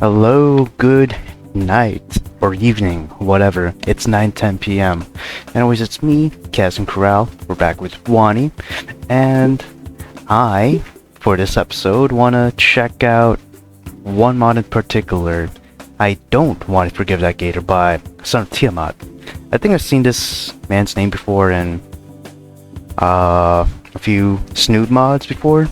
Hello, good night, or evening, whatever. It's 9:10 p.m. Anyways, it's me, Kasin Koral. We're back with Wani, and I, for this episode, want to check out one mod in particular. I don't want to forgive that Gator by Son of Tiamat. I think I've seen this man's name before in a few Snood mods before.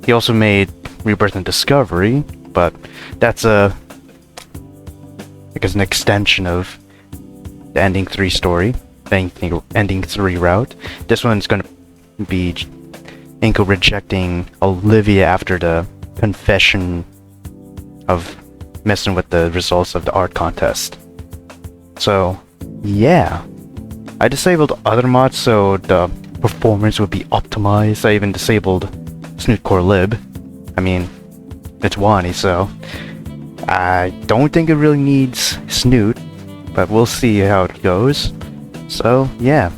He also made Rebirth and Discovery, but that's I guess an extension of the Ending 3 story, the Ending 3 route. This one's gonna be Inco rejecting Olivia after the confession of messing with the results of the art contest. So, yeah. I disabled other mods so the performance would be optimized. I even disabled Snood Core Lib. I mean, it's Wani, so I don't think it really needs Snood, but we'll see how it goes. So, yeah.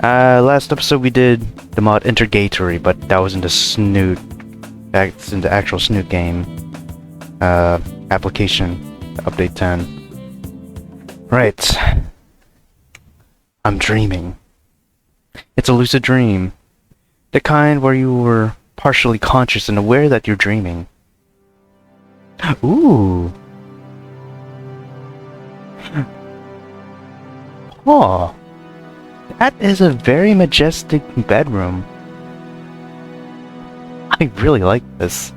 Last episode we did the mod Enter Gator, but that was in the Snood. That's in the actual Snood game. Application, update 10. Right. I'm dreaming. It's a lucid dream. The kind where you were partially conscious and aware that you're dreaming. Ooh. Oh. That is a very majestic bedroom. I really like this.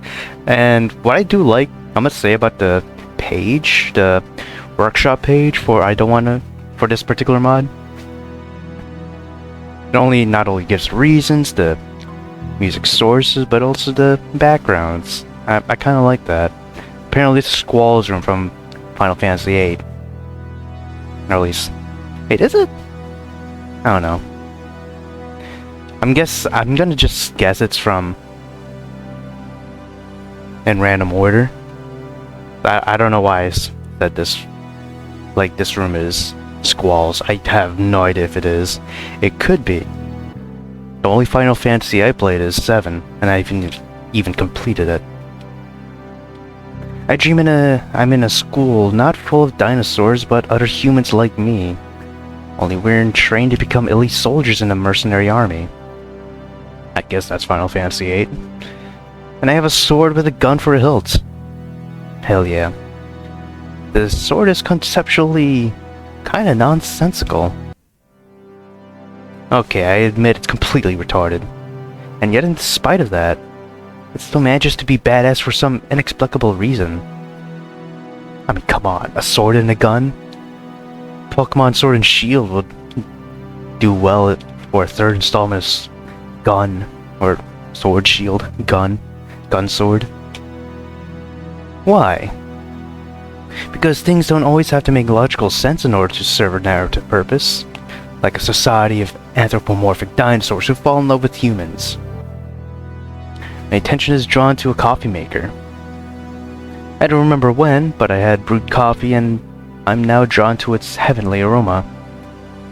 And what I do like, I'm gonna say about the page, the workshop page for for this particular mod. It not only gives reasons, the music sources, but also the backgrounds. I kind of like that. Apparently it's Squall's room from Final Fantasy VIII. Or at least... Wait, is it? I don't know. I'm gonna just guess it's from... in random order. I don't know why I said this. Like, this room is Squall's. I have no idea if it is. It could be. The only Final Fantasy I played is 7, and I even completed it. I'm in a school not full of dinosaurs, but other humans like me. Only we're trained to become elite soldiers in a mercenary army. I guess that's Final Fantasy VIII. And I have a sword with a gun for a hilt. Hell yeah. The sword is conceptually kinda nonsensical. Okay, I admit it's completely retarded. And yet in spite of that, it still manages to be badass for some inexplicable reason. I mean, come on, a sword and a gun? Pokemon Sword and Shield would do well for a third installment of Gun, or Sword Shield, Gun Sword. Why? Because things don't always have to make logical sense in order to serve a narrative purpose. Like a society of anthropomorphic dinosaurs who fall in love with humans. My attention is drawn to a coffee maker. I don't remember when, but I had brewed coffee and I'm now drawn to its heavenly aroma.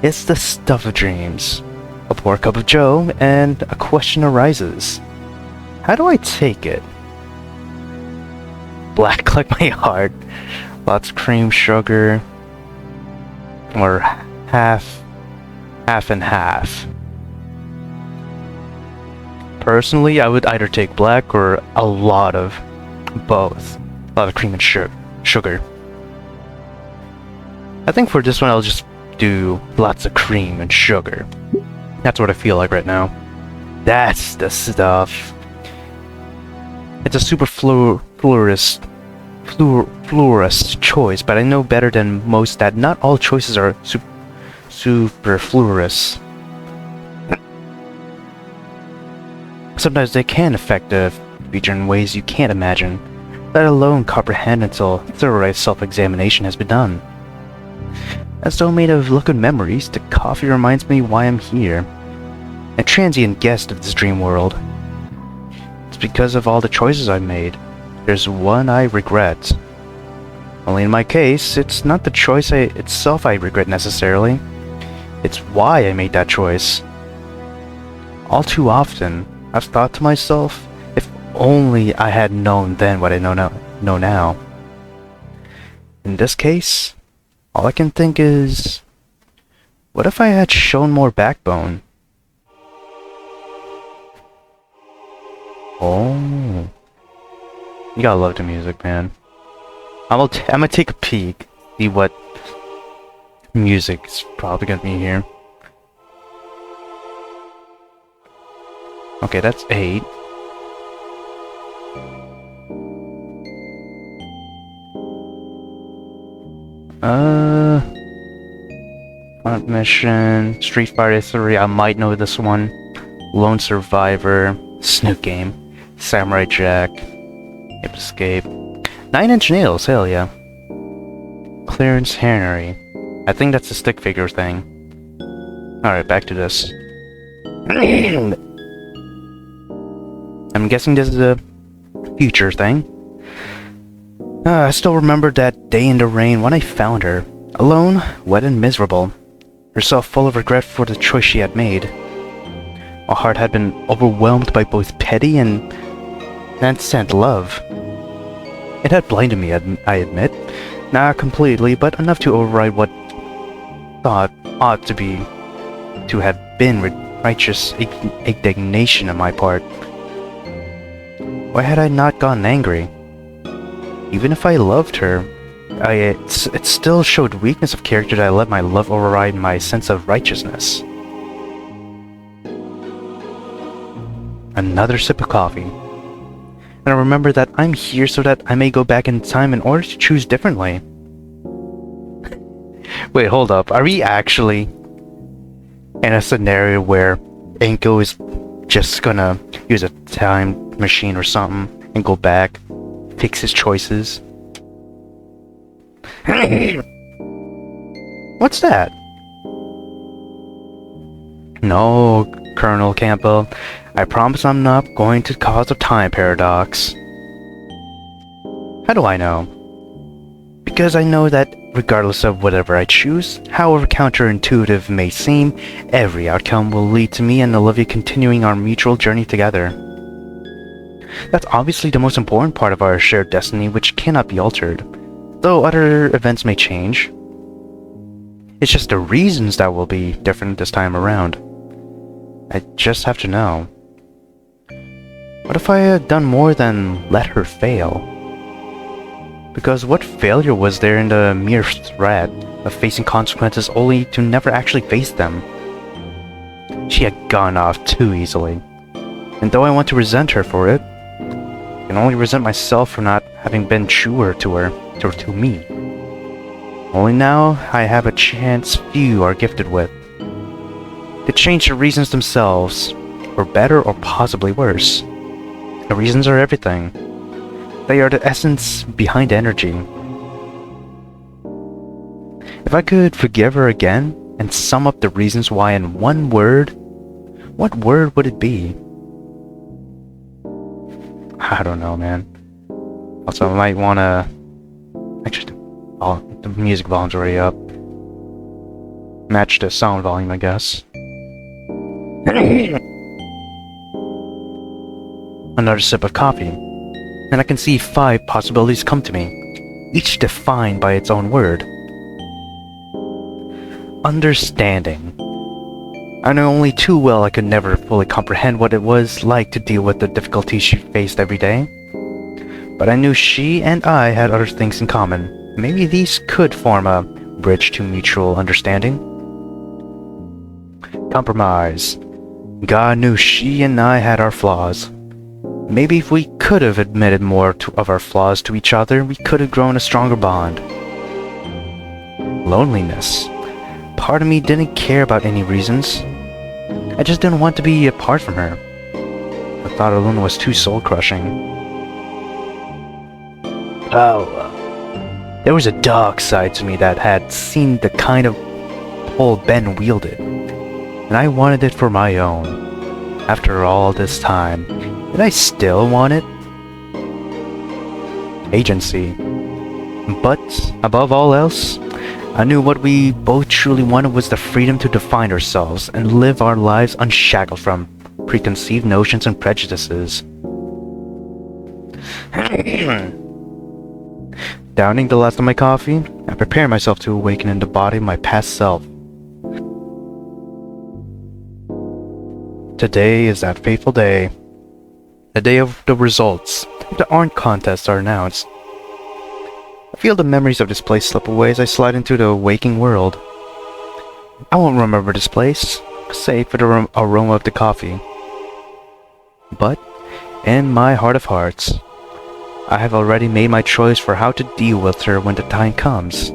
It's the stuff of dreams. A pour cup of joe, and a question arises. How do I take it? Black like my heart. Lots of cream, sugar. Or half and half. Personally, I would either take black or a lot of both. A lot of cream and sugar. I think for this one I'll just do lots of cream and sugar. That's what I feel like right now. That's the stuff. It's a super florist choice, but I know better than most that not all choices are super florist. Sometimes they can affect the future in ways you can't imagine, let alone comprehend until thorough self-examination has been done. As though made of liquid memories, the coffee reminds me why I'm here. A transient guest of this dream world. It's because of all the choices I've made. There's one I regret. Only in my case, it's not the choice itself I regret necessarily. It's why I made that choice. All too often, I've thought to myself, if only I had known then what I know know now. In this case, all I can think is, what if I had shown more backbone? Oh, you gotta love the music, man. I'm gonna take a peek, see what music's probably gonna be here. Okay, that's 8. Front mission, Street Fighter 3, I might know this one. Lone Survivor, Snoop Game, Samurai Jack, Ape Escape, 9-Inch Nails, hell yeah. Clearance Henry. I think that's the stick figure thing. Alright, back to this. I'm guessing this is a future thing. I still remember that day in the rain when I found her. Alone, wet and miserable. Herself full of regret for the choice she had made. My heart had been overwhelmed by both petty and transcendent love. It had blinded me, I admit. Not completely, but enough to override what thought ought to have been righteous indignation on my part. Why had I not gotten angry? Even if I loved her, it still showed weakness of character that I let my love override my sense of righteousness. Another sip of coffee. And I remember that I'm here so that I may go back in time in order to choose differently. Wait, hold up. Are we actually in a scenario where Inco is just gonna use a time machine or something and go back, fix his choices? What's that? No, Colonel Campbell. I promise I'm not going to cause a time paradox. How do I know? Because I know that regardless of whatever I choose, however counterintuitive it may seem, every outcome will lead to me and Olivia continuing our mutual journey together. That's obviously the most important part of our shared destiny, which cannot be altered, though other events may change. It's just the reasons that will be different this time around. I just have to know. What if I had done more than let her fail? Because what failure was there in the mere threat of facing consequences only to never actually face them? She had gone off too easily. And though I want to resent her for it, I can only resent myself for not having been truer to her, to me. Only now I have a chance few are gifted with. To change the reasons themselves, for better or possibly worse. The reasons are everything. They are the essence behind energy. If I could forgive her again and sum up the reasons why in one word, what word would it be? I don't know, man. Also, I might wanna... Actually, the music volume's already up. Match the sound volume, I guess. Another sip of coffee, and I can see 5 possibilities come to me, each defined by its own word. Understanding. I know only too well I could never fully comprehend what it was like to deal with the difficulties she faced every day. But I knew she and I had other things in common. Maybe these could form a bridge to mutual understanding. Compromise. God knew she and I had our flaws. Maybe if we could have admitted more of our flaws to each other, we could have grown a stronger bond. Loneliness. Part of me didn't care about any reasons. I just didn't want to be apart from her. The thought alone was too soul-crushing. There was a dark side to me that had seen the kind of pull Ben wielded, and I wanted it for my own. After all this time, did I still want it? Agency. But, above all else, I knew what we both truly wanted was the freedom to define ourselves and live our lives unshackled from preconceived notions and prejudices. Downing the last of my coffee, I prepare myself to awaken in the body of my past self. Today is that fateful day. The day of the results. The art contests are announced. I feel the memories of this place slip away as I slide into the waking world. I won't remember this place, save for the aroma of the coffee. But, in my heart of hearts, I have already made my choice for how to deal with her when the time comes.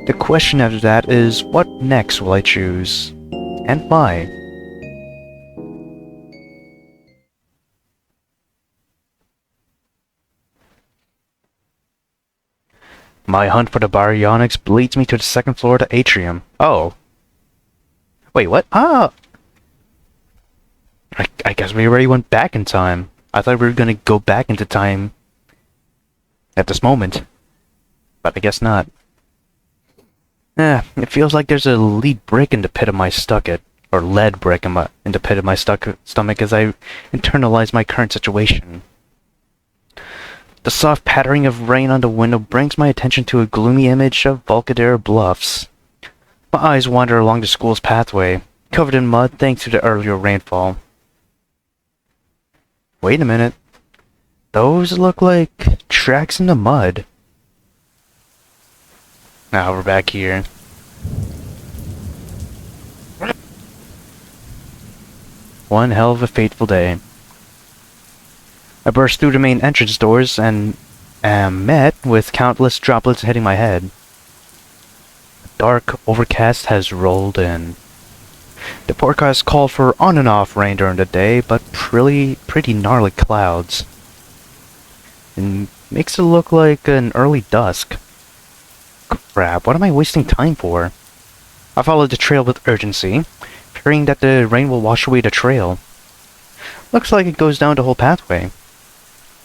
The question after that is, what next will I choose? And why? My hunt for the baryonyx leads me to the second floor of the atrium. Oh. Wait, what? Ah! I guess we already went back in time. I thought we were gonna go back into time at this moment. But I guess not. It feels like there's a lead brick in the pit of my stomach. Or lead brick in the pit of my stomach as I internalize my current situation. The soft pattering of rain on the window brings my attention to a gloomy image of Volcadera Bluffs. My eyes wander along the school's pathway, covered in mud thanks to the earlier rainfall. Wait a minute. Those look like tracks in the mud. Now we're back here. One hell of a fateful day. I burst through the main entrance doors and am met with countless droplets hitting my head. A dark overcast has rolled in. The forecast called for on and off rain during the day, but pretty gnarly clouds. It makes it look like an early dusk. Crap, what am I wasting time for? I follow the trail with urgency, fearing that the rain will wash away the trail. Looks like it goes down the whole pathway.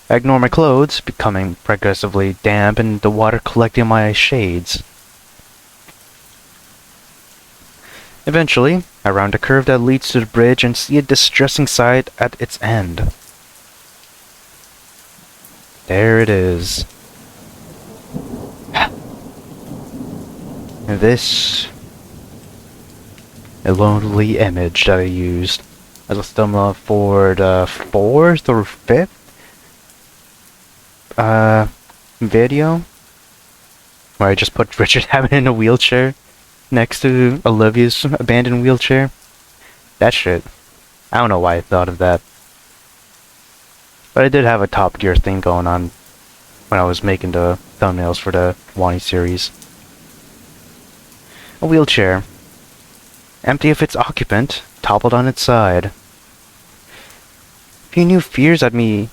I ignore my clothes, becoming progressively damp and the water collecting on my shades. Eventually, I round a curve that leads to the bridge and see a distressing sight at its end. There it is. This a lonely image that I used as a thumbnail for the 4th or 5th video, where I just put Richard Hammond in a wheelchair next to Olivia's abandoned wheelchair. That shit. I don't know why I thought of that. But I did have a Top Gear thing going on when I was making the thumbnails for the Wani series. A wheelchair, empty of its occupant, toppled on its side. A few new fears at me,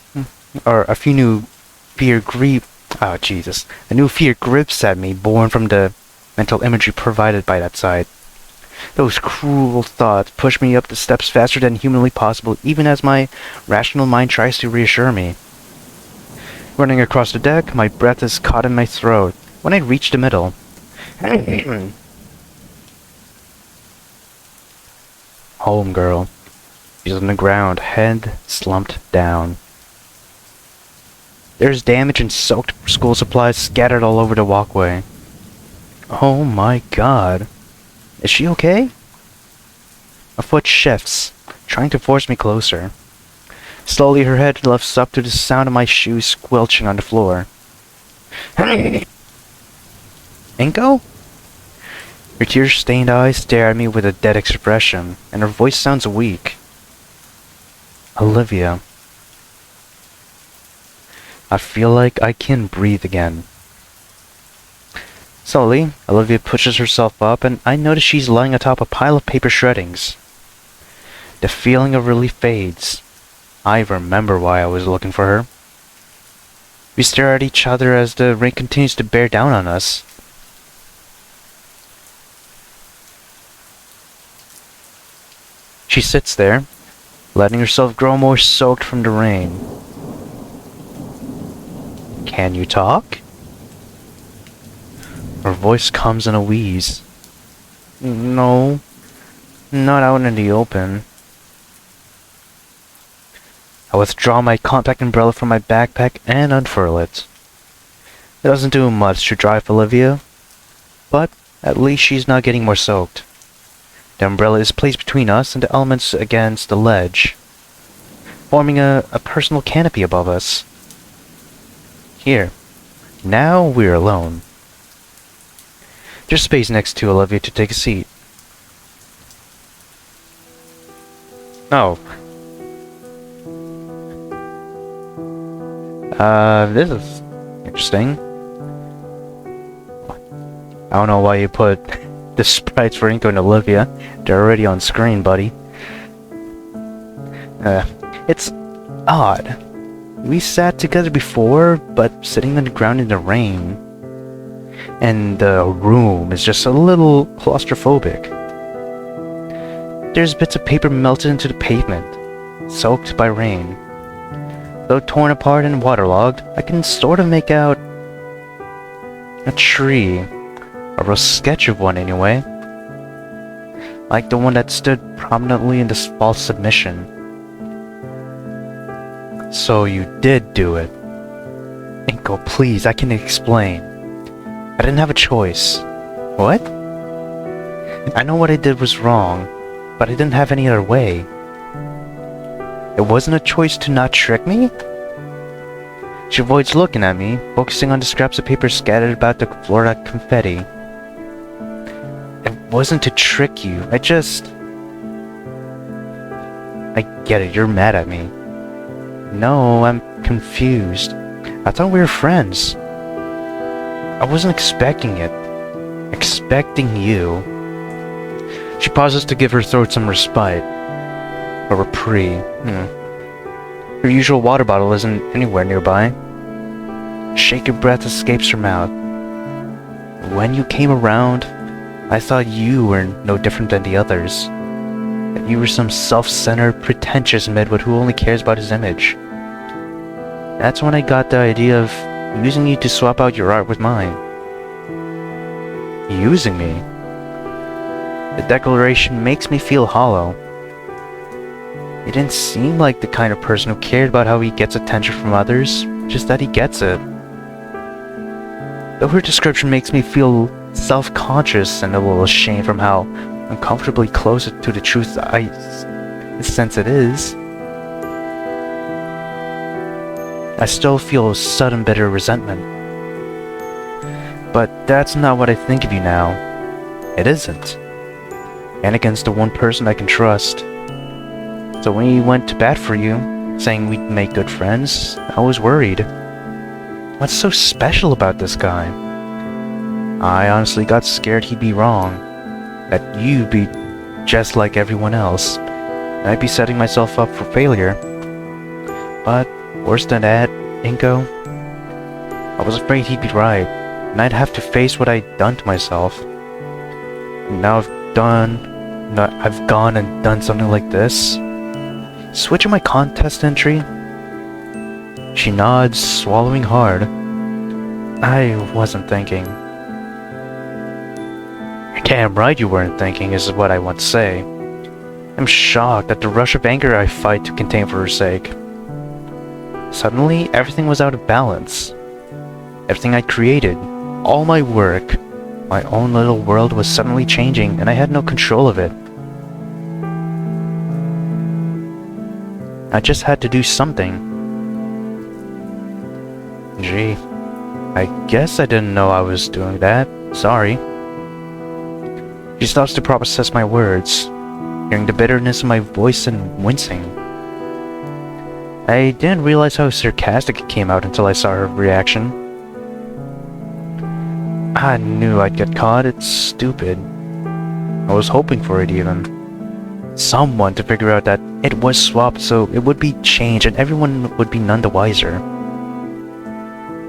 or a few new fear oh Jesus, a new fear grips at me, born from the mental imagery provided by that sight. Those cruel thoughts push me up the steps faster than humanly possible, even as my rational mind tries to reassure me. Running across the deck, my breath is caught in my throat. When I reach the middle, homegirl. She's on the ground, head slumped down. There's damage and soaked school supplies scattered all over the walkway. Oh my god. Is she okay? A foot shifts, trying to force me closer. Slowly her head lifts up to the sound of my shoes squelching on the floor. Inco? Her tear-stained eyes stare at me with a dead expression, and her voice sounds weak. Olivia. I feel like I can breathe again. Slowly, Olivia pushes herself up, and I notice she's lying atop a pile of paper shreddings. The feeling of relief fades. I remember why I was looking for her. We stare at each other as the rain continues to bear down on us. She sits there, letting herself grow more soaked from the rain. Can you talk? Her voice comes in a wheeze. No, not out in the open. I withdraw my compact umbrella from my backpack and unfurl it. It doesn't do much to dry Olivia, but at least she's not getting more soaked. The umbrella is placed between us and the elements against the ledge, forming a personal canopy above us. Here. Now we're alone. There's space next to Olivia to take a seat. Oh. This is interesting. I don't know why you put the sprites for Inco and Olivia. They're already on screen, buddy. It's odd. We sat together before, but sitting on the ground in the rain. And the room is just a little claustrophobic. There's bits of paper melted into the pavement, soaked by rain. Though torn apart and waterlogged, I can sort of make out a tree. A rough sketch of one, anyway. Like the one that stood prominently in this false submission. So you did do it. Inco, please, I can explain. I didn't have a choice. What? I know what I did was wrong, but I didn't have any other way. It wasn't a choice to not trick me? She avoids looking at me, focusing on the scraps of paper scattered about the floor like confetti. It wasn't to trick you, I get it, you're mad at me. No, I'm confused. I thought we were friends. I wasn't expecting it. Expecting you. She pauses to give her throat some respite. A reprieve. Her usual water bottle isn't anywhere nearby. A shaky breath escapes her mouth. When you came around, I thought you were no different than the others. That you were some self-centered, pretentious midwit who only cares about his image. That's when I got the idea of using you to swap out your art with mine. Using me? The declaration makes me feel hollow. You didn't seem like the kind of person who cared about how he gets attention from others, just that he gets it. Though her description makes me feel self-conscious and a little ashamed from how uncomfortably close to the truth I sense it is, I still feel a sudden bitter resentment. But that's not what I think of you now. It isn't. And against the one person I can trust. So when he went to bat for you, saying we'd make good friends, I was worried. What's so special about this guy? I honestly got scared he'd be wrong. That you'd be just like everyone else. And I'd be setting myself up for failure. But worse than that, Inco, I was afraid he'd be right, and I'd have to face what I'd done to myself. And now I've gone and done something like this. Switching my contest entry? She nods, swallowing hard. I wasn't thinking. You're damn right you weren't thinking, is what I want to say. I'm shocked at the rush of anger I fight to contain for her sake. Suddenly, everything was out of balance. Everything I'd created, all my work, my own little world was suddenly changing, and I had no control of it. I just had to do something. Gee, I guess I didn't know I was doing that. Sorry. She stops to process my words, hearing the bitterness in my voice and wincing. I didn't realize how sarcastic it came out until I saw her reaction. I knew I'd get caught, it's stupid. I was hoping for it even. Someone to figure out that it was swapped so it would be changed and everyone would be none the wiser.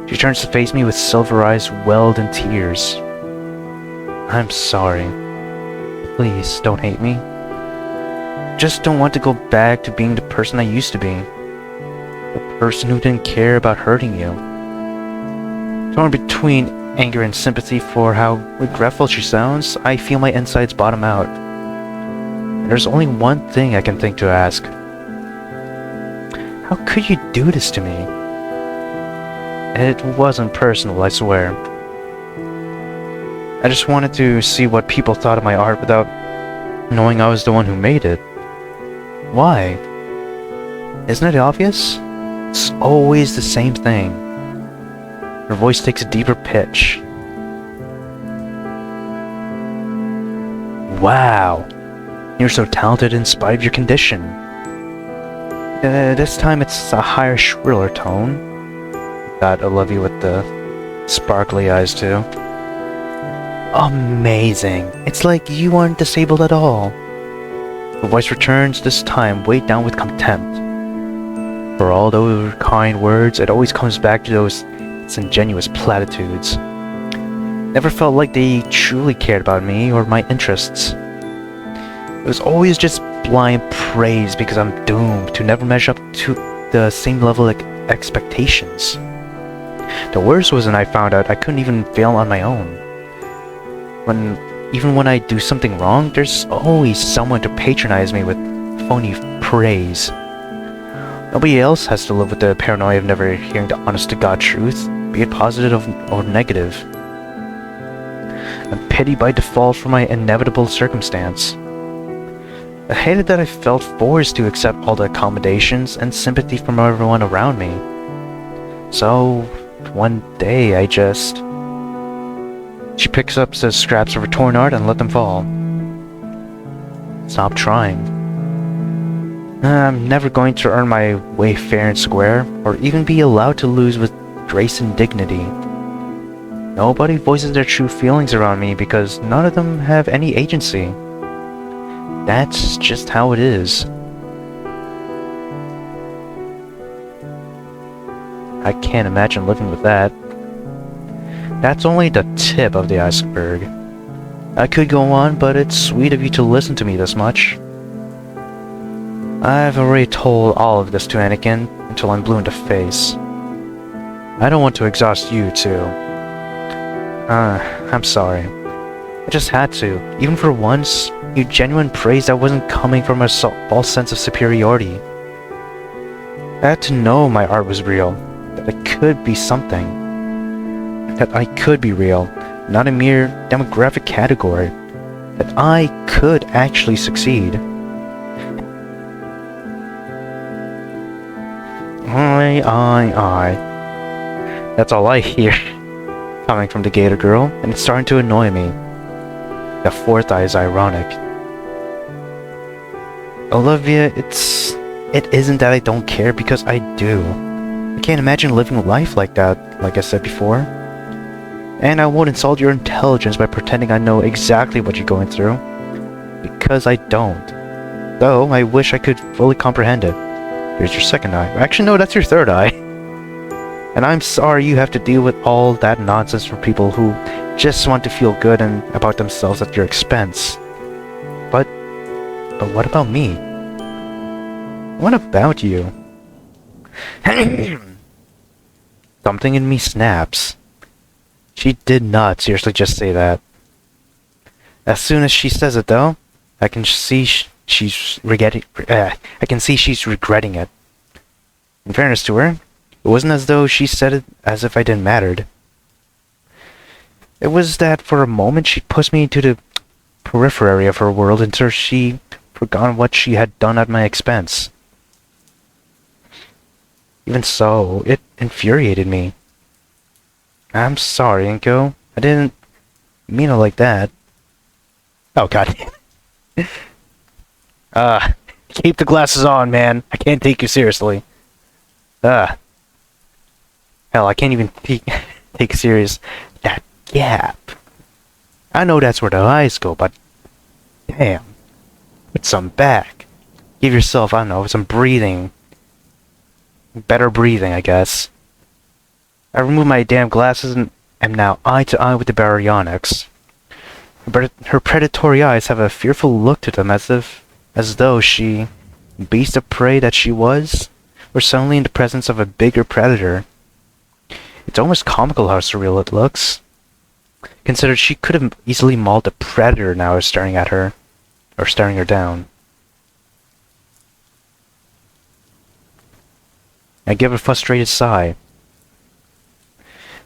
She turns to face me with silver eyes welled in tears. I'm sorry. Please, don't hate me. Just don't want to go back to being the person I used to be. The person who didn't care about hurting you. Torn between anger and sympathy for how regretful she sounds, I feel my insides bottom out. There's only one thing I can think to ask. How could you do this to me? It wasn't personal, I swear. I just wanted to see what people thought of my art without knowing I was the one who made it. Why? Isn't it obvious? It's always the same thing. Her voice takes a deeper pitch. Wow, you're so talented in spite of your condition. This time it's a higher, shriller tone. Got Olivia with the sparkly eyes too. Amazing! It's like you aren't disabled at all. The voice returns, this time weighed down with contempt. For all those kind words, it always comes back to those ingenuous platitudes. Never felt like they truly cared about me or my interests. It was always just blind praise because I'm doomed to never measure up to the same level of expectations. The worst was when I found out I couldn't even fail on my own. Even when I do something wrong, there's always someone to patronize me with phony praise. Nobody else has to live with the paranoia of never hearing the honest-to-God truth, be it positive or negative. I'm pitied by default for my inevitable circumstance. I hated that I felt forced to accept all the accommodations and sympathy from everyone around me. So, one day I just... She picks up the scraps of her torn art and let them fall. Stop trying. I'm never going to earn my way fair and square, or even be allowed to lose with grace and dignity. Nobody voices their true feelings around me because none of them have any agency. That's just how it is. I can't imagine living with that. That's only the tip of the iceberg. I could go on, but it's sweet of you to listen to me this much. I've already told all of this to Anakin until I'm blue in the face. I don't want to exhaust you, too. I'm sorry. I just had to. Even for once, you genuine praise that wasn't coming from a false sense of superiority. I had to know my art was real, that it could be something. That I could be real, not a mere demographic category. That I could actually succeed. I. That's all I hear coming from the Gator girl, and it's starting to annoy me. The fourth eye is ironic. Olivia, it isn't that I don't care, because I do. I can't imagine living life like that, like I said before. And I won't insult your intelligence by pretending I know exactly what you're going through. Because I don't. Though, I wish I could fully comprehend it. Here's your second eye. Actually, no, that's your third eye. And I'm sorry you have to deal with all that nonsense from people who just want to feel good and about themselves at your expense. But what about me? What about you? Something in me snaps. She did not seriously just say that. As soon as she says it, though, I can see she's regretting. I can see she's regretting it. In fairness to her, it wasn't as though she said it as if I didn't matter. It was that for a moment she pushed me into the periphery of her world until she forgot what she had done at my expense. Even so, it infuriated me. I'm sorry, Inco. I didn't mean it like that. Oh, God. Keep the glasses on, man. I can't take you seriously. Hell, I can't even take serious that gap. I know that's where the eyes go, but damn. Put some back. Give yourself, I don't know, some breathing. Better breathing, I guess. I removed my damn glasses and am now eye to eye with the baryonyx. But her predatory eyes have a fearful look to them, as though she, beast of prey that she was, were suddenly in the presence of a bigger predator. It's almost comical how surreal it looks. Consider she could have easily mauled a predator now staring at her, or staring her down. I give a frustrated sigh.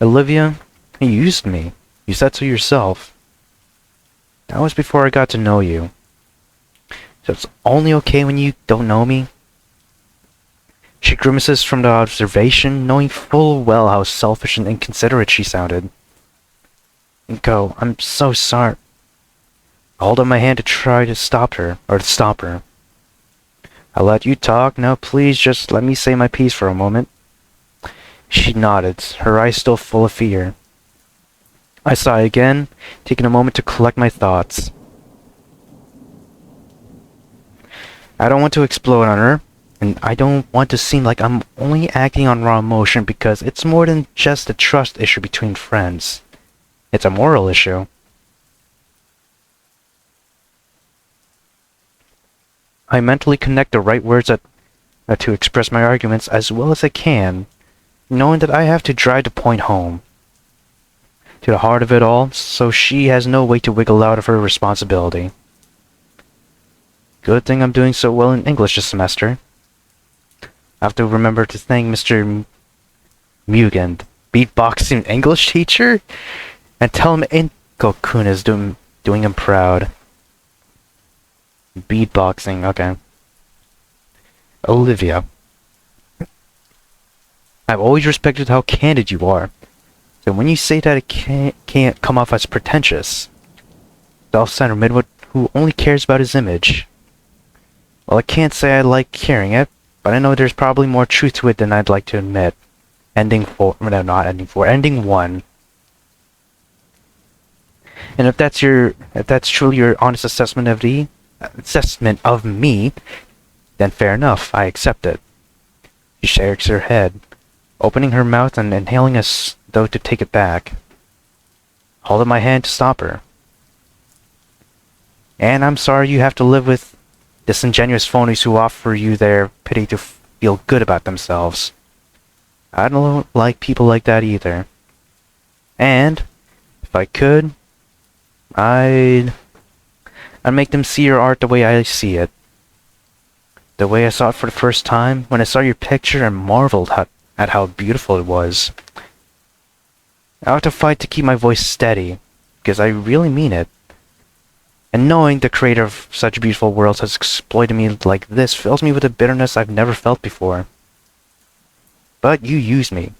Olivia, you used me. You said so yourself. That was before I got to know you. So it's only okay when you don't know me? She grimaces from the observation, knowing full well how selfish and inconsiderate she sounded. Inco, I'm so sorry. I hold up my hand to try to stop her. I'll let you talk. Now please just let me say my piece for a moment. She nodded, her eyes still full of fear. I sigh again, taking a moment to collect my thoughts. I don't want to explode on her, and I don't want to seem like I'm only acting on raw emotion because it's more than just a trust issue between friends. It's a moral issue. I mentally connect the right words to express my arguments as well as I can, knowing that I have to drive the point home. To the heart of it all, so she has no way to wiggle out of her responsibility. Good thing I'm doing so well in English this semester. I have to remember to thank Mr. Mugen, beatboxing English teacher, and tell him Inco-kun is doing him proud. Beatboxing, okay. Olivia. I've always respected how candid you are. So when you say that it can't come off as pretentious, self-centered midwit who only cares about his image. Well, I can't say I like hearing it, but I know there's probably more truth to it than I'd like to admit. Ending one. And if that's truly your honest assessment of me, then fair enough, I accept it. She shakes her head, opening her mouth and inhaling as though to take it back. Holding my hand to stop her. And I'm sorry you have to live with disingenuous phonies who offer you their pity to feel good about themselves. I don't like people like that either. And, if I could, I'd make them see your art the way I see it. The way I saw it for the first time, when I saw your picture and marveled at how beautiful it was. I have to fight to keep my voice steady, because I really mean it. And knowing the creator of such beautiful worlds has exploited me like this fills me with a bitterness I've never felt before. But you used me.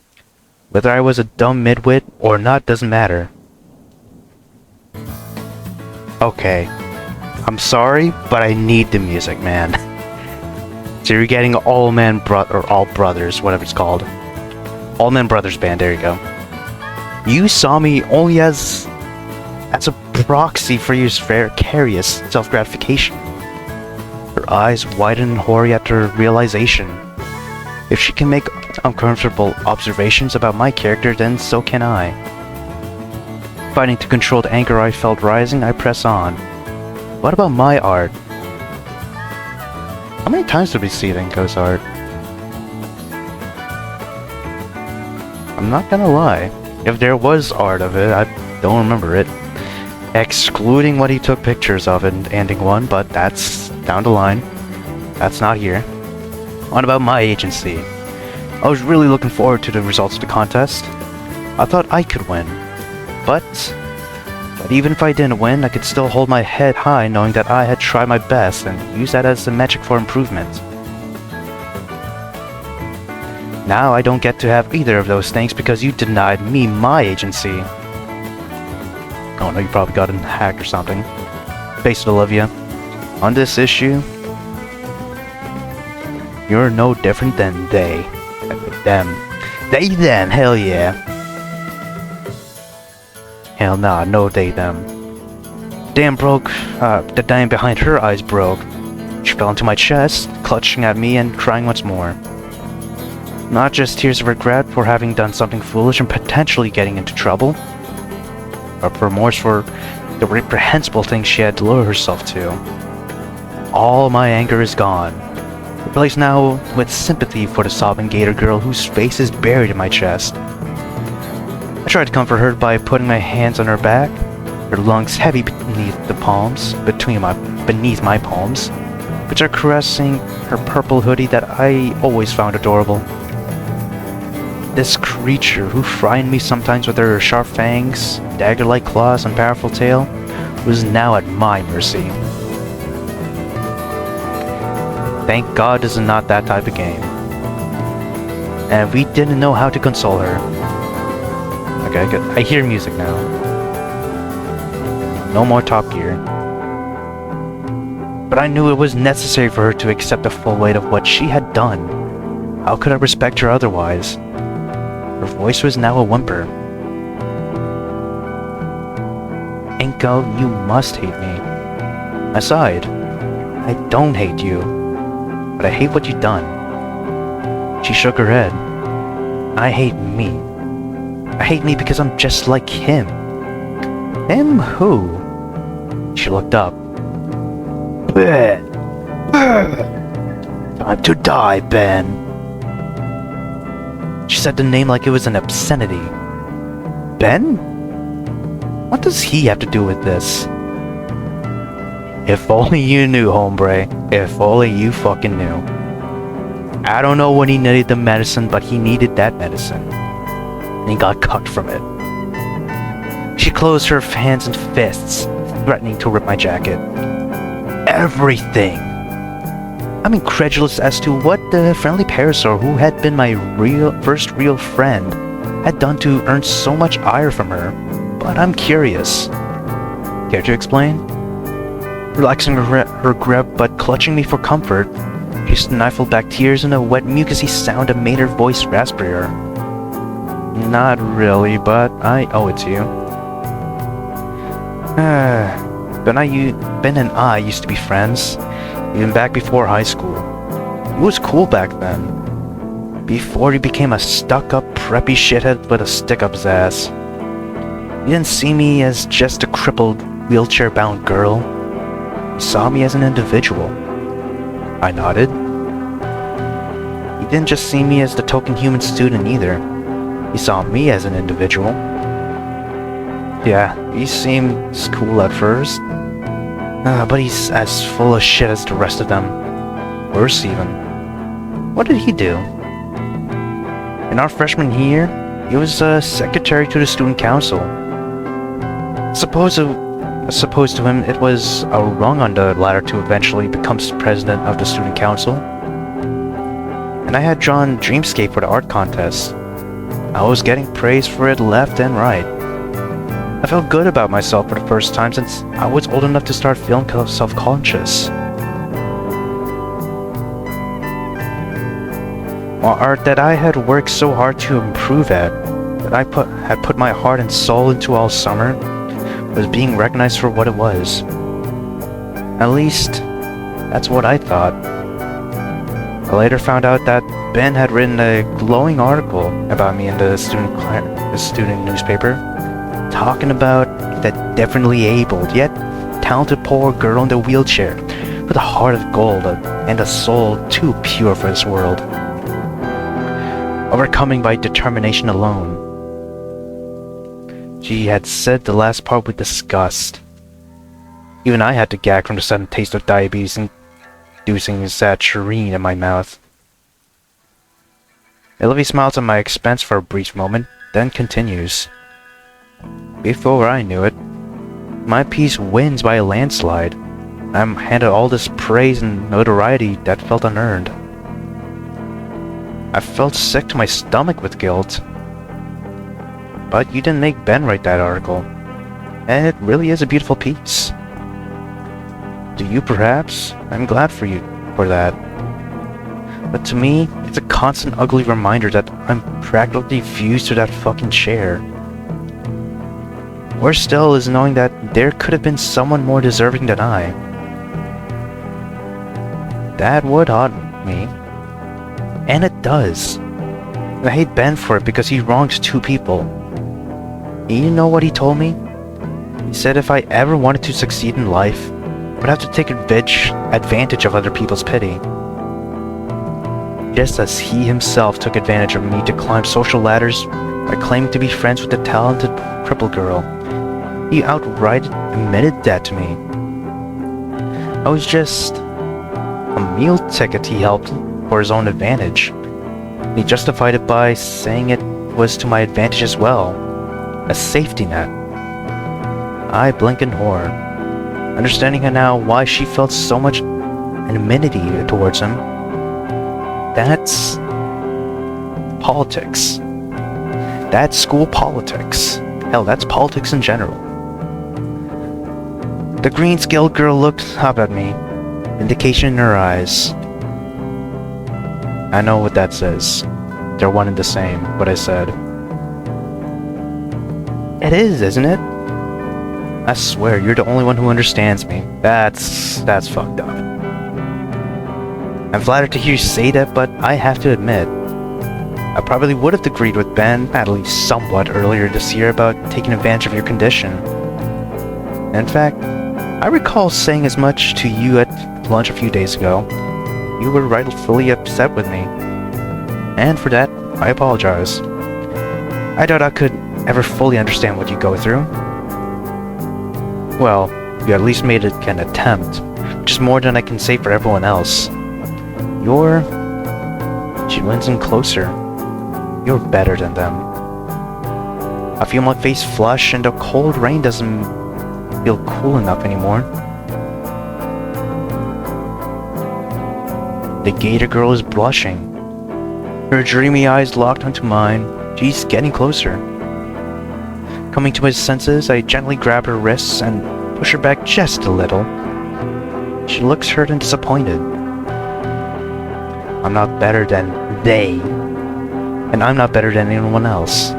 Whether I was a dumb midwit or not doesn't matter. Okay. I'm sorry, but I need the music, man. So you're getting All Brothers, whatever it's called. All Men Brothers Band, there you go. You saw me only as a proxy for your vicarious self-gratification. Her eyes widen and hoary at her realization. If she can make uncomfortable observations about my character, then so can I. Fighting to control the anger I felt rising, I press on. What about my art? How many times did we see Inco's art? I'm not gonna lie. If there was art of it, I don't remember it. Excluding what he took pictures of in Ending 1, but that's down the line. That's not here. What about my agency? I was really looking forward to the results of the contest. I thought I could win. But even if I didn't win, I could still hold my head high knowing that I had tried my best and use that as a metric for improvement. Now I don't get to have either of those things because you denied me my agency. Oh no, you probably got hacked or something. Face it, Olivia. On this issue, you're no different than they. Them. They, them, hell yeah. Hell nah, no they, them. Damn broke, the dime behind her eyes broke. She fell into my chest, clutching at me and crying once more. Not just tears of regret for having done something foolish and potentially getting into trouble, but remorse for the reprehensible things she had to lure herself to. All my anger is gone, replaced now with sympathy for the sobbing Gator girl whose face is buried in my chest. I tried to comfort her by putting my hands on her back, her lungs heavy beneath my palms, which are caressing her purple hoodie that I always found adorable. This creature who frightened me sometimes with her sharp fangs, dagger-like claws, and powerful tail was now at my mercy. Thank God this is not that type of game. And we didn't know how to console her. Okay, good. I hear music now. No more Top Gear. But I knew it was necessary for her to accept the full weight of what she had done. How could I respect her otherwise? Her voice was now a whimper. Inco, you must hate me. I sighed. I don't hate you, but I hate what you've done. She shook her head. I hate me. I hate me because I'm just like him. Him who? She looked up. Time to die, Ben. She said the name like it was an obscenity. Ben? What does he have to do with this? If only you knew, hombre. If only you fucking knew. I don't know when he needed the medicine, but he needed that medicine. And he got cut from it. She closed her hands and fists, threatening to rip my jacket. Everything! I'm incredulous as to what the friendly parasaur who had been my first real friend had done to earn so much ire from her, but I'm curious. Care to explain? Relaxing her grip but clutching me for comfort, she stifled back tears in a wet mucousy sound that made her voice raspier. Not really, but I owe it to you. Ben and I used to be friends, even back before high school. He was cool back then, before he became a stuck-up, preppy shithead with a stick up his ass. He didn't see me as just a crippled, wheelchair-bound girl. He saw me as an individual. I nodded. He didn't just see me as the token human student either. He saw me as an individual. Yeah, he seemed cool at first. But he's as full of shit as the rest of them. Worse even. What did he do? In our freshman year, he was secretary to the student council. Supposed to him, it was a rung on the ladder to eventually become president of the student council. And I had drawn Dreamscape for the art contest. I was getting praise for it left and right. I felt good about myself for the first time since I was old enough to start feeling self-conscious. Art that I had worked so hard to improve at, that I had put my heart and soul into all summer, was being recognized for what it was. At least, that's what I thought. I later found out that Ben had written a glowing article about me in the student newspaper, talking about that differently abled yet talented poor girl in the wheelchair with a heart of gold and a soul too pure for this world, overcoming by determination alone. She had said the last part with disgust. Even I had to gag from the sudden taste of diabetes-inducing saturine in my mouth. Olivia smiles at my expense for a brief moment, then continues. Before I knew it, my piece wins by a landslide. I'm handed all this praise and notoriety that felt unearned. I felt sick to my stomach with guilt. But you didn't make Ben write that article, and it really is a beautiful piece. Do you perhaps? I'm glad for you for that. But to me, it's a constant ugly reminder that I'm practically fused to that fucking chair. Worse still is knowing that there could have been someone more deserving than I. That would haunt me. And it does. I hate Ben for it because he wrongs two people. You know what he told me? He said if I ever wanted to succeed in life, I would have to take advantage of other people's pity. Just as he himself took advantage of me to climb social ladders by claiming to be friends with the talented crippled girl. He outright admitted that to me. I was just a meal ticket he helped for his own advantage. He justified it by saying it was to my advantage as well. A safety net. I blink in horror, understanding now why she felt so much enmity towards him. That's politics. That's school politics. Hell, that's politics in general. The green-scaled girl looked up at me, indication in her eyes. I know what that says. They're one and the same, what I said. It is, isn't it? I swear, you're the only one who understands me. That's fucked up. I'm flattered to hear you say that, but I have to admit, I probably would have agreed with Ben, at least somewhat, earlier this year about taking advantage of your condition. In fact, I recall saying as much to you at lunch a few days ago. You were rightfully upset with me. And for that, I apologize. I doubt I could ever fully understand what you go through. Well, you at least made an attempt, which is more than I can say for everyone else. She leans in closer. You're better than them. I feel my face flush and the cold rain doesn't feel cool enough anymore. The Gator girl is blushing. Her dreamy eyes locked onto mine. She's getting closer. Coming to my senses, I gently grab her wrists and push her back just a little. She looks hurt and disappointed. I'm not better than they, and I'm not better than anyone else.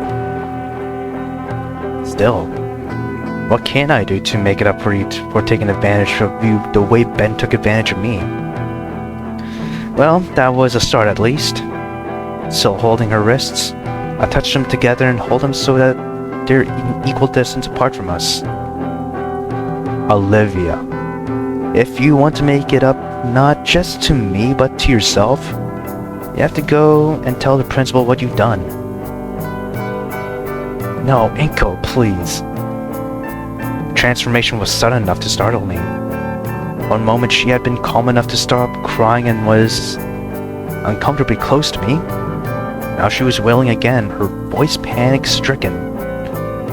Still, what can I do to make it up for you for taking advantage of you the way Ben took advantage of me? Well, that was a start at least. Still holding her wrists, I touch them together and hold them so that they're an equal distance apart from us. Olivia, if you want to make it up not just to me but to yourself, you have to go and tell the principal what you've done. No, Inco, please. Transformation was sudden enough to startle me. One moment she had been calm enough to stop crying and was uncomfortably close to me. Now she was wailing again, her voice panic-stricken.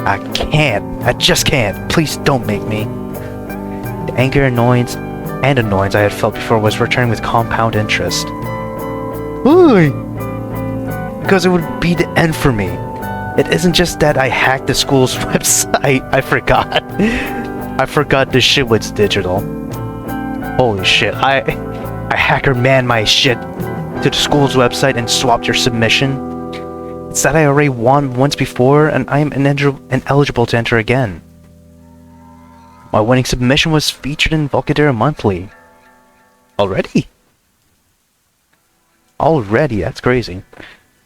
I just can't. Please don't make me. The anger, annoyance I had felt before was returning with compound interest. Why? Because it would be the end for me. It isn't just that I hacked the school's website. I forgot this shit was digital. Holy shit, I hacker manned my shit to the school's website and swapped your submission. It's that I already won once before and I am ineligible to enter again. My winning submission was featured in Volcadera Monthly. Already? Already, that's crazy.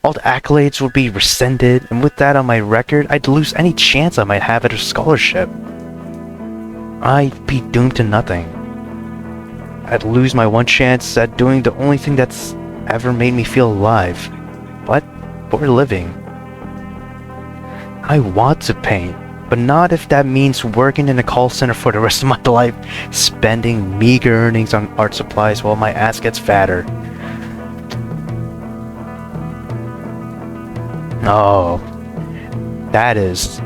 All the accolades would be rescinded, and with that on my record, I'd lose any chance I might have at a scholarship. I'd be doomed to nothing. I'd lose my one chance at doing the only thing that's ever made me feel alive. But for a living. I want to paint, but not if that means working in a call center for the rest of my life, spending meager earnings on art supplies while my ass gets fatter. Oh, that is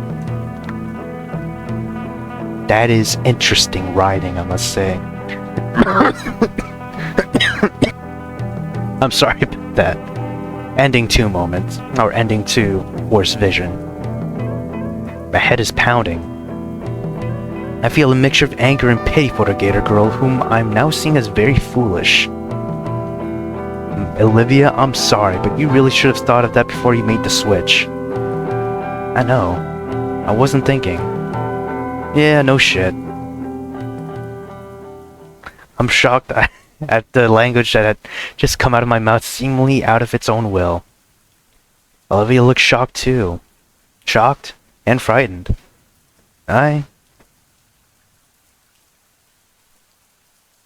interesting writing, I must say. I'm sorry about that. Ending 2 moments, or ending 2 worst vision. My head is pounding. I feel a mixture of anger and pity for the Gator girl, whom I'm now seeing as very foolish. Olivia, I'm sorry, but you really should have thought of that before you made the switch. I know. I wasn't thinking. Yeah, no shit. I'm shocked at the language that had just come out of my mouth seemingly out of its own will. Olivia looked shocked too. Shocked and frightened. I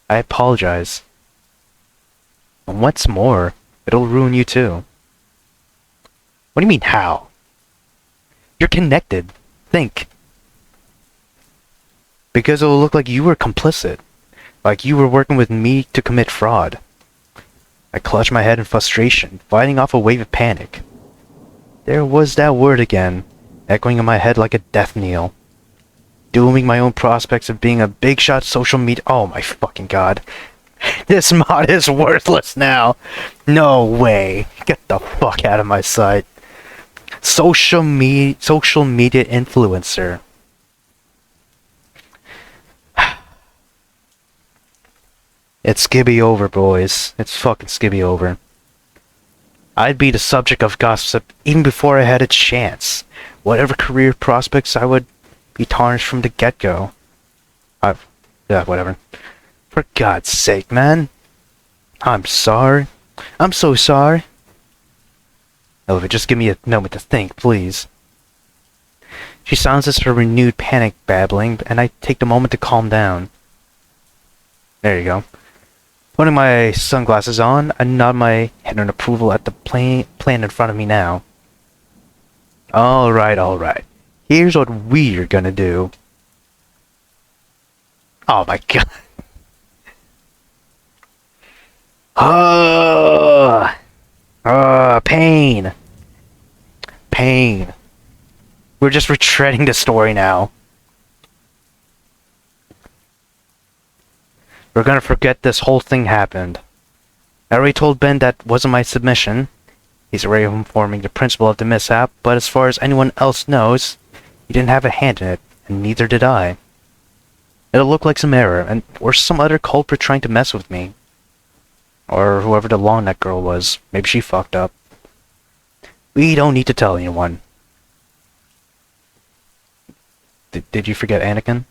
apologize. And what's more, it'll ruin you too. What do you mean, how? You're connected. Think. Because it'll look like you were complicit. Like you were working with me to commit fraud. I clutched my head in frustration, fighting off a wave of panic. There was that word again, echoing in my head like a death knell. Dooming my own prospects of being a big shot social media. Oh my fucking god. This mod is worthless now. No way. Get the fuck out of my sight. Social media influencer. It's skibby over, boys. It's fucking skibby over. I'd be the subject of gossip even before I had a chance. Whatever career prospects, I would be tarnished from the get-go. Yeah, whatever. For God's sake, man. I'm sorry. I'm so sorry. Olivia, just give me a moment to think, please. She silences her renewed panic babbling, and I take the moment to calm down. There you go. Putting my sunglasses on, I nod my head in approval at the plan in front of me now. Alright. Here's what we're gonna do. Oh my god. Pain. Pain. We're just retreading the story now. We're gonna forget this whole thing happened. I already told Ben that wasn't my submission. He's already informing the principal of the mishap, but as far as anyone else knows, he didn't have a hand in it, and neither did I. It'll look like some error, or some other culprit trying to mess with me. Or whoever the long neck girl was. Maybe she fucked up. We don't need to tell anyone. Did you forget Anakin?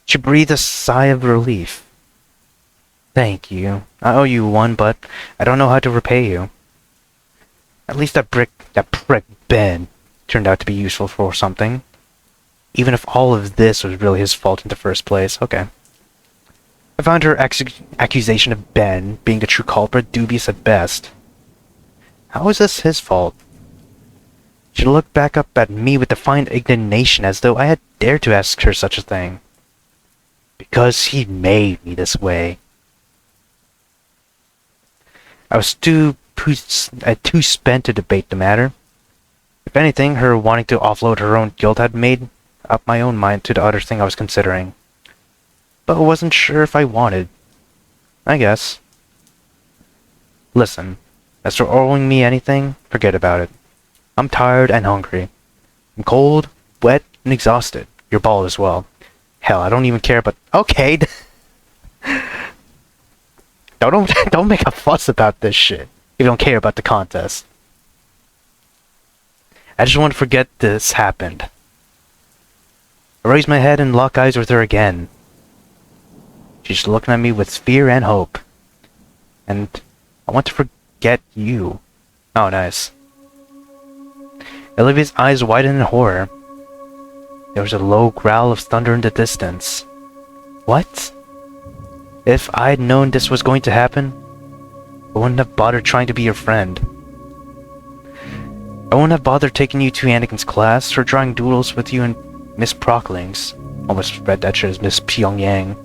She breathed a sigh of relief. Thank you. I owe you one, but I don't know how to repay you. At least that prick Ben turned out to be useful for something. Even if all of this was really his fault in the first place. Okay. I found her accusation of Ben being the true culprit dubious at best. How is this his fault? She looked back up at me with defiant indignation as though I had dared to ask her such a thing. Because he made me this way. I was too spent to debate the matter. If anything, her wanting to offload her own guilt had made up my own mind to the other thing I was considering. But I wasn't sure if I wanted. I guess. Listen, as for owing me anything, forget about it. I'm tired and hungry. I'm cold, wet, and exhausted. You're bald as well. Hell, I don't even care, but okay. Don't make a fuss about this shit. If you don't care about the contest. I just want to forget this happened. I raise my head and lock eyes with her again. She's looking at me with fear and hope. And I want to forget you. Oh, nice. Olivia's eyes widened in horror. There was a low growl of thunder in the distance. What? If I'd known this was going to happen, I wouldn't have bothered trying to be your friend. I wouldn't have bothered taking you to Anakin's class or drawing doodles with you and Miss Prockling's. Almost read that shit as Miss Pyongyang.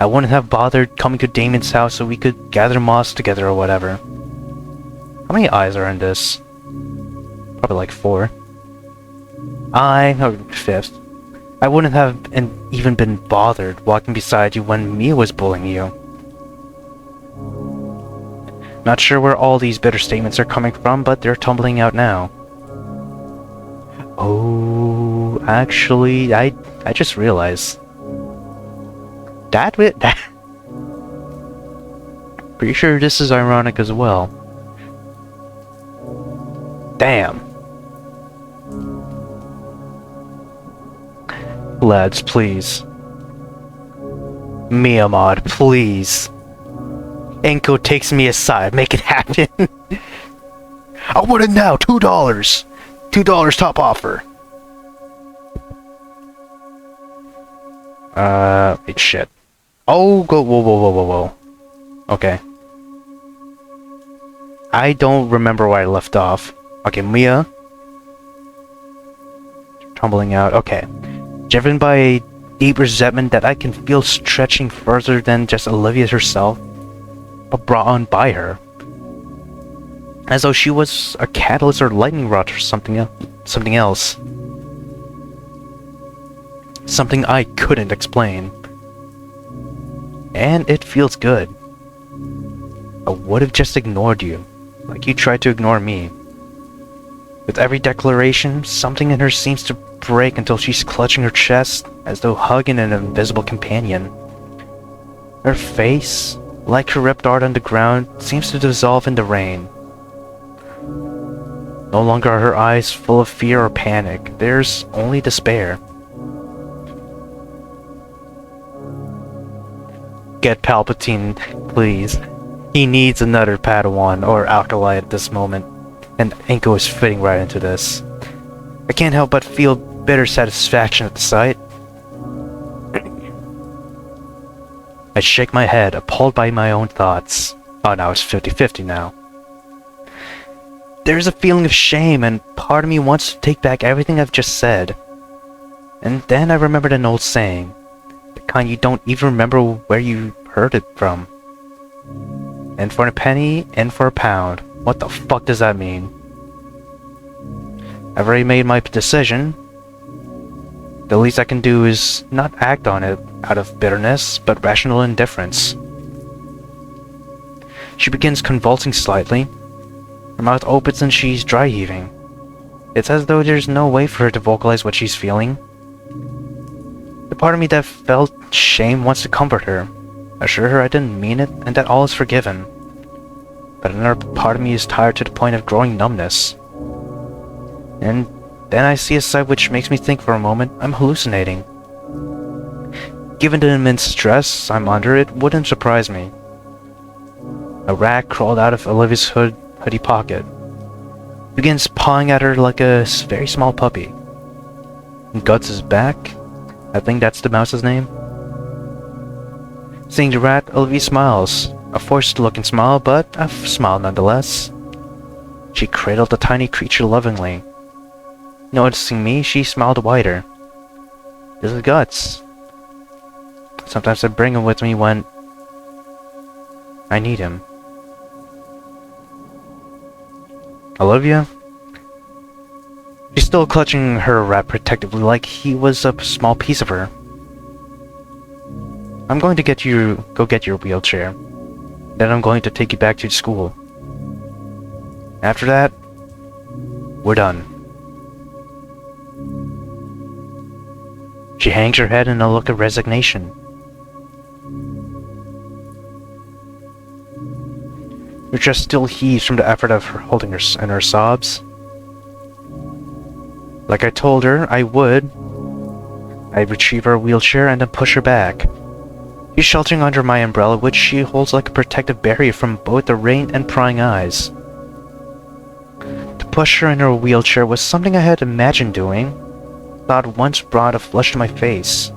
I wouldn't have bothered coming to Damon's house so we could gather moss together or whatever. How many eyes are in this? Probably like 4. Fifth. I wouldn't have even been bothered walking beside you when Mia was bullying you. Not sure where all these bitter statements are coming from, but they're tumbling out now. Oh, actually, I just realized. That pretty sure this is ironic as well. Damn. Lads, please. Miamod, please. Inco takes me aside. Make it happen. I want it now. $2. $2 top offer. Wait, shit. Oh, whoa. Okay. I don't remember where I left off. Okay, Mia. Tumbling out. Okay. Driven by a deep resentment that I can feel stretching further than just Olivia herself, but brought on by her. as though she was a catalyst or lightning rod or something else. Something I couldn't explain. And it feels good. I would have just ignored you, like you tried to ignore me. With every declaration, something in her seems to break until she's clutching her chest, as though hugging an invisible companion. Her face, like her ripped art on the ground, seems to dissolve in the rain. No longer are her eyes full of fear or panic, there's only despair. Get Palpatine, please. He needs another Padawan or Acolyte at this moment, and Inco is fitting right into this. I can't help but feel bitter satisfaction at the sight. I shake my head, appalled by my own thoughts. Oh, now it's 50-50 now. There's a feeling of shame, and part of me wants to take back everything I've just said. And then I remembered an old saying, the kind you don't even remember where you heard it from. And for a penny, in for a pound. What the fuck does that mean? I've already made my decision. The least I can do is not act on it out of bitterness, but rational indifference. She begins convulsing slightly. Her mouth opens and she's dry heaving. It's as though there's no way for her to vocalize what she's feeling. The part of me that felt shame wants to comfort her, assure her I didn't mean it and that all is forgiven. But another part of me is tired to the point of growing numbness. And then I see a sight which makes me think for a moment I'm hallucinating. Given the immense stress I'm under, it wouldn't surprise me. A rat crawled out of Olivia's hoodie pocket. Begins pawing at her like a very small puppy. Guts is back. I think that's the mouse's name. Seeing the rat, Olivia smiles. A forced-looking smile, but a smile nonetheless. She cradled the tiny creature lovingly. Noticing me, she smiled wider. This is Guts. Sometimes I bring him with me when I need him. Olivia? She's still clutching her rat protectively like he was a small piece of her. I'm going to go get your wheelchair. Then I'm going to take you back to school. After that, we're done. She hangs her head in a look of resignation. Her chest still heaves from the effort of her holding her and her sobs. Like I told her I would, I retrieve her wheelchair and then push her back. She's sheltering under my umbrella, which she holds like a protective barrier from both the rain and prying eyes. To push her in her wheelchair was something I had imagined doing. Thought once brought a flush to my face.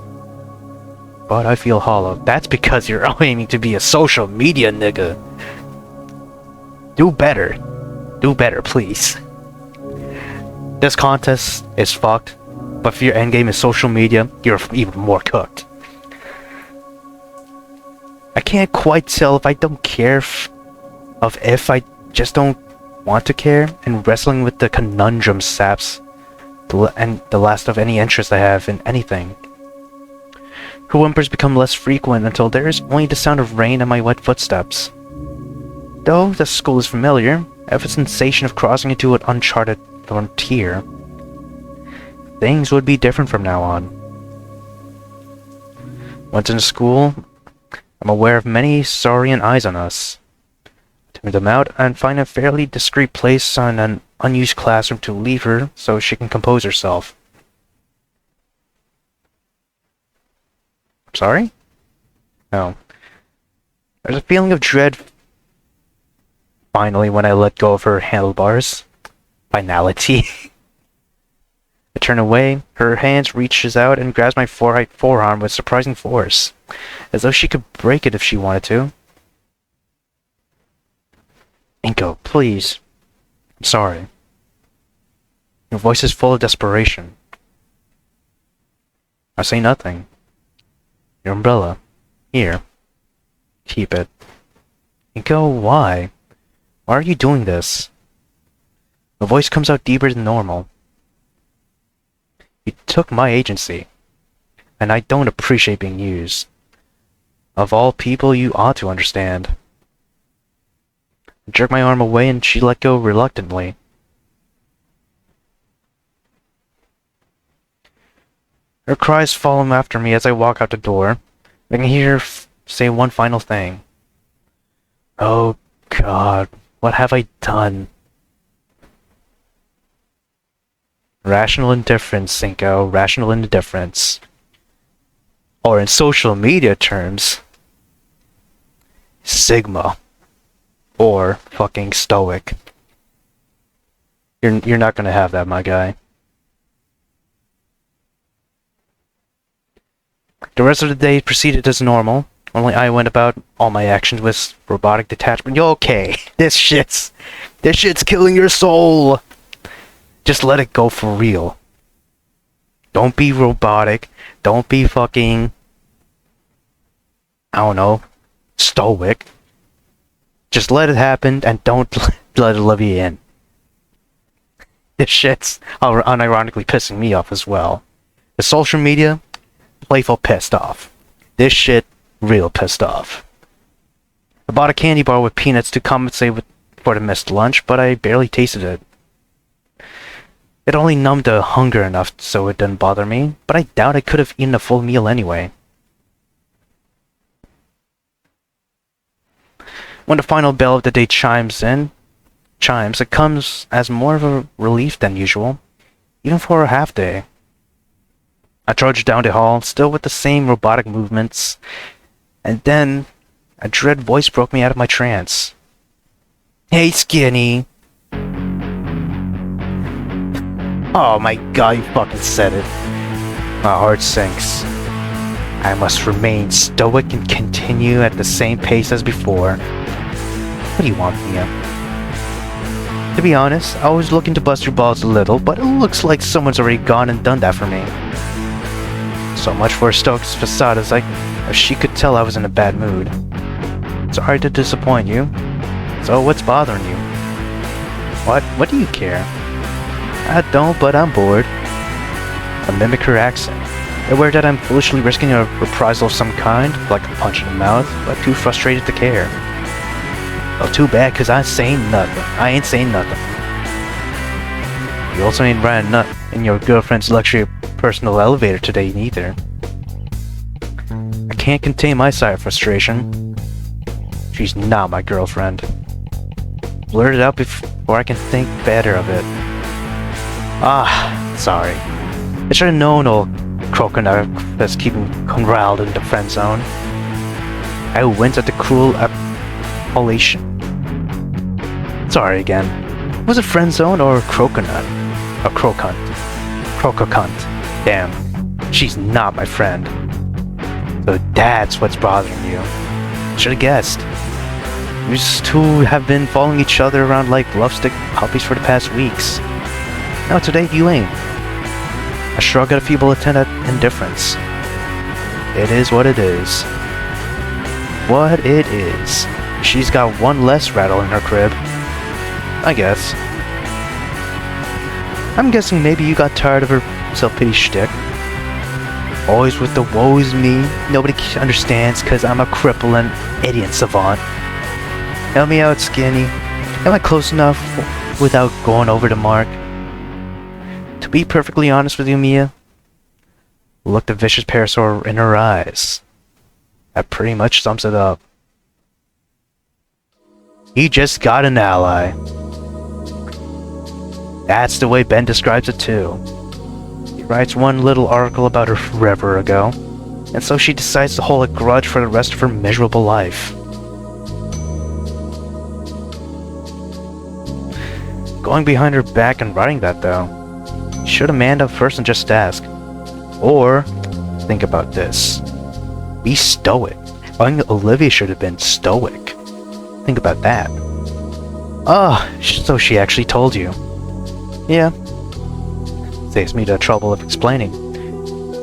But I feel hollow. That's because you're aiming to be a social media nigga. Do better. Do better, please. This contest is fucked, but if your endgame is social media, you're even more cooked. I can't quite tell if I don't care if I just don't want to care, and wrestling with the conundrum saps the last of any interest I have in anything. Her whimpers become less frequent until there is only the sound of rain and my wet footsteps. Though the school is familiar, I have a sensation of crossing into an uncharted frontier. Things would be different from now on. Once in school, I'm aware of many saurian eyes on us. Turn them out and find a fairly discreet place on an unused classroom to leave her so she can compose herself. Sorry? No. There's a feeling of dread finally when I let go of her handlebars. Finality. I turn away, her hands reaches out and grabs my forearm with surprising force, as though she could break it if she wanted to. Inco, please. I'm sorry. Your voice is full of desperation. I say nothing. Your umbrella. Here. Keep it. Inco, why? Why are you doing this? My voice comes out deeper than normal. You took my agency, and I don't appreciate being used. Of all people, you ought to understand. I jerked my arm away and she let go reluctantly. Her cries follow after me as I walk out the door. I can hear her say one final thing. Oh God, what have I done? Rational indifference, Inco. Rational indifference. Or in social media terms, Sigma. Or fucking stoic. You're not gonna have that, my guy. The rest of the day proceeded as normal. Only I went about all my actions with robotic detachment. Yo, okay, this shit's killing your soul. Just let it go for real. Don't be robotic. Don't be fucking, I don't know, stoic. Just let it happen and don't let it live you in. This shit's unironically pissing me off as well. The social media, playful pissed off. This shit, real pissed off. I bought a candy bar with peanuts to compensate for the missed lunch, but I barely tasted it. It only numbed the hunger enough so it didn't bother me, but I doubt I could have eaten a full meal anyway. When the final bell of the day chimes, it comes as more of a relief than usual, even for a half day. I trudged down the hall, still with the same robotic movements, and then a dread voice broke me out of my trance. Hey, Skinny! Oh my God, you fucking said it. My heart sinks. I must remain stoic and continue at the same pace as before. What do you want, Mia? To be honest, I was looking to bust your balls a little, but it looks like someone's already gone and done that for me. So much for Stoke's facade, as she could tell I was in a bad mood. Sorry to disappoint you. So what's bothering you? What do you care? I don't, but I'm bored. I mimic her accent. Aware that I'm foolishly risking a reprisal of some kind, like a punch in the mouth, but too frustrated to care. Well, too bad, cause I ain't saying nothing. You also ain't riding nut in your girlfriend's luxury personal elevator today neither. I can't contain my side of frustration. She's not my girlfriend. Blurt it out before I can think better of it. Sorry. I should have known old Coconut that's keeping Koral in the friend zone. I went at the cruel appellation. Sorry again. Was it friend zone or Coconut? A crocunt. Crocunt. Damn. She's not my friend. So that's what's bothering you. Should have guessed. You two have been following each other around like lovestick puppies for the past weeks. Now today you ain't. I shrug at a feeble attempt at indifference. It is what it is. What it is. She's got one less rattle in her crib. I guess. I'm guessing maybe you got tired of her self-pity shtick. Always with the woe is me, nobody understands cause I'm a cripple and idiot savant. Help me out, Skinny. Am I close enough without going over the mark? To be perfectly honest with you, Mia, look the vicious parasaur in her eyes. That pretty much sums it up. He just got an ally. That's the way Ben describes it too. He writes one little article about her forever ago, and so she decides to hold a grudge for the rest of her miserable life. Going behind her back and writing that though. Should have manned up first and just ask. Or, think about this. Be stoic. I think Olivia should have been stoic. Think about that. So she actually told you. Yeah. Saves me the trouble of explaining.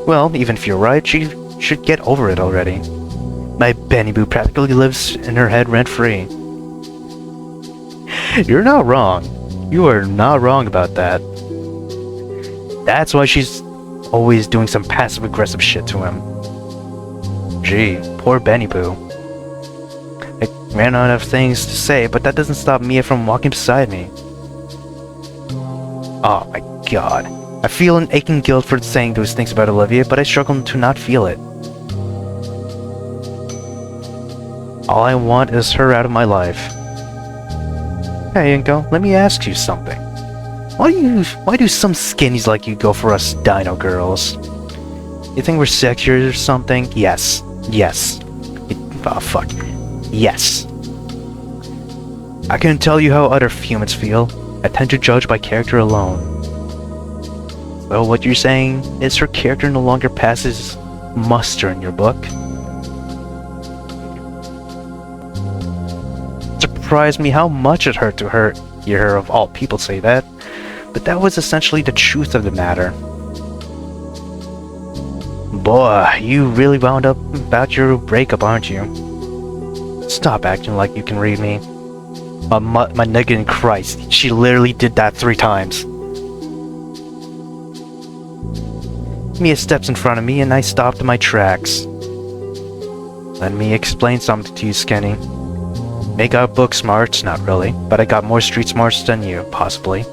Well, even if you're right, she should get over it already. My Benny Boo practically lives in her head rent-free. You're not wrong. You are not wrong about that. That's why she's always doing some passive-aggressive shit to him. Gee, poor Benny Boo. I ran out of things to say, but that doesn't stop Mia from walking beside me. Oh my god. I feel an aching guilt for saying those things about Olivia, but I struggle to not feel it. All I want is her out of my life. Hey, Inco, let me ask you something. Why do some skinnies like you go for us dino girls? You think we're sexier or something? Yes. Yes. Oh, fuck. Yes. I can tell you how other humans feel. I tend to judge by character alone. So what you're saying is her character no longer passes muster in your book? It surprised me how much it hurt to hear her of all people say that. But that was essentially the truth of the matter. Boy, you really wound up about your breakup, aren't you? Stop acting like you can read me. My nigga in Christ, she literally did that 3 times. Mia steps in front of me and I stopped in my tracks. Let me explain something to you, Skinny. May got book smarts, not really, but I got more street smarts than you, possibly.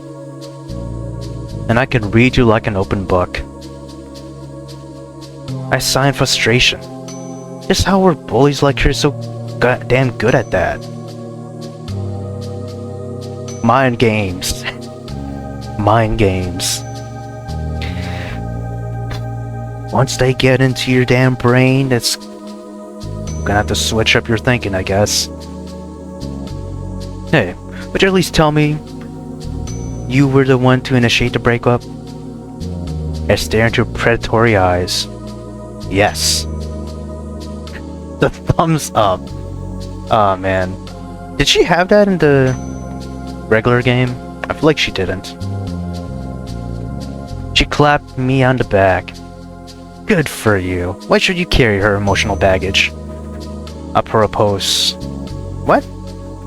And I can read you like an open book. I sigh in frustration. Just how were bullies like her so goddamn good at that? Mind games. Mind games. Once they get into your damn brain, it's gonna have to switch up your thinking, I guess. Hey, would you at least tell me you were the one to initiate the breakup? I stare into her predatory eyes. Yes. The thumbs up. Aw, man. Did she have that in the regular game? I feel like she didn't. She clapped me on the back. Good for you. Why should you carry her emotional baggage? Apropos... What?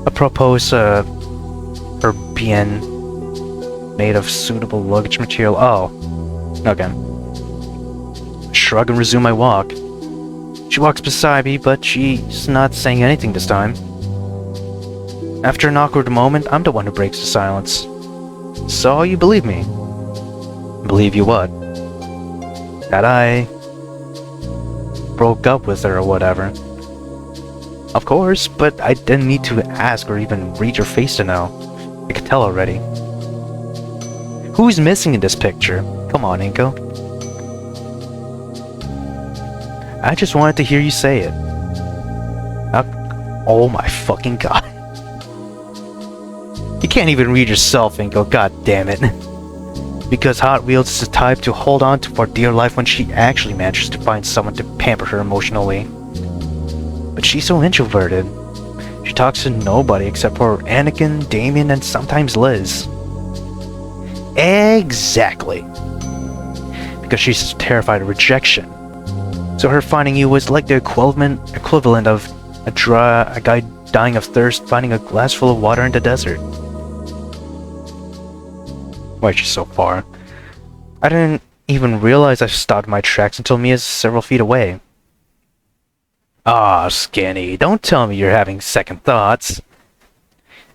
Apropos, her being made of suitable luggage material. Oh. Okay. Shrug and resume my walk. She walks beside me, but she's not saying anything this time. After an awkward moment, I'm the one who breaks the silence. So you believe me? Believe you what? That I broke up with her or whatever. Of course, but I didn't need to ask or even read your face to know. I could tell already. Who's missing in this picture? Come on, Inco. I just wanted to hear you say it. Oh my fucking god. You can't even read yourself, Inco, god damn it. Because Hot Wheels is the type to hold on to for dear life when she actually manages to find someone to pamper her emotionally. But she's so introverted. She talks to nobody except for Anakin, Damien, and sometimes Liz. Exactly. Because she's terrified of rejection. So her finding you was like the equivalent of a guy dying of thirst finding a glass full of water in the desert. Why is she so far? I didn't even realize I stopped my tracks until Mia's several feet away. Ah, Skinny, don't tell me you're having second thoughts.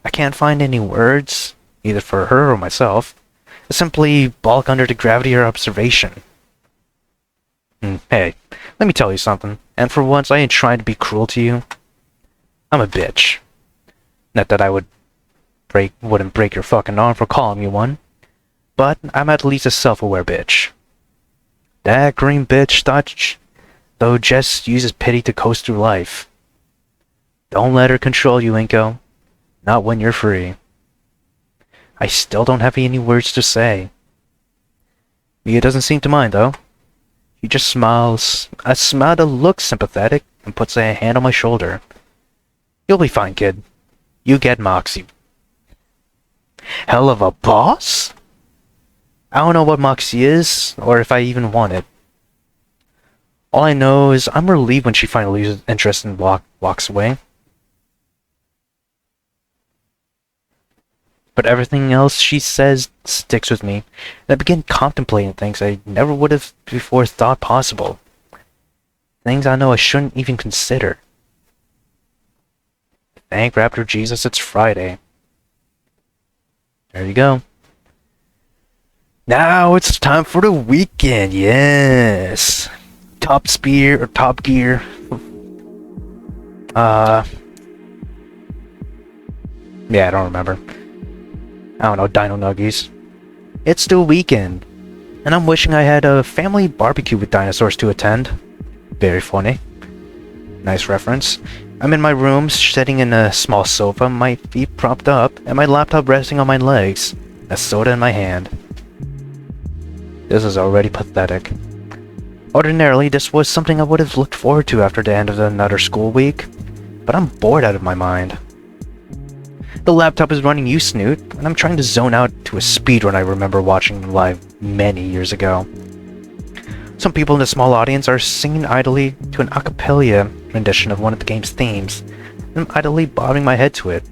I can't find any words, either for her or myself. I simply balk under the gravity of her observation. Hey, let me tell you something, and for once I ain't trying to be cruel to you. I'm a bitch. Not that I wouldn't break your fucking arm for calling me one, but I'm at least a self-aware bitch. That green bitch though just uses pity to coast through life. Don't let her control you, Inco. Not when you're free. I still don't have any words to say. Mia doesn't seem to mind, though. She just smiles, a smile that looks sympathetic, and puts a hand on my shoulder. You'll be fine, kid. You get Moxie. Hell of a boss? I don't know what Moxie is, or if I even want it. All I know is I'm relieved when she finally loses interest and walks away. but everything else she says sticks with me, and I begin contemplating things I never would have before thought possible. Things I know I shouldn't even consider. Thank Raptor Jesus it's Friday. There you go. Now it's time for the weekend, yes! Top Spear or Top Gear. Yeah, I don't remember. I don't know, Dino Nuggies. It's the weekend, and I'm wishing I had a family barbecue with dinosaurs to attend. Very funny. Nice reference. I'm in my room, sitting in a small sofa, my feet propped up, and my laptop resting on my legs, a soda in my hand. This is already pathetic. Ordinarily, this was something I would have looked forward to after the end of another school week, but I'm bored out of my mind. The laptop is running Snoot, and I'm trying to zone out to a speedrun I remember watching live many years ago. Some people in the small audience are singing idly to an a cappella rendition of one of the game's themes, and I'm idly bobbing my head to it.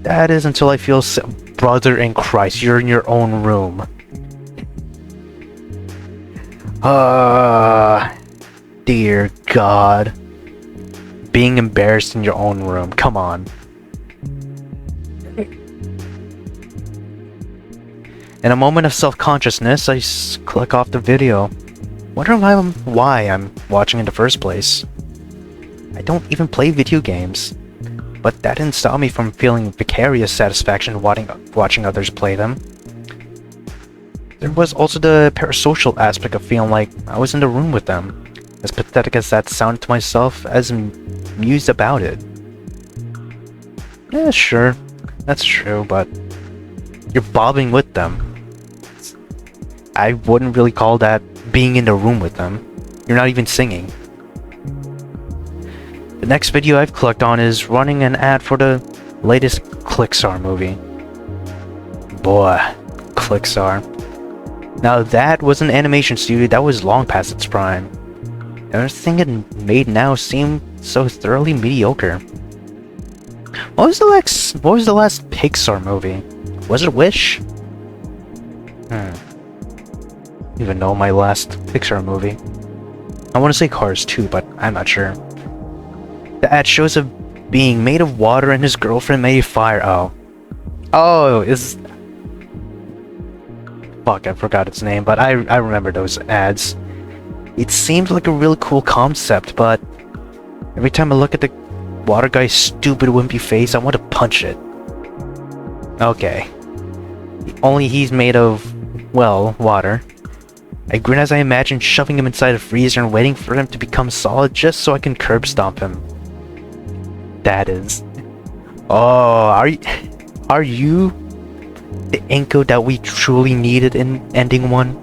That is until I feel brother in Christ, you're in your own room. Dear God. Being embarrassed in your own room, come on. In a moment of self-consciousness, I click off the video, wondering why I'm watching in the first place. I don't even play video games, but that didn't stop me from feeling vicarious satisfaction watching others play them. There was also the parasocial aspect of feeling like I was in the room with them, as pathetic as that sounded to myself, as mused about it. Yeah, sure, that's true, but you're bobbing with them. I wouldn't really call that being in the room with them. You're not even singing. The next video I've clicked on is running an ad for the latest Clixar movie. Boy, Clixar. Now that was an animation studio that was long past its prime. Everything it made now seemed so thoroughly mediocre. What was the last Pixar movie? Was it Wish? Even know my last Pixar movie. I want to say Cars 2, but I'm not sure. The ad shows a being made of water and his girlfriend made of fire. Fuck, I forgot its name, but I remember those ads. It seemed like a really cool concept, but every time I look at the water guy's stupid wimpy face, I want to punch it. Okay. Only he's made of, well, water. I grin as I imagine shoving him inside a freezer and waiting for him to become solid just so I can curb stomp him. That is. Oh, are you the Inco that we truly needed in ending 1?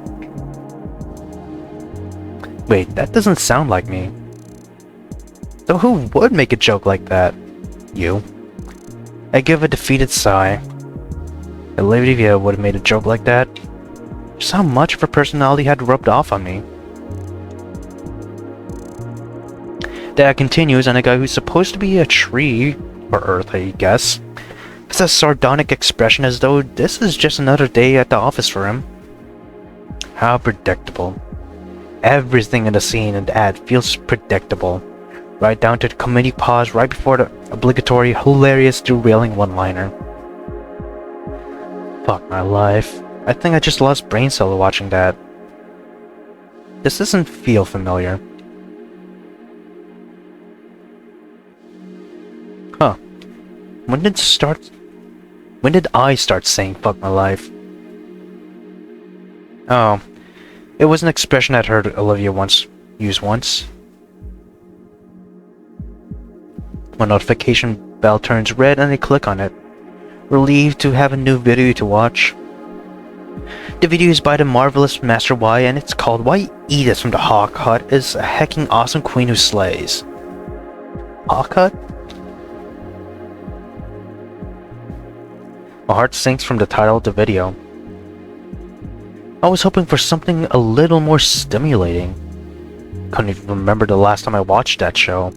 Wait, that doesn't sound like me. So who would make a joke like that? You. I give a defeated sigh. Olivia would have made a joke like that. Just how much of her personality had rubbed off on me. That continues, and a guy who's supposed to be a tree, or earth I guess, has a sardonic expression as though this is just another day at the office for him. How predictable. Everything in the scene and the ad feels predictable. Right down to the comedy pause right before the obligatory hilarious derailing one-liner. Fuck my life. I think I just lost brain cells watching that. This doesn't feel familiar. Huh. When did I start saying fuck my life? Oh. It was an expression I'd heard Olivia use once. My notification bell turns red and I click on it. Relieved to have a new video to watch. The video is by the marvelous Master Y and it's called Why Edith from the Hawk Hut is a hecking awesome queen who slays. Hawk Hut? My heart sinks from the title of the video. I was hoping for something a little more stimulating. Couldn't even remember the last time I watched that show.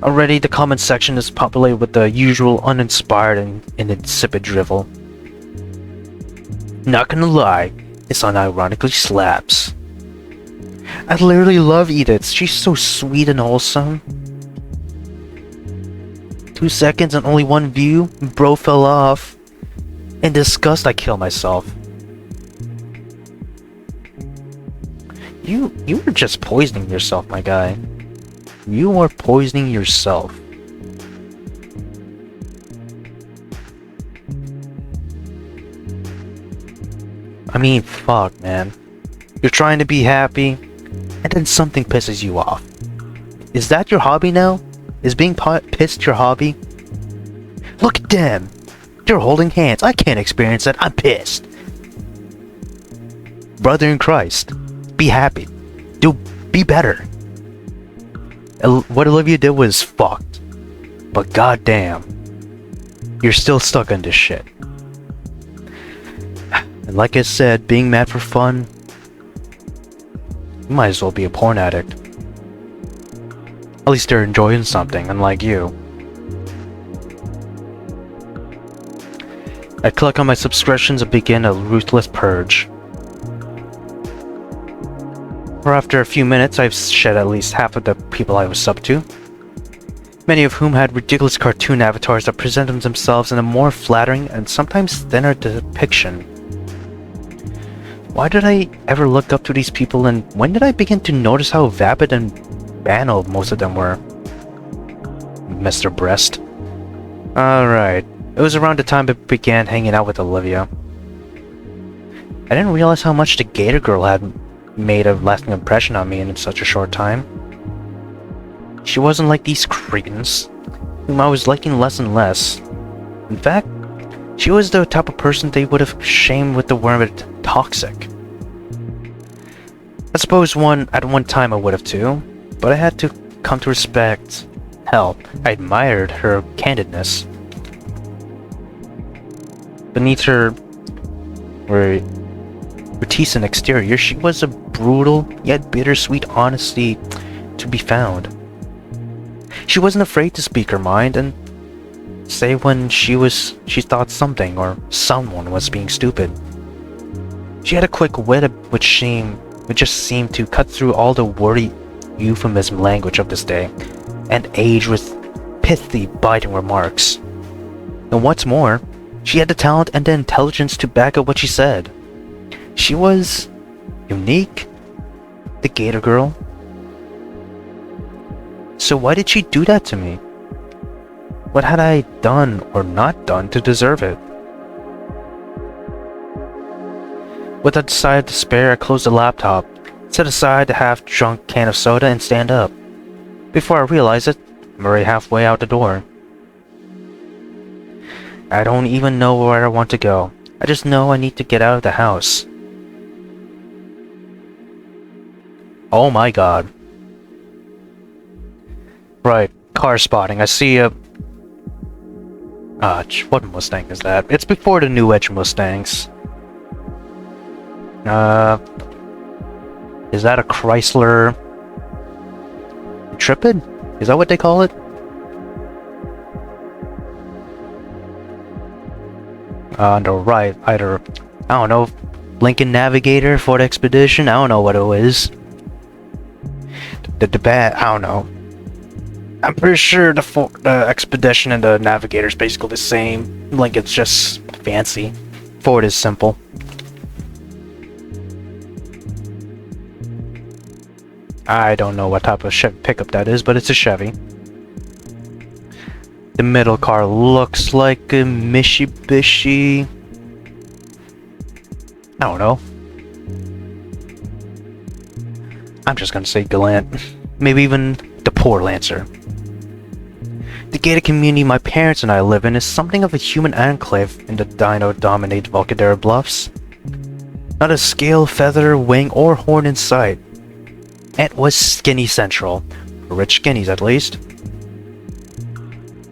Already, the comment section is populated with the usual uninspired and insipid drivel. Not gonna lie, this unironically slaps. I literally love Edith. She's so sweet and wholesome. 2 seconds and only 1 view, bro fell off. In disgust, I kill myself. You were just poisoning yourself, my guy. You are poisoning yourself. I mean, fuck, man. You're trying to be happy, and then something pisses you off. Is that your hobby now? Is being pissed your hobby? Look at them! They're holding hands. I can't experience that. I'm pissed. Brother in Christ, be happy. Be better. What Olivia did was fucked. But goddamn, you're still stuck on this shit. And like I said, being mad for fun, you might as well be a porn addict. At least they're enjoying something, unlike you. I click on my subscriptions and begin a ruthless purge. For after a few minutes, I've shed at least half of the people I was subbed to. Many of whom had ridiculous cartoon avatars that presented themselves in a more flattering and sometimes thinner depiction. Why did I ever look up to these people, and when did I begin to notice how vapid and banal most of them were? Mr. Breast. Alright, it was around the time I began hanging out with Olivia. I didn't realize how much the Gator girl had made a lasting impression on me in such a short time. She wasn't like these cretins, whom I was liking less and less. In fact, she was the type of person they would have shamed with the word toxic. I suppose at one time I would have too, but I had to come to respect. Hell, I admired her candidness. Beneath her reticent exterior, she was a brutal yet bittersweet honesty to be found. She wasn't afraid to speak her mind and say when she thought something or someone was being stupid. She had a quick wit which just seemed to cut through all the wordy euphemism language of this day and age with pithy, biting remarks. And what's more, she had the talent and the intelligence to back up what she said. She was unique, the Gator girl. So why did she do that to me? What had I done or not done to deserve it? With a sigh of despair, I closed the laptop, set aside the half-drunk can of soda, and stand up. Before I realized it, I'm already halfway out the door. I don't even know where I want to go. I just know I need to get out of the house. Oh my god. Right, car spotting. I see a... what Mustang is that? It's before the new Edge Mustangs. Is that a Chrysler... Intrepid? Is that what they call it? On the right, either... I don't know, Lincoln Navigator, Ford Expedition, I don't know what it is. The bad, I don't know. I'm pretty sure the Expedition and the Navigator is basically the same. Lincoln's just fancy. Ford is simple. I don't know what type of Chevy pickup that is, but it's a Chevy. The middle car looks like a Mitsubishi. I don't know. I'm just gonna say Galant. Maybe even the Poor Lancer. The gated community my parents and I live in is something of a human enclave in the dino-dominated Volcadera Bluffs. Not a scale, feather, wing, or horn in sight. It was skinny central. For rich skinnies, at least.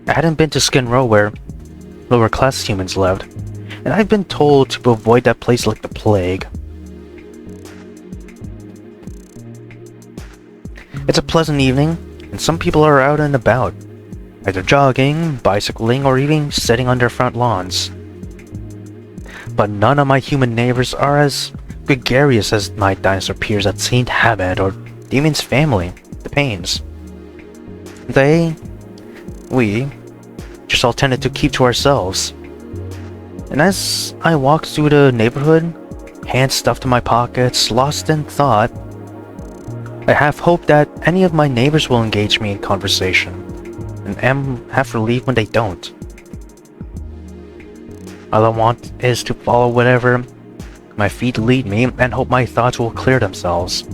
I hadn't been to Skin Row where lower class humans lived, and I've been told to avoid that place like the plague. It's a pleasant evening. And some people are out and about, either jogging, bicycling, or even sitting on their front lawns. But none of my human neighbors are as gregarious as my dinosaur peers at Saint Habit or Demon's family, the Pains. We, just all tended to keep to ourselves. And as I walked through the neighborhood, hands stuffed in my pockets, lost in thought, I half hope that any of my neighbors will engage me in conversation, and am half relieved when they don't. All I want is to follow whatever my feet lead me and hope my thoughts will clear themselves.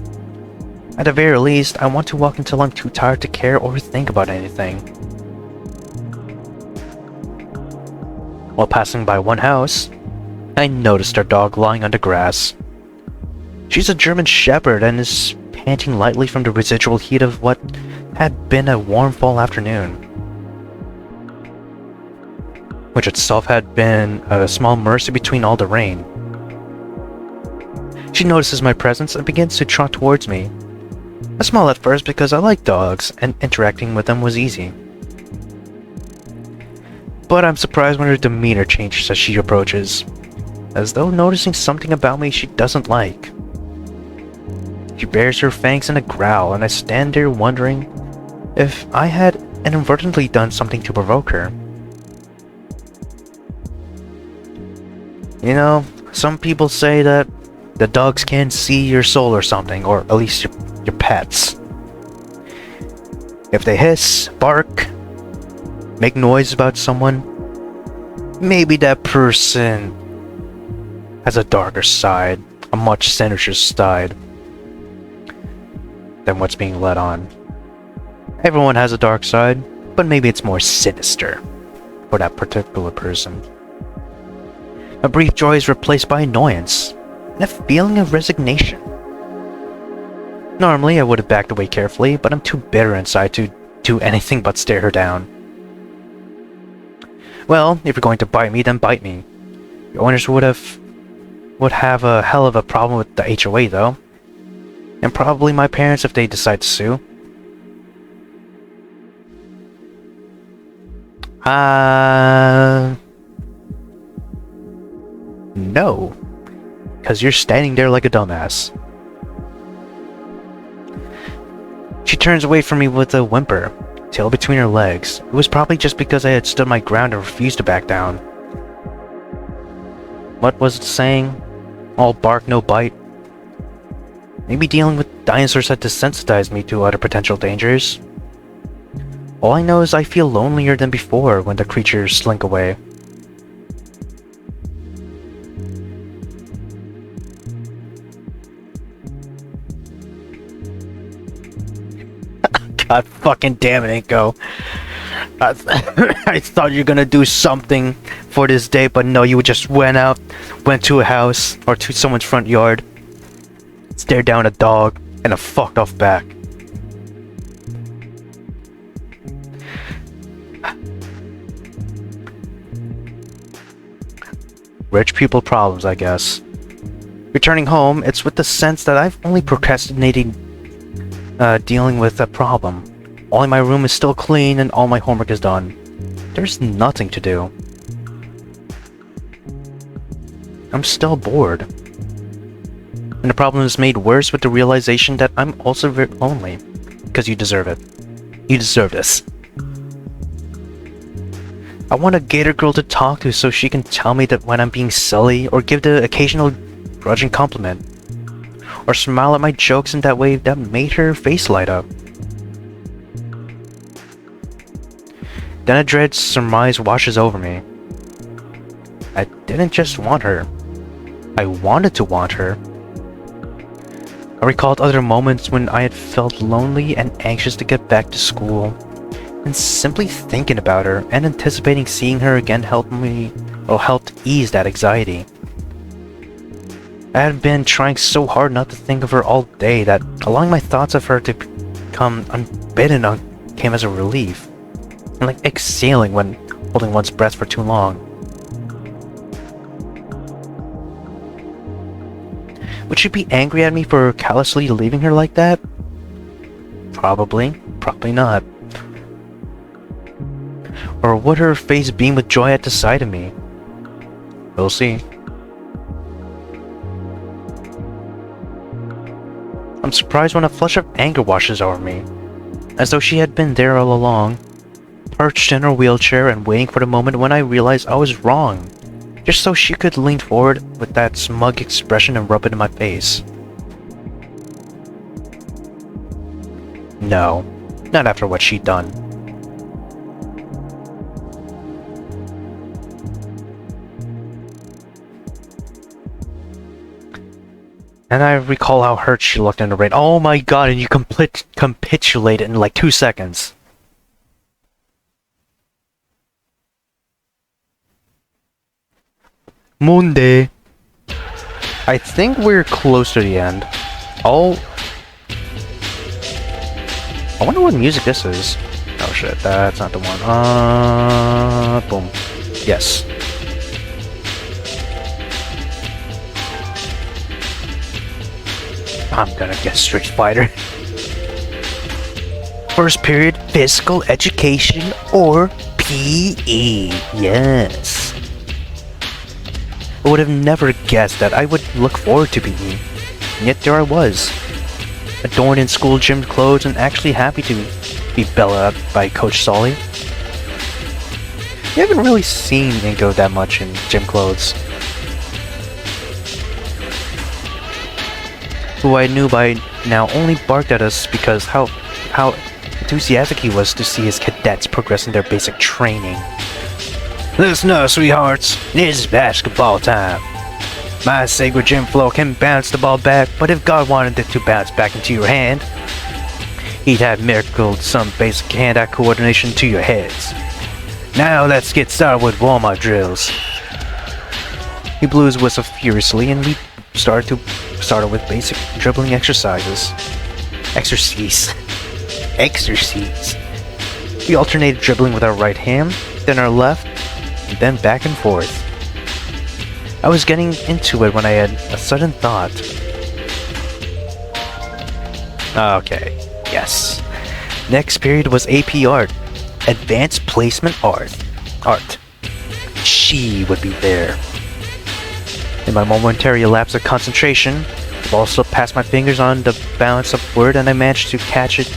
At the very least, I want to walk until I'm too tired to care or think about anything. While passing by one house, I noticed our dog lying on the grass. She's a German Shepherd and is panting lightly from the residual heat of what had been a warm fall afternoon, which itself had been a small mercy between all the rain. She notices my presence and begins to trot towards me. I smile at first because I like dogs and interacting with them was easy. But I'm surprised when her demeanor changes as she approaches, as though noticing something about me she doesn't like. She bares her fangs in a growl, and I stand there wondering if I had inadvertently done something to provoke her. You know, some people say that the dogs can see your soul or something, or at least your pets. If they hiss, bark, make noise about someone, maybe that person has a darker side, a much sinister side than what's being let on. Everyone has a dark side, but maybe it's more sinister for that particular person. A brief joy is replaced by annoyance and a feeling of resignation. Normally, I would have backed away carefully, but I'm too bitter inside to do anything but stare her down. Well, if you're going to bite me, then bite me. The owners would have a hell of a problem with the HOA though. And probably my parents if they decide to sue. No. Because you're standing there like a dumbass. She turns away from me with a whimper, tail between her legs. It was probably just because I had stood my ground and refused to back down. What was it saying? All bark, no bite. Maybe dealing with dinosaurs had desensitized me to other potential dangers. All I know is I feel lonelier than before when the creatures slink away. God fucking damn it, Inco. I thought you were gonna do something for this day, but no, you just went to a house or to someone's front yard, stared down a dog and a fucked off back. Rich people problems, I guess. Returning home, it's with the sense that I've only procrastinated dealing with a problem. All in my room is still clean and all my homework is done. There's nothing to do. I'm still bored. And the problem is made worse with the realization that I'm also very lonely. Because you deserve it. You deserve this. I want a Gator girl to talk to so she can tell me that when I'm being silly or give the occasional grudging compliment. Or smile at my jokes in that way that made her face light up. Then a dread surmise washes over me. I didn't just want her. I wanted to want her. I recalled other moments when I had felt lonely and anxious to get back to school. And simply thinking about her and anticipating seeing her again helped ease that anxiety. I had been trying so hard not to think of her all day that allowing my thoughts of her to come unbidden came as a relief. And like exhaling when holding one's breath for too long. Would she be angry at me for callously leaving her like that? Probably. Probably not. Or would her face beam with joy at the sight of me? We'll see. I'm surprised when a flush of anger washes over me, as though she had been there all along, perched in her wheelchair and waiting for the moment when I realized I was wrong, just so she could lean forward with that smug expression and rub it in my face. No, not after what she'd done. And I recall how hurt she looked in the rain. Oh my god, and you capitulated in like 2 seconds. Monday. I think we're close to the end. Oh. I wonder what music this is. Oh shit, that's not the one. Boom. Yes. I'm gonna guess Street Fighter. First period, physical education or PE. Yes. I would have never guessed that I would look forward to PE. And yet there I was, adorned in school gym clothes and actually happy to be belted up by Coach Solly. You haven't really seen Inco that much in gym clothes. Who I knew by now only barked at us because how enthusiastic he was to see his cadets progress in their basic training. Listen up, sweethearts. This is basketball time. My sacred gym floor can bounce the ball back, but if God wanted it to bounce back into your hand, He'd have miracled some basic hand-eye coordination to your heads. Now let's get started with warm-up drills. He blew his whistle furiously, and we started with basic dribbling exercises. Exercise. We alternated dribbling with our right hand, then our left, and then back and forth. I was getting into it when I had a sudden thought. Okay, yes. Next period was AP Art. Advanced Placement Art. She would be there. In my momentary lapse of concentration, the ball slipped past my fingers on the balance upward, and I managed to catch it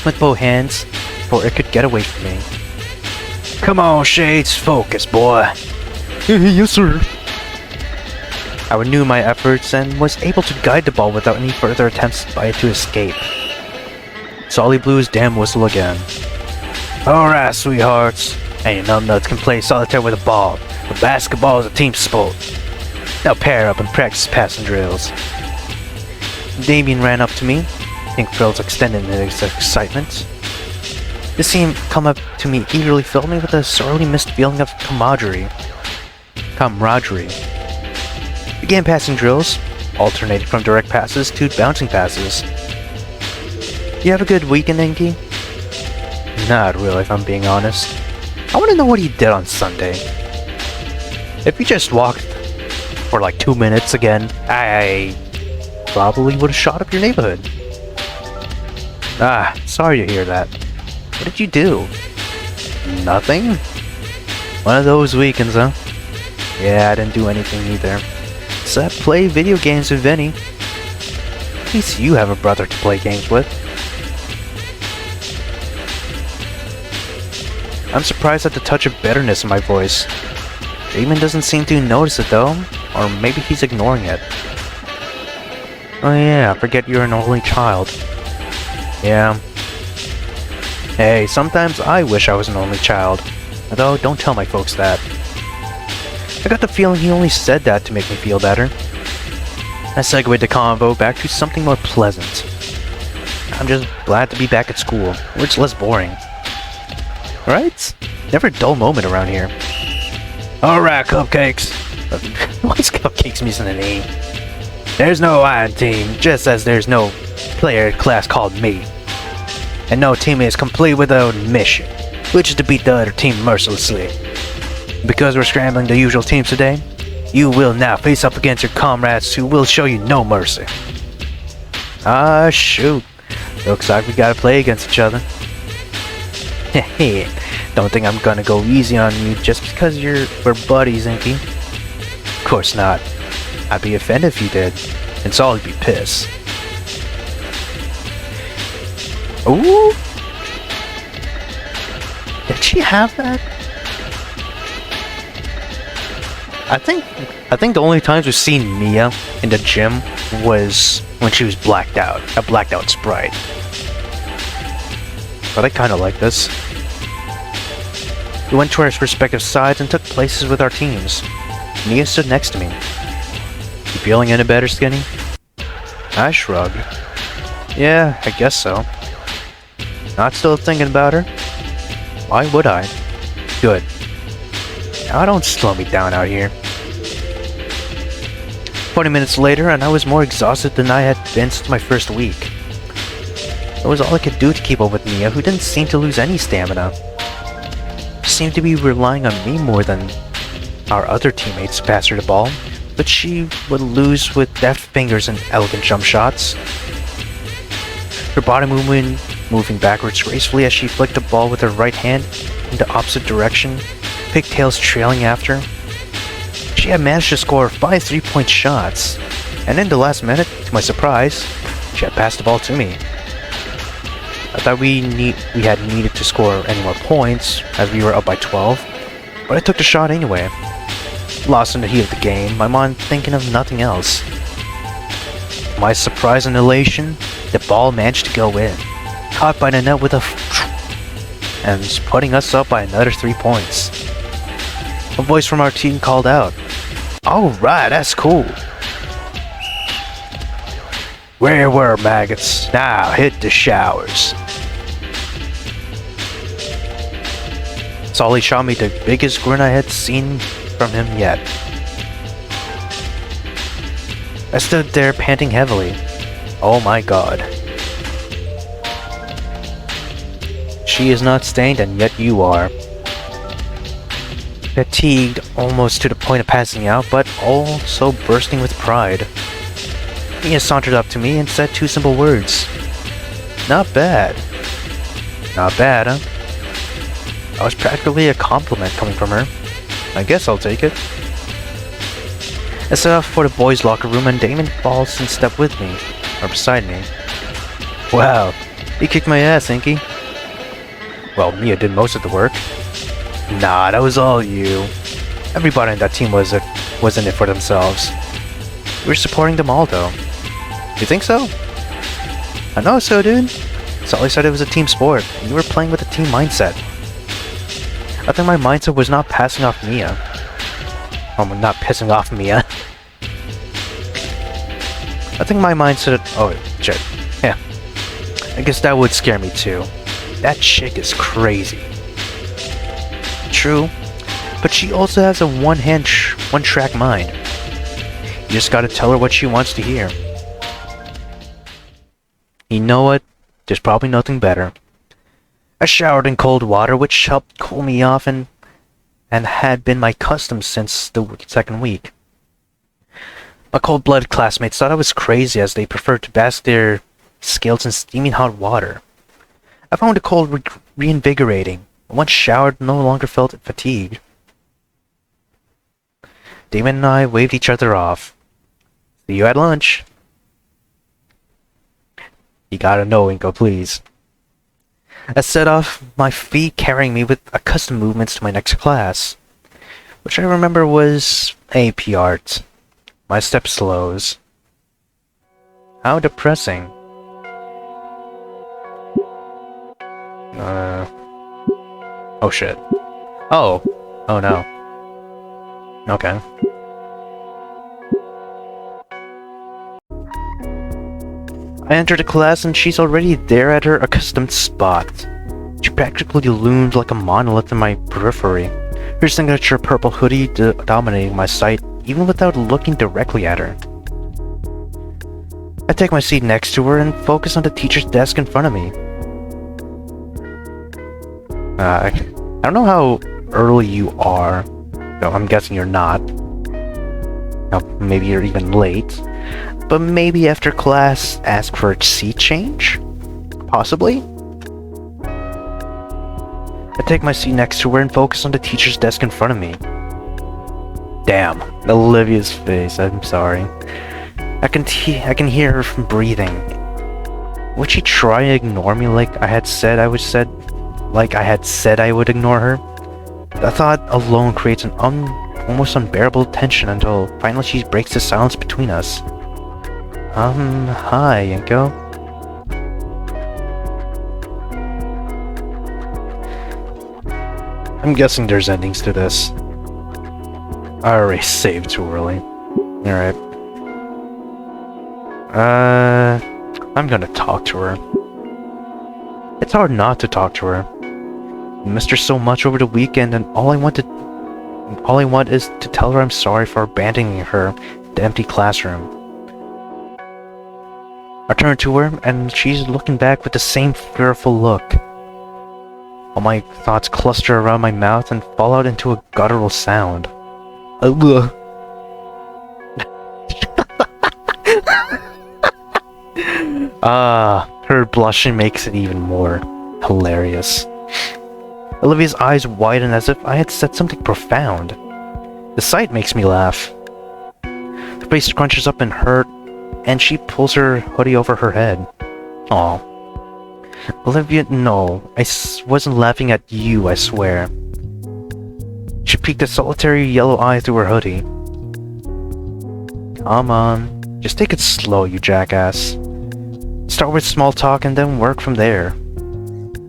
with both hands before it could get away from me. Come on, Shades, focus, boy. Yes, sir. I renewed my efforts and was able to guide the ball without any further attempts by it to escape. Solly blew his damn whistle again. Alright, sweethearts. Any numbnuts can play solitaire with a ball, but basketball is a team sport. Now pair up and practice passing drills. Damien ran up to me, pink frills extended in his excitement. This scene come up to me eagerly filled me with a sorely missed feeling of camaraderie. Began passing drills, alternating from direct passes to bouncing passes. You have a good weekend, Inky? Not really, if I'm being honest. I want to know what he did on Sunday. If he just walked for like 2 minutes again, I probably would have shot up your neighborhood. Sorry to hear that. What did you do? Nothing? One of those weekends, huh? Yeah, I didn't do anything either. Except play video games with Vinny. At least you have a brother to play games with. I'm surprised at the touch of bitterness in my voice. Damon doesn't seem to notice it though, or maybe he's ignoring it. Oh yeah, I forget you're an only child. Yeah. Hey, sometimes I wish I was an only child. Although, don't tell my folks that. I got the feeling he only said that to make me feel better. I segued the convo back to something more pleasant. I'm just glad to be back at school, where it's less boring. Right? Never a dull moment around here. Alright, Cupcakes. Why's Cupcakes missing an E? There's no I in team, just as there's no player class called me. And no team is complete without a mission, which is to beat the other team mercilessly. Because we're scrambling the usual teams today, you will now face up against your comrades who will show you no mercy. Shoot. Looks like we gotta play against each other. Hey, don't think I'm gonna go easy on you just because we're buddies, Inky. Of course not. I'd be offended if you did, and Solly'd be pissed. Ooh! Did she have that? I think the only times we've seen Mia in the gym was when she was blacked out, a blacked out sprite. But I kinda like this. We went to our respective sides and took places with our teams. Mia stood next to me. You feeling any better, Skinny? I shrugged. Yeah, I guess so. Not still thinking about her? Why would I? Good. Now don't slow me down out here. 20 minutes later, and I was more exhausted than I had been since my first week. It was all I could do to keep up with Mia, who didn't seem to lose any stamina. She seemed to be relying on me more than our other teammates to pass her the ball, but she would lose with deft fingers and elegant jump shots. Her body moving backwards gracefully as she flicked the ball with her right hand in the opposite direction, pigtails trailing after. She had managed to score 5 3-point shots, and in the last minute, to my surprise, she had passed the ball to me. I thought we had needed to score any more points, as we were up by 12, but I took the shot anyway. Lost in the heat of the game, my mind thinking of nothing else. To my surprise and elation, the ball managed to go in, caught by the net with and putting us up by another 3 points. A voice from our team called out, "Alright, that's cool. Where were maggots? Now hit the showers." Solly shot me the biggest grin I had seen from him yet. I stood there panting heavily. Oh my god. She is not stained and yet you are. Fatigued almost to the point of passing out, but also bursting with pride. Mia sauntered up to me and said 2 simple words. Not bad. Not bad, huh? That was practically a compliment coming from her. I guess I'll take it. I set off for the boys' locker room and Damon falls in step with me, or beside me. Wow, you kicked my ass, Inky. Well, Mia did most of the work. Nah, that was all you. Everybody on that team was in it for themselves. We were supporting them all, though. You think so? I know so, dude. Solly said it was a team sport, and you were playing with a team mindset. I think my mindset was not passing off Mia. Oh, not pissing off Mia. I think my mindset... Oh, shit. Yeah. I guess that would scare me, too. That chick is crazy. True, but she also has a one-track mind. You just gotta tell her what she wants to hear. You know what? There's probably nothing better. I showered in cold water, which helped cool me off and had been my custom since the second week. My cold-blooded classmates thought I was crazy as they preferred to bask their scales in steaming hot water. I found the cold reinvigorating. Once showered, no longer felt fatigued. Damon and I waved each other off. See you at lunch. You gotta know, Inco, please. I set off, my feet carrying me with accustomed movements to my next class, which I remember was AP Art. My step slows. How depressing. Oh shit. Oh. Oh no. Okay. I entered the class and she's already there at her accustomed spot. She practically loomed like a monolith in my periphery, her signature purple hoodie dominating my sight even without looking directly at her. I take my seat next to her and focus on the teacher's desk in front of me. I don't know how early you are. No, I'm guessing you're not. Now, maybe you're even late. But maybe after class, ask for a seat change? Possibly? I take my seat next to her and focus on the teacher's desk in front of me. Damn, Olivia's face, I'm sorry. I can hear her from breathing. Would she try and ignore me like I had said I would ignore her? The thought alone creates an almost unbearable tension until finally she breaks the silence between us. Hi, Inco. I'm guessing there's endings to this. I already saved too early. Alright. I'm gonna talk to her. It's hard not to talk to her. I missed her so much over the weekend, and all I want is to tell her I'm sorry for abandoning her in the empty classroom. I turn to her, and she's looking back with the same fearful look. All my thoughts cluster around my mouth and fall out into a guttural sound. Her blushing makes it even more hilarious. Olivia's eyes widen as if I had said something profound. The sight makes me laugh. Her face scrunches up in hurt, and she pulls her hoodie over her head. Aw. Olivia, no. I wasn't laughing at you, I swear. She peeked a solitary yellow eye through her hoodie. Come on. Just take it slow, you jackass. Start with small talk and then work from there.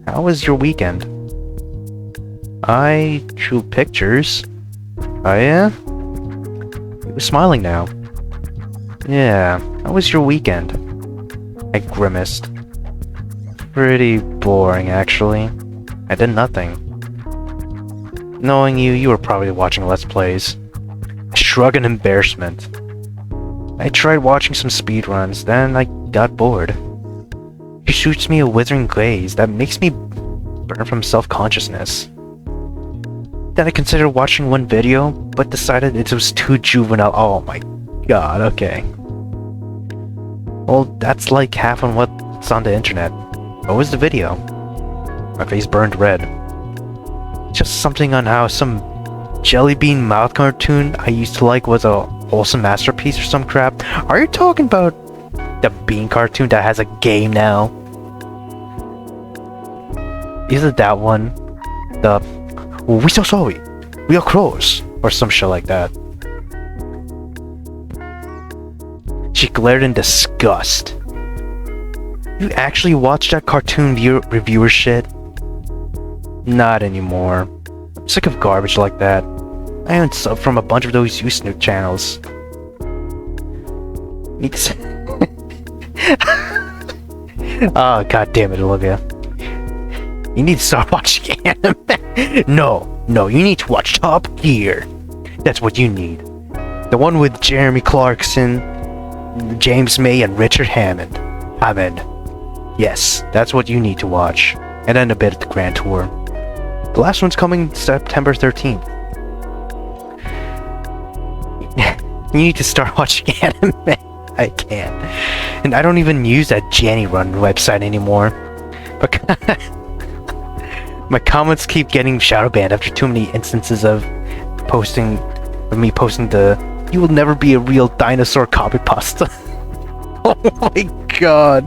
How was your weekend? I drew pictures. Oh yeah? You were smiling now. Yeah, how was your weekend? I grimaced. Pretty boring, actually. I did nothing. Knowing you, you were probably watching Let's Plays. I shrug in embarrassment. I tried watching some speedruns, then I got bored. She shoots me a withering gaze that makes me burn from self-consciousness. Then I considered watching one video, but decided it was too juvenile. Oh my god, okay. Well, that's like half on what's on the internet. What was the video? My face burned red. Just something on how some jelly bean mouth cartoon I used to like was a wholesome masterpiece or some crap. Are you talking about the bean cartoon that has a game now? Is it that one? The we so sorry, we are crows, or some shit like that. She glared in disgust. You actually watch that cartoon reviewer shit? Not anymore. I'm sick of garbage like that. I haven't subbed from a bunch of those Snoot channels. Need to oh, god damn it, Olivia. You need to start watching anime. No, you need to watch Top Gear. That's what you need. The one with Jeremy Clarkson, James May, and Richard Hammond. Yes, that's what you need to watch. And then a bit of the Grand Tour. The last one's coming September 13th. You need to start watching anime. I can't. And I don't even use that Jenny Run website anymore. But my comments keep getting shadow banned after too many instances of me posting the "You will never be a real dinosaur" copy pasta. Oh my god.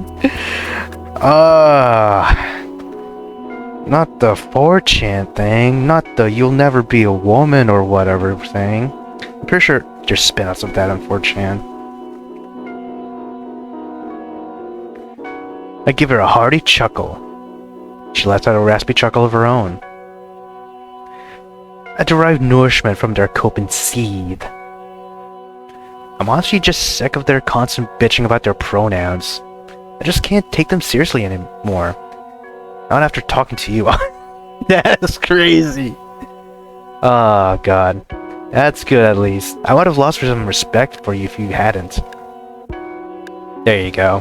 Not the 4chan thing, not the "you'll never be a woman" or whatever thing. I'm pretty sure there's spin-offs of that on 4chan. I give her a hearty chuckle. She lets out a raspy chuckle of her own. I derive nourishment from their cope and seethe. I'm honestly just sick of their constant bitching about their pronouns. I just can't take them seriously anymore. Not after talking to you. That's crazy. Oh god. That's good at least. I would have lost some respect for you if you hadn't. There you go.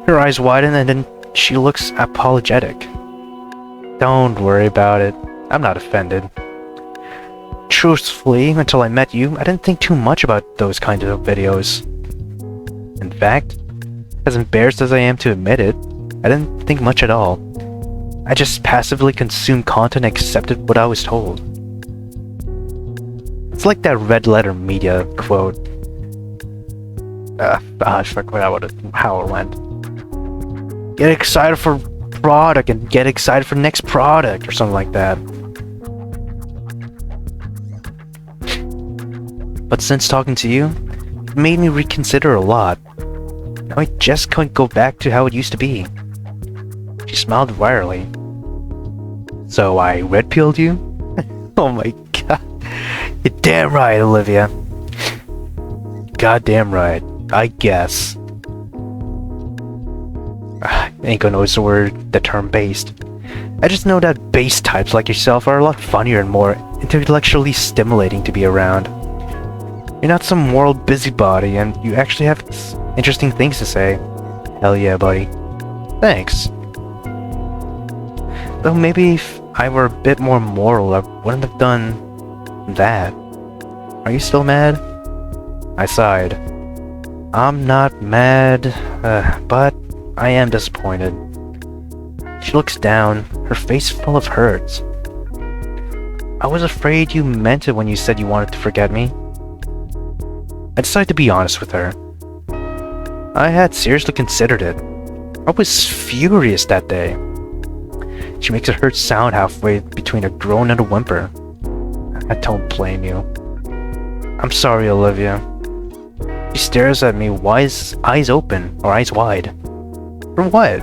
Her eyes widen and then she looks apologetic. Don't worry about it. I'm not offended. Truthfully, until I met you, I didn't think too much about those kinds of videos. In fact, as embarrassed as I am to admit it, I didn't think much at all. I just passively consumed content and accepted what I was told. It's like that red letter media quote. I forgot how it went. Get excited for product and get excited for next product or something like that. But since talking to you, it made me reconsider a lot. Now I just can't go back to how it used to be. She smiled wryly. So I red-pilled you? Oh my god. You're damn right, Olivia. Goddamn right. I guess. Inco knows the term based. I just know that base types like yourself are a lot funnier and more intellectually stimulating to be around. You're not some moral busybody, and you actually have interesting things to say. Hell yeah, buddy. Thanks. Though maybe if I were a bit more moral, I wouldn't have done that. Are you still mad? I sighed. I'm not mad, but I am disappointed. She looks down, her face full of hurt. I was afraid you meant it when you said you wanted to forget me. I decided to be honest with her. I had seriously considered it. I was furious that day. She makes a hurt sound halfway between a groan and a whimper. I don't blame you. I'm sorry, Olivia. She stares at me, eyes open, or eyes wide. For what?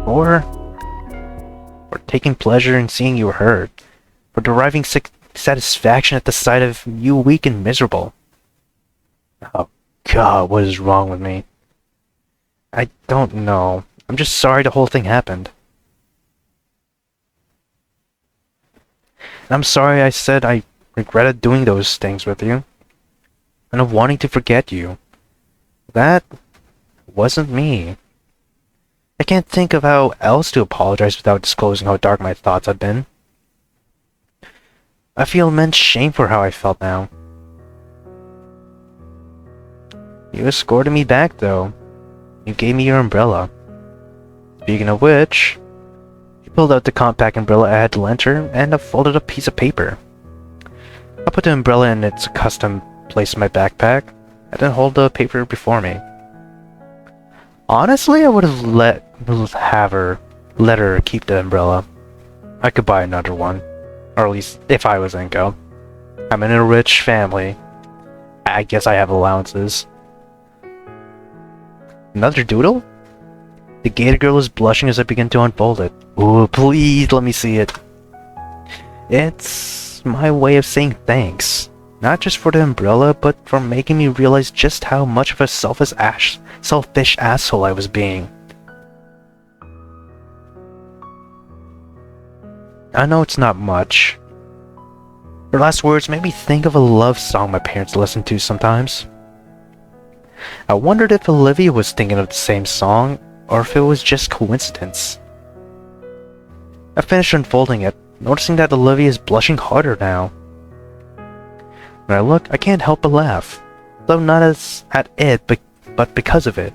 For taking pleasure in seeing you hurt. For deriving satisfaction at the sight of you weak and miserable. Oh god, what is wrong with me? I don't know. I'm just sorry the whole thing happened. And I'm sorry I said I regretted doing those things with you. And of wanting to forget you. That wasn't me. I can't think of how else to apologize without disclosing how dark my thoughts had been. I feel immense shame for how I felt now. You escorted me back, though. You gave me your umbrella. Speaking of which, she pulled out the compact umbrella I had lent her and a folded up piece of paper. I put the umbrella in its accustomed place in my backpack, and then hold the paper before me. Honestly, I would have let her keep the umbrella. I could buy another one, or at least if I was Inco. I'm in a rich family. I guess I have allowances. Another doodle? The Gator girl is blushing as I begin to unfold it. Ooh, please let me see it. It's my way of saying thanks. Not just for the umbrella, but for making me realize just how much of a selfish asshole I was being. I know it's not much. Her last words made me think of a love song my parents listened to sometimes. I wondered if Olivia was thinking of the same song, or if it was just coincidence. I finished unfolding it, noticing that Olivia is blushing harder now. When I look, I can't help but laugh, though not at it, but because of it.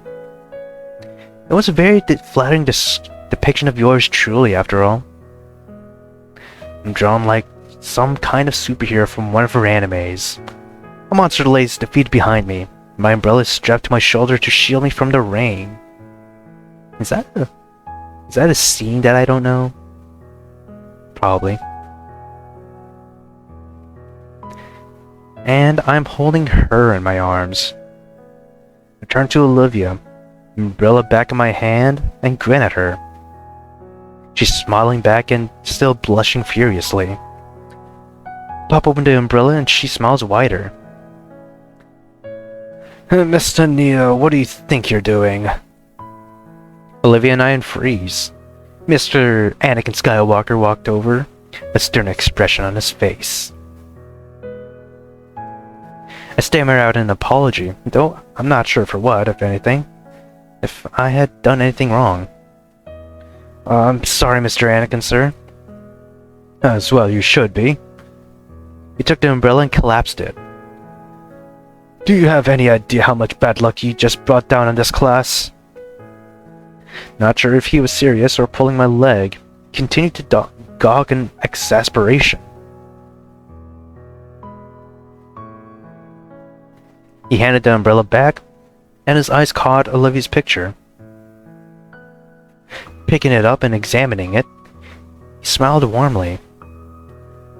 It was a very flattering depiction of yours truly, after all. I'm drawn like some kind of superhero from one of her animes. A monster lays defeated behind me. My umbrella is strapped to my shoulder to shield me from the rain. Is that a scene that I don't know? Probably. And I'm holding her in my arms. I turn to Olivia, umbrella back in my hand, and grin at her. She's smiling back and still blushing furiously. Pop open the umbrella and she smiles wider. Mr. Neo, what do you think you're doing? Olivia and I unfreeze. Mr. Anakin Skywalker walked over, a stern expression on his face. I stammer out an apology, though I'm not sure for what, if anything. If I had done anything wrong. I'm sorry, Mr. Anakin, sir. As well you should be. He took the umbrella and collapsed it. Do you have any idea how much bad luck you just brought down on this class? Not sure if he was serious or pulling my leg. continued to gawk in exasperation. He handed the umbrella back, and his eyes caught Olivia's picture. Picking it up and examining it, he smiled warmly.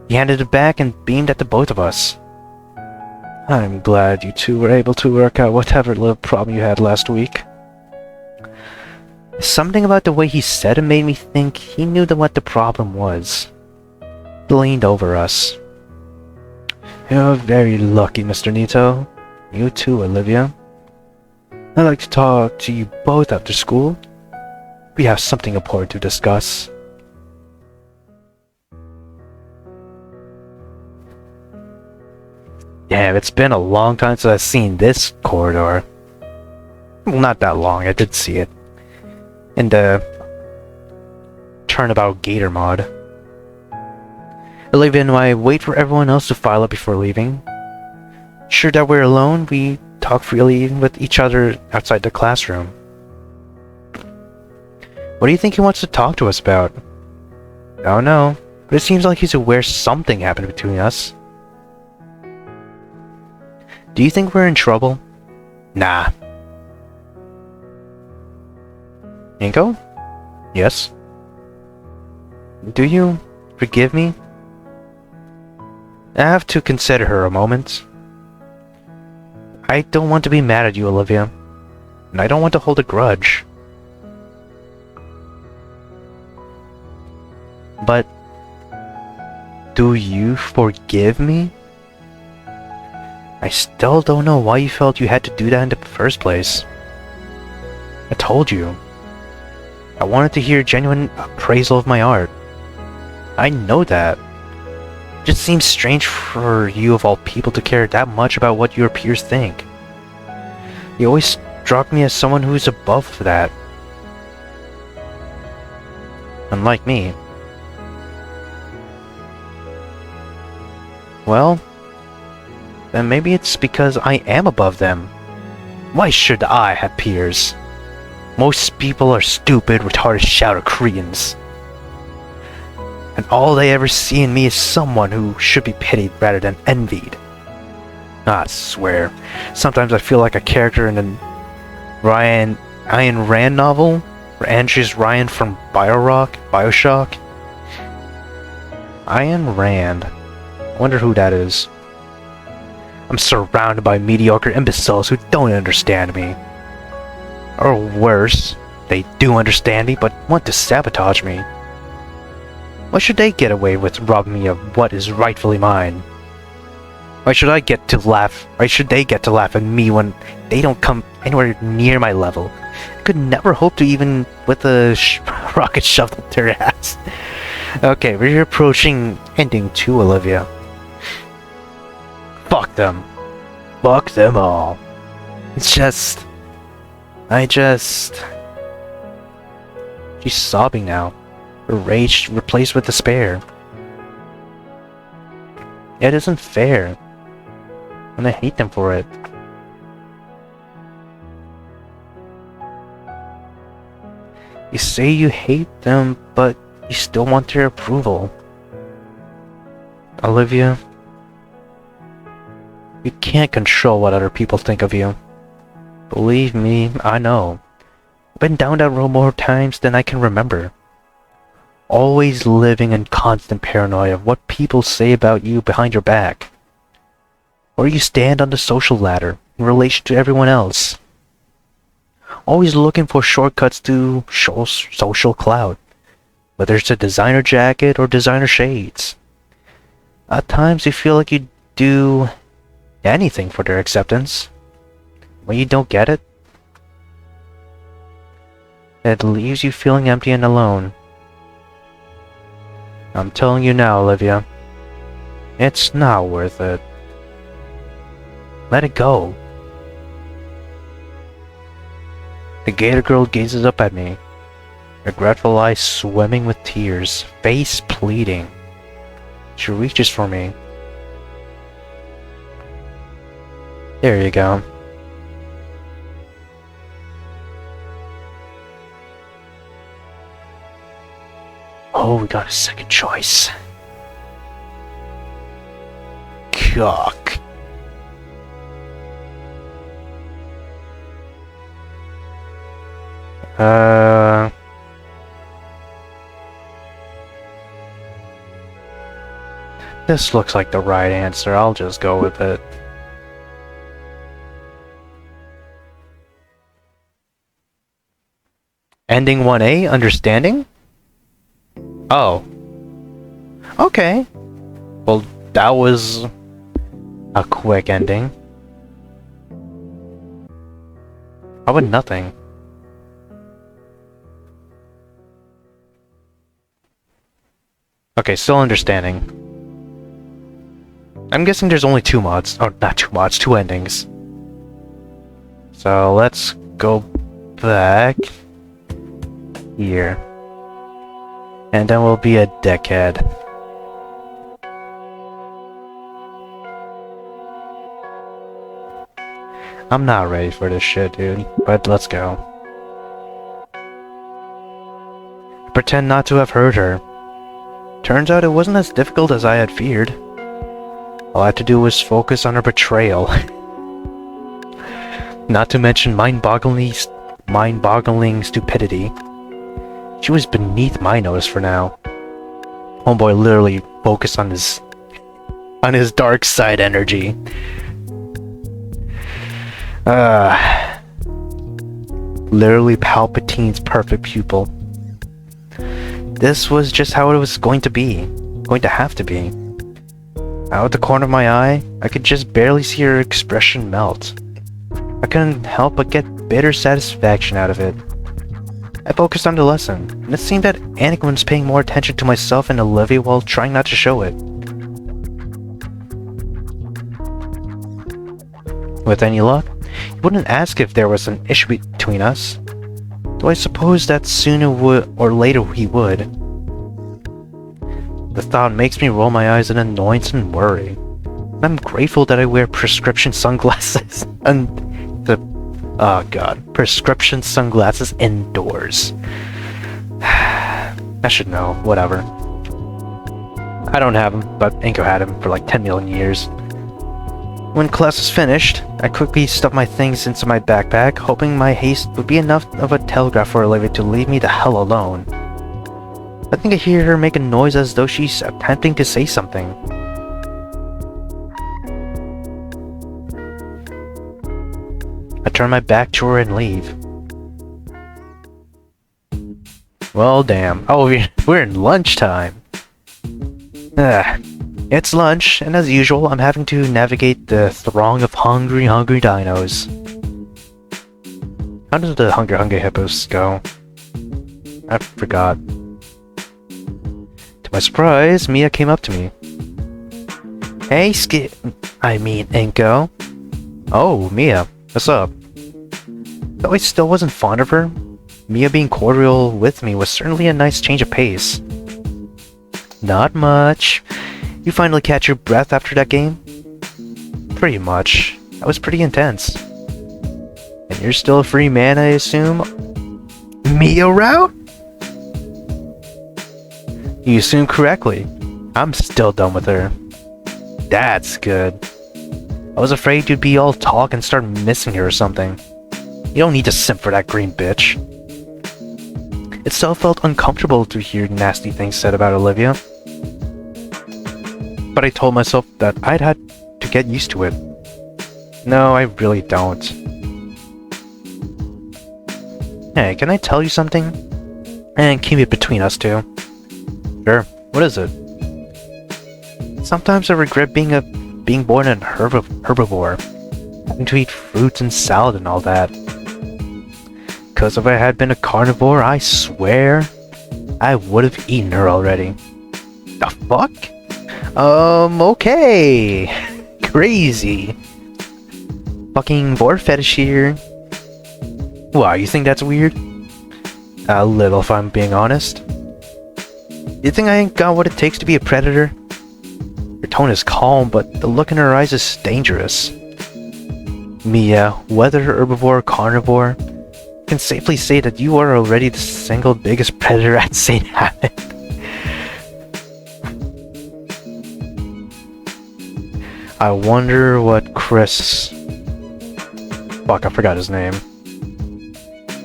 He handed it back and beamed at the both of us. I'm glad you two were able to work out whatever little problem you had last week. Something about the way he said it made me think he knew what the problem was. He leaned over us. You're very lucky, Mr. Nito. You too, Olivia. I'd like to talk to you both after school. We have something important to discuss. Damn, it's been a long time since I've seen this corridor. Well, not that long, I did see it. In the Turnabout Gator mod. Olivia and I wait for everyone else to file up before leaving. Sure that we're alone, we talk freely with each other outside the classroom. What do you think he wants to talk to us about? I don't know, but it seems like he's aware something happened between us. Do you think we're in trouble? Nah. Inco? Yes? Do you forgive me? I have to consider her a moment. I don't want to be mad at you, Olivia. And I don't want to hold a grudge. But do you forgive me? I still don't know why you felt you had to do that in the first place. I told you. I wanted to hear genuine appraisal of my art. I know that. It just seems strange for you of all people to care that much about what your peers think. You always struck me as someone who's above that. Unlike me. Well, then maybe it's because I am above them. Why should I have peers? Most people are stupid, retarded shouter Koreans. And all they ever see in me is someone who should be pitied rather than envied. I swear, sometimes I feel like a character in the Ayn Rand novel, where Andrews Ryan from Bioshock. Ayn Rand. I wonder who that is. I'm surrounded by mediocre imbeciles who don't understand me. Or worse, they do understand me but want to sabotage me. Why should they get away with robbing me of what is rightfully mine? Why should they get to laugh at me when they don't come anywhere near my level? I could never hope to even with a rocket shoved up their ass. Okay, we're approaching ending 2, Olivia. Fuck them. Fuck them all. She's sobbing now. Her rage replaced with despair. It isn't fair. And I hate them for it. You say you hate them, but you still want their approval. Olivia, you can't control what other people think of you. Believe me, I know. I've been down that road more times than I can remember. Always living in constant paranoia of what people say about you behind your back. Where you stand on the social ladder in relation to everyone else. Always looking for shortcuts to social clout. Whether it's a designer jacket or designer shades. At times you feel like you do anything for their acceptance. When you don't get it, it leaves you feeling empty and alone. I'm telling you now, Olivia, it's not worth it. Let it go. The Gator girl gazes up at me, regretful eyes swimming with tears, face pleading. She reaches for me. There you go. Oh, we got a second choice. Cock. This looks like the right answer. I'll just go with it. Ending 1A, understanding? Oh. Okay. Well, that was a quick ending. How about nothing? Okay, still understanding. I'm guessing there's only two mods. Oh, not two mods, two endings. So let's go back here. And then we'll be a dickhead. I'm not ready for this shit, dude. But let's go. Pretend not to have heard her. Turns out it wasn't as difficult as I had feared. All I had to do was focus on her betrayal. Not to mention mind-boggling stupidity. She was beneath my notice for now. Homeboy literally focused on his dark side energy. Literally Palpatine's perfect pupil. This was just how it was going to be. Going to have to be. Out of the corner of my eye, I could just barely see her expression melt. I couldn't help but get bitter satisfaction out of it. I focused on the lesson, and it seemed that Anakin was paying more attention to myself and Olivia while trying not to show it. With any luck, he wouldn't ask if there was an issue between us, though I suppose that sooner or later he would. The thought makes me roll my eyes in annoyance and worry. I'm grateful that I wear prescription sunglasses prescription sunglasses indoors. I should know, whatever. I don't have them, but Inco had them for like 10 million years. When class was finished, I quickly stuffed my things into my backpack, hoping my haste would be enough of a telegraph for Olivia to leave me the hell alone. I think I hear her make a noise as though she's attempting to say something. I turn my back to her and leave. Well, damn. Oh, we're in lunchtime. It's lunch, and as usual, I'm having to navigate the throng of hungry dinos. How does the hungry hippos go? I forgot. To my surprise, Mia came up to me. Hey, Inco. Oh, Mia, what's up? Though I still wasn't fond of her, Mia being cordial with me was certainly a nice change of pace. Not much. You finally catch your breath after that game? Pretty much. That was pretty intense. And you're still a free man, I assume? Mia route? You assume correctly. I'm still done with her. That's good. I was afraid you'd be all talk and start missing her or something. You don't need to simp for that green bitch. It still felt uncomfortable to hear nasty things said about Olivia. But I told myself that I'd had to get used to it. No, I really don't. Hey, can I tell you something? And keep it between us two. Sure, what is it? Sometimes I regret being born an herbivore. Having to eat fruits and salad and all that. Because if I had been a carnivore, I swear, I would have eaten her already. The fuck? Okay. Crazy. Fucking boar fetish here. Wow, you think that's weird? A little, if I'm being honest. You think I ain't got what it takes to be a predator? Her tone is calm, but the look in her eyes is dangerous. Mia, whether herbivore or carnivore, can safely say that you are already the single biggest predator at St. Habit. I wonder what Chris... Fuck, I forgot his name.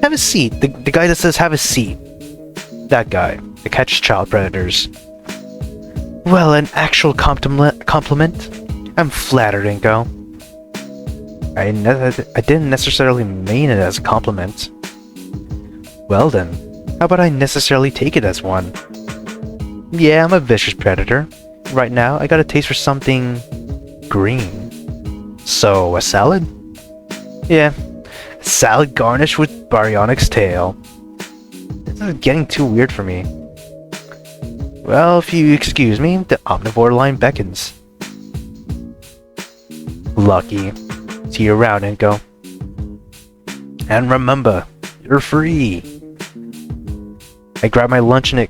Have a seat. The guy that says have a seat. That guy. To catch child predators. Well, an actual compliment? I'm flattered, Inco. I didn't necessarily mean it as a compliment. Well then, how about I necessarily take it as one? Yeah, I'm a vicious predator. Right now, I got a taste for something... green. So, a salad? Yeah, a salad garnished with Baryonyx's tail. This is getting too weird for me. Well, if you excuse me, the omnivore line beckons. Lucky. See you around, Inco. And remember, you're free. I grab my lunch and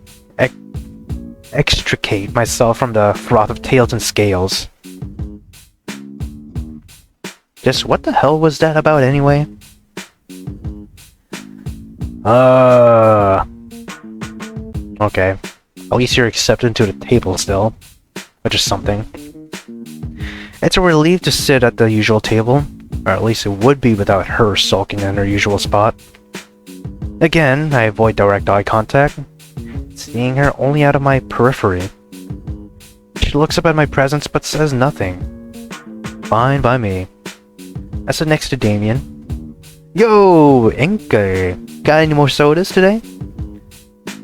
extricate myself from the froth of tails and scales. Just what the hell was that about anyway? Okay. At least you're accepted to the table still. Which is something. It's a relief to sit at the usual table. Or at least it would be without her sulking in her usual spot. Again, I avoid direct eye contact, seeing her only out of my periphery. She looks up at my presence but says nothing. Fine by me. I sit next to Damien. Yo, Inco! Got any more sodas today?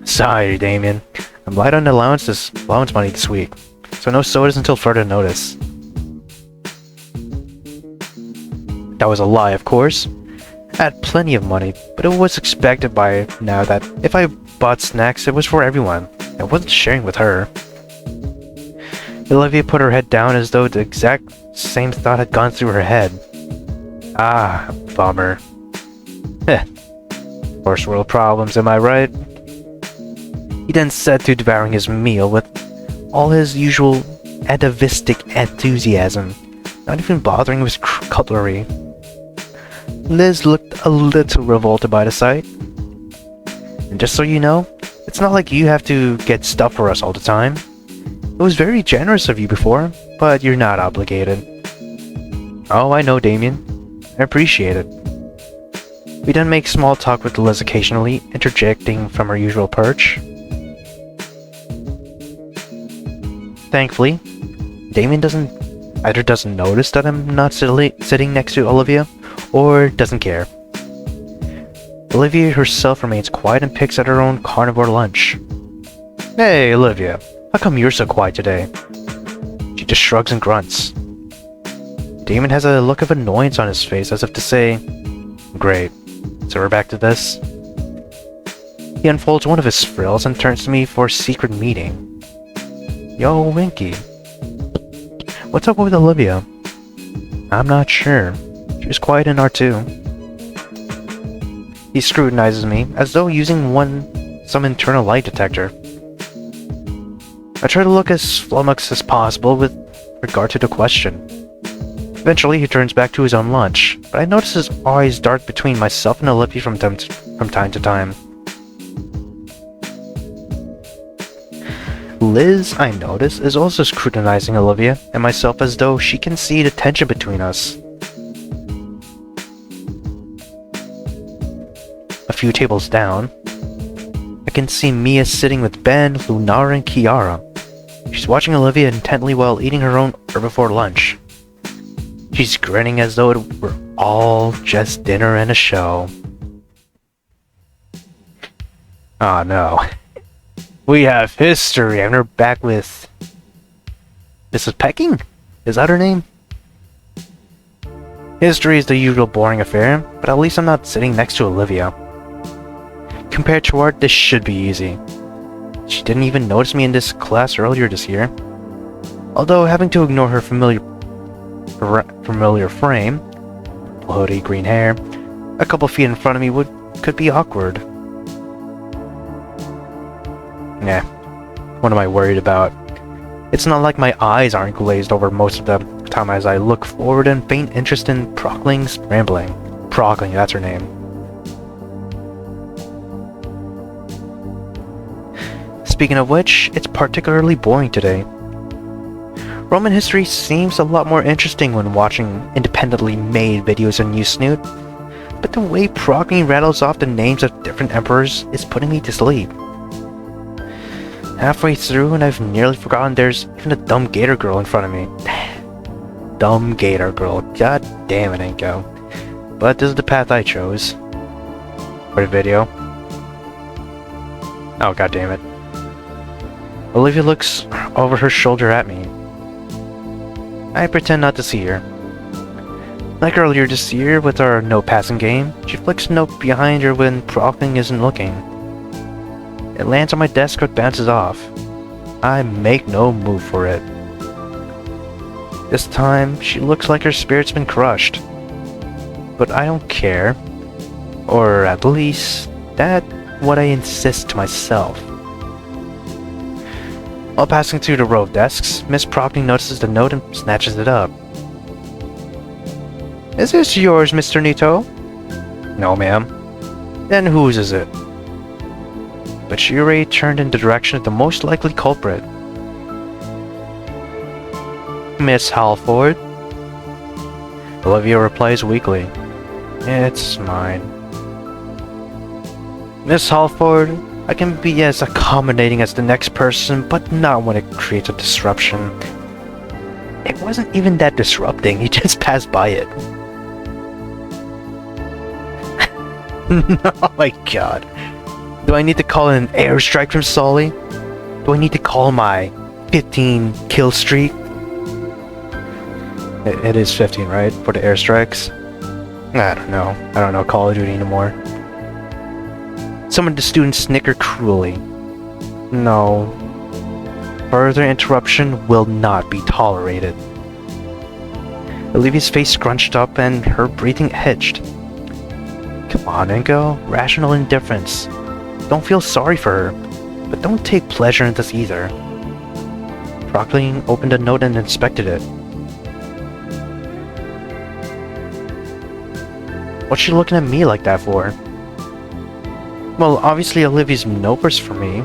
Sorry, Damien. I'm light on allowance money this week, so no sodas until further notice. That was a lie, of course. I had plenty of money, but it was expected by now that if I bought snacks, it was for everyone. I wasn't sharing with her. Olivia put her head down as though the exact same thought had gone through her head. Ah, bummer. Heh. First world problems, am I right? He then set to devouring his meal with all his usual atavistic enthusiasm, not even bothering with cutlery. Liz looked a little revolted by the sight. And just so you know, it's not like you have to get stuff for us all the time. It was very generous of you before, but you're not obligated. Oh, I know, Damien. I appreciate it. We then make small talk with Liz occasionally, interjecting from her usual perch. Thankfully, Damien either doesn't notice that I'm not sitting next to Olivia, or doesn't care. Olivia herself remains quiet and picks at her own carnivore lunch. Hey, Olivia, how come you're so quiet today? She just shrugs and grunts. Damien has a look of annoyance on his face, as if to say, great, so we're back to this? He unfolds one of his frills and turns to me for a secret meeting. Yo, Winky. What's up with Olivia? I'm not sure. She was quiet in R2. He scrutinizes me, as though using some internal lie detector. I try to look as flummoxed as possible with regard to the question. Eventually, he turns back to his own lunch, but I notice his eyes dart between myself and Olivia from time to time. Liz, I notice, is also scrutinizing Olivia and myself as though she can see the tension between us. A few tables down, I can see Mia sitting with Ben, Lunar, and Kiara. She's watching Olivia intently while eating her own herbivore lunch. She's grinning as though it were all just dinner and a show. Oh no. We have history, and we're back with... Mrs. Pecking? Is that her name? History is the usual boring affair, but at least I'm not sitting next to Olivia. Compared to art, this should be easy. She didn't even notice me in this class earlier this year. Although having to ignore her familiar frame, purple hoodie, green hair, a couple feet in front of me could be awkward. Nah, what am I worried about? It's not like my eyes aren't glazed over most of the time as I look forward and faint interest in Prockling's rambling. Prockling, that's her name. Speaking of which, it's particularly boring today. Roman history seems a lot more interesting when watching independently made videos on Snoot, but the way Procne rattles off the names of different emperors is putting me to sleep. Halfway through and I've nearly forgotten there's even a dumb Gator girl in front of me. Dumb Gator girl, god damn it, Inco. But this is the path I chose. For the video. Oh, god damn it. Olivia looks over her shoulder at me. I pretend not to see her. Like earlier this year with our no passing game, she flicks a note behind her when Procne isn't looking. It lands on my desk but bounces off. I make no move for it. This time, she looks like her spirit's been crushed. But I don't care. Or at least, that's what I insist to myself. While passing through the row of desks, Miss Procne notices the note and snatches it up. Is this yours, Mr. Nito? No, ma'am. Then whose is it? But she already turned in the direction of the most likely culprit. Miss Halford? Olivia replies weakly. It's mine. Miss Halford, I can be as accommodating as the next person, but not when it creates a disruption. It wasn't even that disrupting, he just passed by it. Oh my god. Do I need to call in an airstrike from Sully? Do I need to call my 15 kill streak? It is 15, right? For the airstrikes? I don't know. I don't know Call of Duty anymore. Some of the students snicker cruelly. No. Further interruption will not be tolerated. Olivia's face scrunched up and her breathing hitched. Come on, Inco. Rational indifference. Don't feel sorry for her, but don't take pleasure in this either. Procne opened a note and inspected it. What's she looking at me like that for? Well, obviously Olivia's note was for me.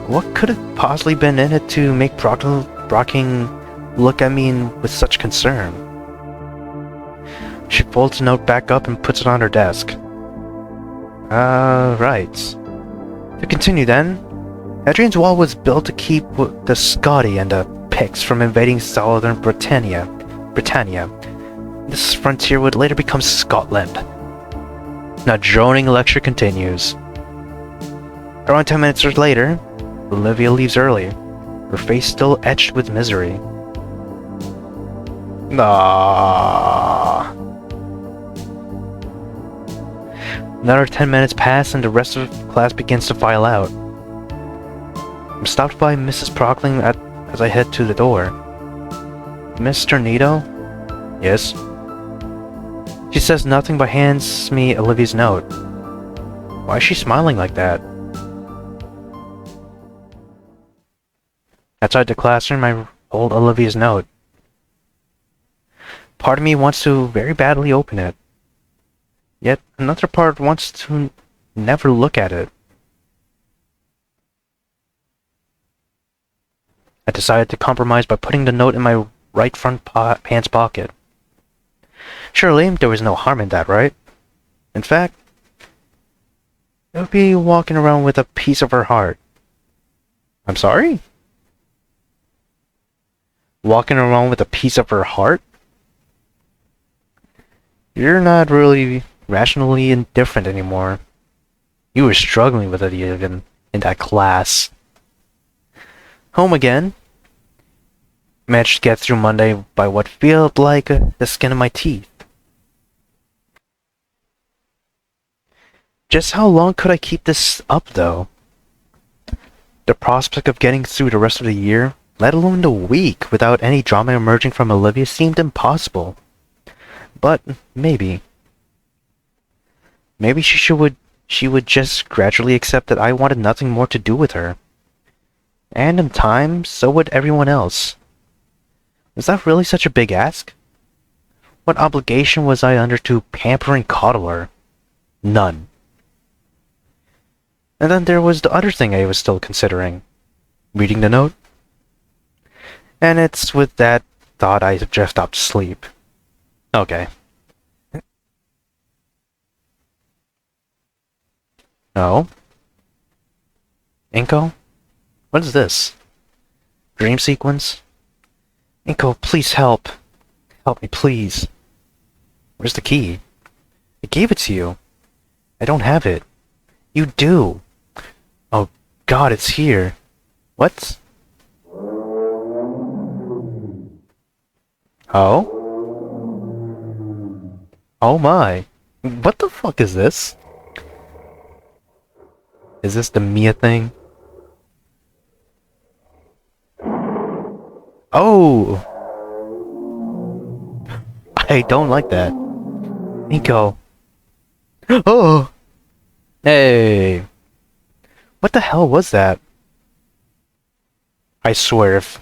What could have possibly been in it to make Procne look at me with such concern? She folds the note back up and puts it on her desk. Right. To continue then, Hadrian's Wall was built to keep the Scotti and the Picts from invading southern Britannia. This frontier would later become Scotland. Now droning lecture continues. Around 10 minutes later, Olivia leaves early, her face still etched with misery. Another 10 minutes pass and the rest of the class begins to file out. I'm stopped by Mrs. Procne as I head to the door. Mr. Nito? Yes? She says nothing but hands me Olivia's note. Why is she smiling like that? Outside the classroom, I hold Olivia's note. Part of me wants to very badly open it. Yet another part wants to never look at it. I decided to compromise by putting the note in my right front pants pocket. Surely, there was no harm in that, right? In fact, it would be walking around with a piece of her heart. I'm sorry? Walking around with a piece of her heart? You're not really rationally indifferent anymore. You were struggling with it even in that class. Home again. Managed to get through Monday by what felt like the skin of my teeth. Just how long could I keep this up, though? The prospect of getting through the rest of the year, let alone the week, without any drama emerging from Olivia seemed impossible. But maybe. Maybe she would just gradually accept that I wanted nothing more to do with her. And in time, so would everyone else. Was that really such a big ask? What obligation was I under to pamper and coddle her? None. And then there was the other thing I was still considering. Reading the note. And it's with that thought I drift off to sleep. Okay. No. Inco? What is this? Dream sequence? Inco, please help. Help me, please. Where's the key? I gave it to you. I don't have it. You do. Oh God, it's here. What? Oh? Oh my. What the fuck is this? Is this the Mia thing? Oh! I don't like that. Inco. Oh! Hey! What the hell was that? I swear if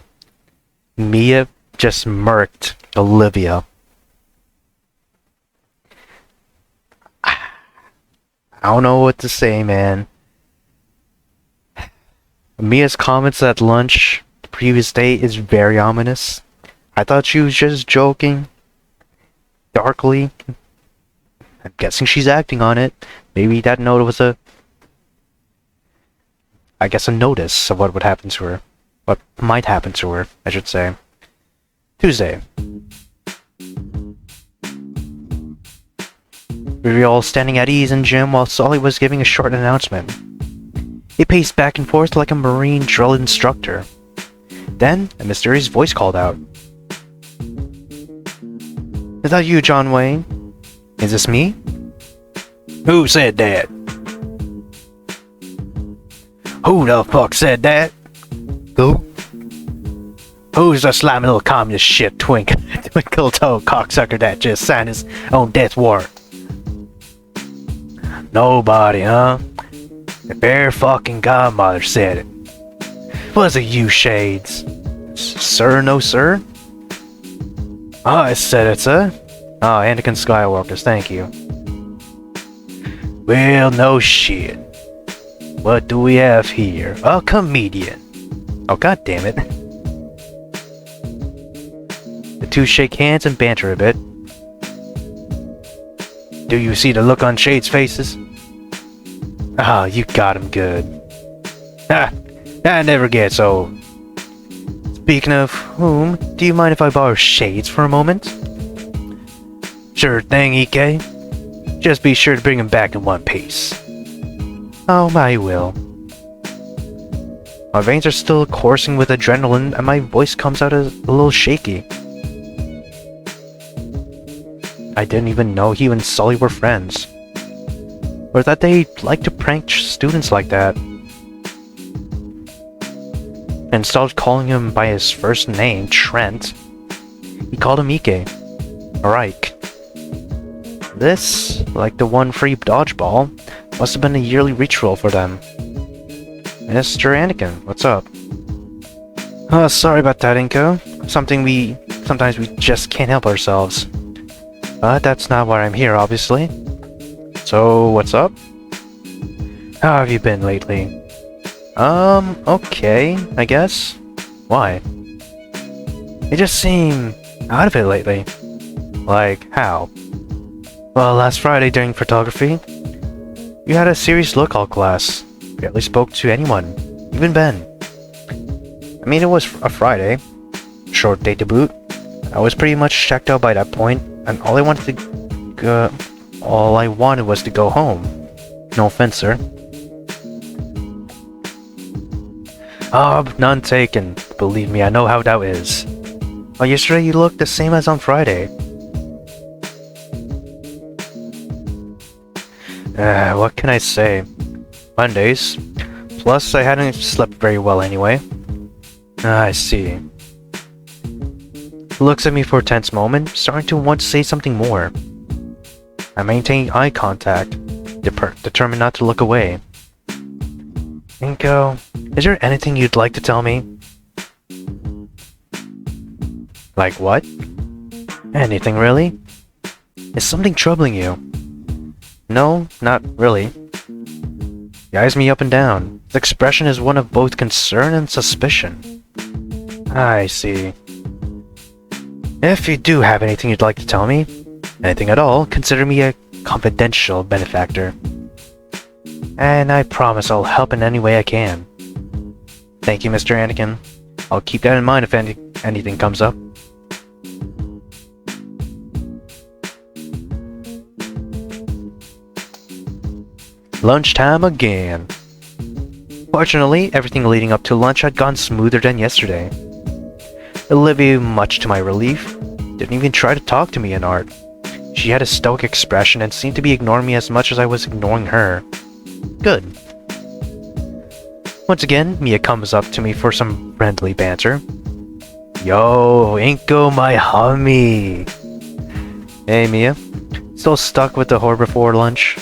Mia just murked Olivia. I don't know what to say, man. Mia's comments at lunch the previous day is very ominous. I thought she was just joking. Darkly. I'm guessing she's acting on it. Maybe that note was a notice of what would happen to her. What might happen to her, I should say. Tuesday. We were all standing at ease in gym while Sully was giving a short announcement. He paced back and forth like a marine drill instructor. Then, a mysterious voice called out. Is that you, John Wayne? Is this me? Who said that? Who the fuck said that? Who? Who's the slimy little communist shit twinkle-toe cocksucker that just signed his own death warrant? Nobody, huh? The bare fucking godmother said it. Was it you, Shades? Sir, no sir? I said it, sir. Oh, Anakin Skywalker's, thank you. Well, no shit. What do we have here? A comedian. Oh, god damn it. The two shake hands and banter a bit. Do you see the look on Shade's faces? Ah, you got him good. Ah, that never gets old. Speaking of whom, do you mind if I borrow Shades for a moment? Sure thing, EK. Just be sure to bring him back in one piece. Oh, I will. My veins are still coursing with adrenaline and my voice comes out a little shaky. I didn't even know he and Sully were friends. Or that they like to prank students like that. Instead of calling him by his first name, Trent, he called him Ike. Or Ike. This, like the one free dodgeball, must have been a yearly ritual for them. Mr. Anakin, what's up? Sorry about that, Inco. Sometimes we just can't help ourselves. But that's not why I'm here, obviously. So, what's up? How have you been lately? Okay, I guess. Why? You just seem out of it lately. Like, how? Well, last Friday during photography, you had a serious look all class. Barely spoke to anyone, even Ben. I mean, it was a Friday. Short day to boot. I was pretty much checked out by that point, and all I wanted was to go home. No offense, sir. None taken. Believe me, I know how that is. Well, yesterday you looked the same as on Friday. What can I say? Mondays. Plus, I hadn't slept very well anyway. I see. Looks at me for a tense moment, starting to want to say something more. I maintain eye contact, determined not to look away. Inco, is there anything you'd like to tell me? Like what? Anything really? Is something troubling you? No, not really. He eyes me up and down. His expression is one of both concern and suspicion. I see. If you do have anything you'd like to tell me, anything at all, consider me a confidential benefactor. And I promise I'll help in any way I can. Thank you, Mr. Anakin. I'll keep that in mind if anything comes up. Lunchtime again. Fortunately, everything leading up to lunch had gone smoother than yesterday. Olivia, much to my relief, didn't even try to talk to me in art. She had a stoic expression and seemed to be ignoring me as much as I was ignoring her. Good. Once again, Mia comes up to me for some friendly banter. Yo, Inco, my homie! Hey, Mia. Still stuck with the horror before lunch?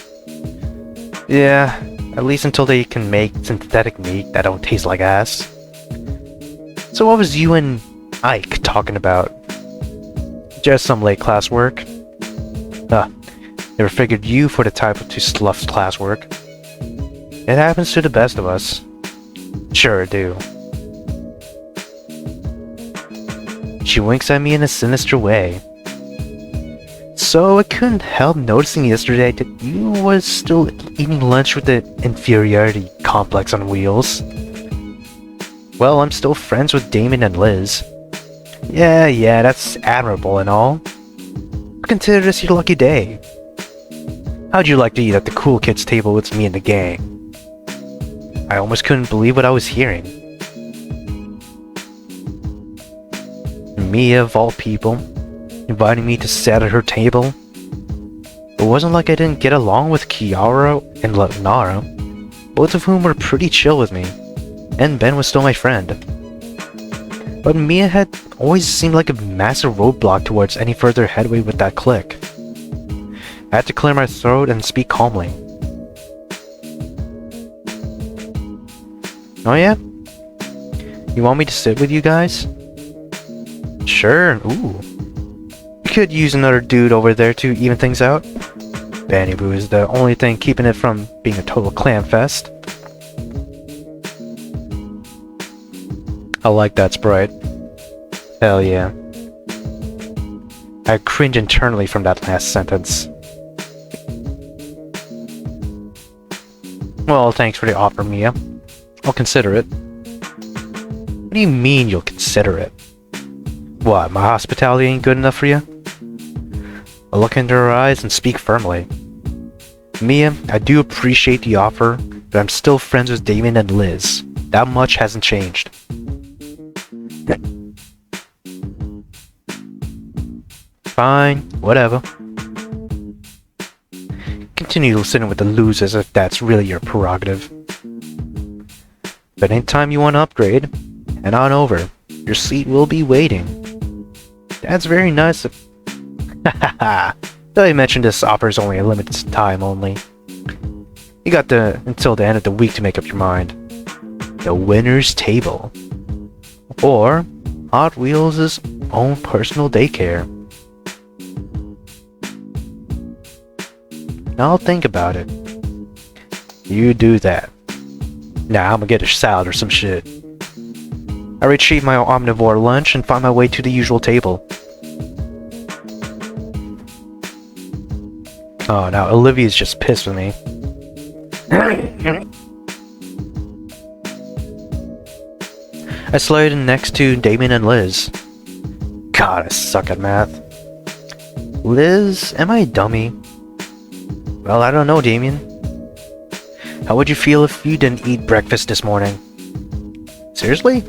Yeah, at least until they can make synthetic meat that don't taste like ass. So what was you and Ike talking about? Just some late class work? Never figured you for the type to slough classwork. It happens to the best of us. Sure it do. She winks at me in a sinister way. So I couldn't help noticing yesterday that you was still eating lunch with the inferiority complex on wheels. Well, I'm still friends with Damon and Liz. Yeah, that's admirable and all. Consider this your lucky day. How'd you like to eat at the cool kids table with me and the gang? I almost couldn't believe what I was hearing. Mia, of all people, inviting me to sit at her table. It wasn't like I didn't get along with Kiara and Nara, both of whom were pretty chill with me, and Ben was still my friend. But Mia had always seemed like a massive roadblock towards any further headway with that clique. I had to clear my throat and speak calmly. Oh yeah? You want me to sit with you guys? Sure, ooh. You could use another dude over there to even things out. Banny Boo is the only thing keeping it from being a total clam fest. I like that sprite. Hell yeah. I cringe internally from that last sentence. Well, thanks for the offer, Mia. I'll consider it. What do you mean you'll consider it? What, my hospitality ain't good enough for you? I look into her eyes and speak firmly. Mia, I do appreciate the offer, but I'm still friends with Damon and Liz. That much hasn't changed. Fine, whatever. Continue sitting with the losers if that's really your prerogative. But anytime you want to upgrade, head on over. Your seat will be waiting. That's very nice of... Hahaha. Though I mentioned this offer is only a limited time only. You got until the end of the week to make up your mind. The winner's table. Or Hot Wheels' own personal daycare. I'll think about it. You do that. Nah, I'm gonna get a salad or some shit. I retrieve my omnivore lunch and find my way to the usual table. Oh, now Olivia's just pissed with me. I slide in next to Damon and Liz. God, I suck at math. Liz, am I a dummy? Well, I don't know, Damien. How would you feel if you didn't eat breakfast this morning? Seriously?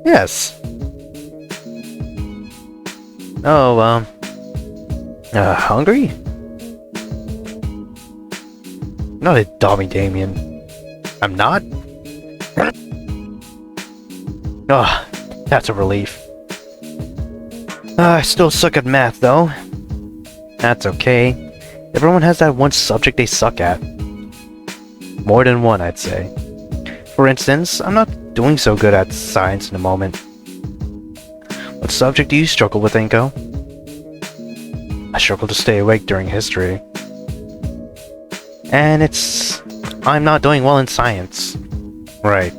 Yes. Oh, hungry? Not a dummy, Damien. I'm not? Oh, that's a relief. I still suck at math, though. That's okay. Everyone has that one subject they suck at. More than one, I'd say. For instance, I'm not doing so good at science in the moment. What subject do you struggle with, Inco? I struggle to stay awake during history. And I'm not doing well in science. Right.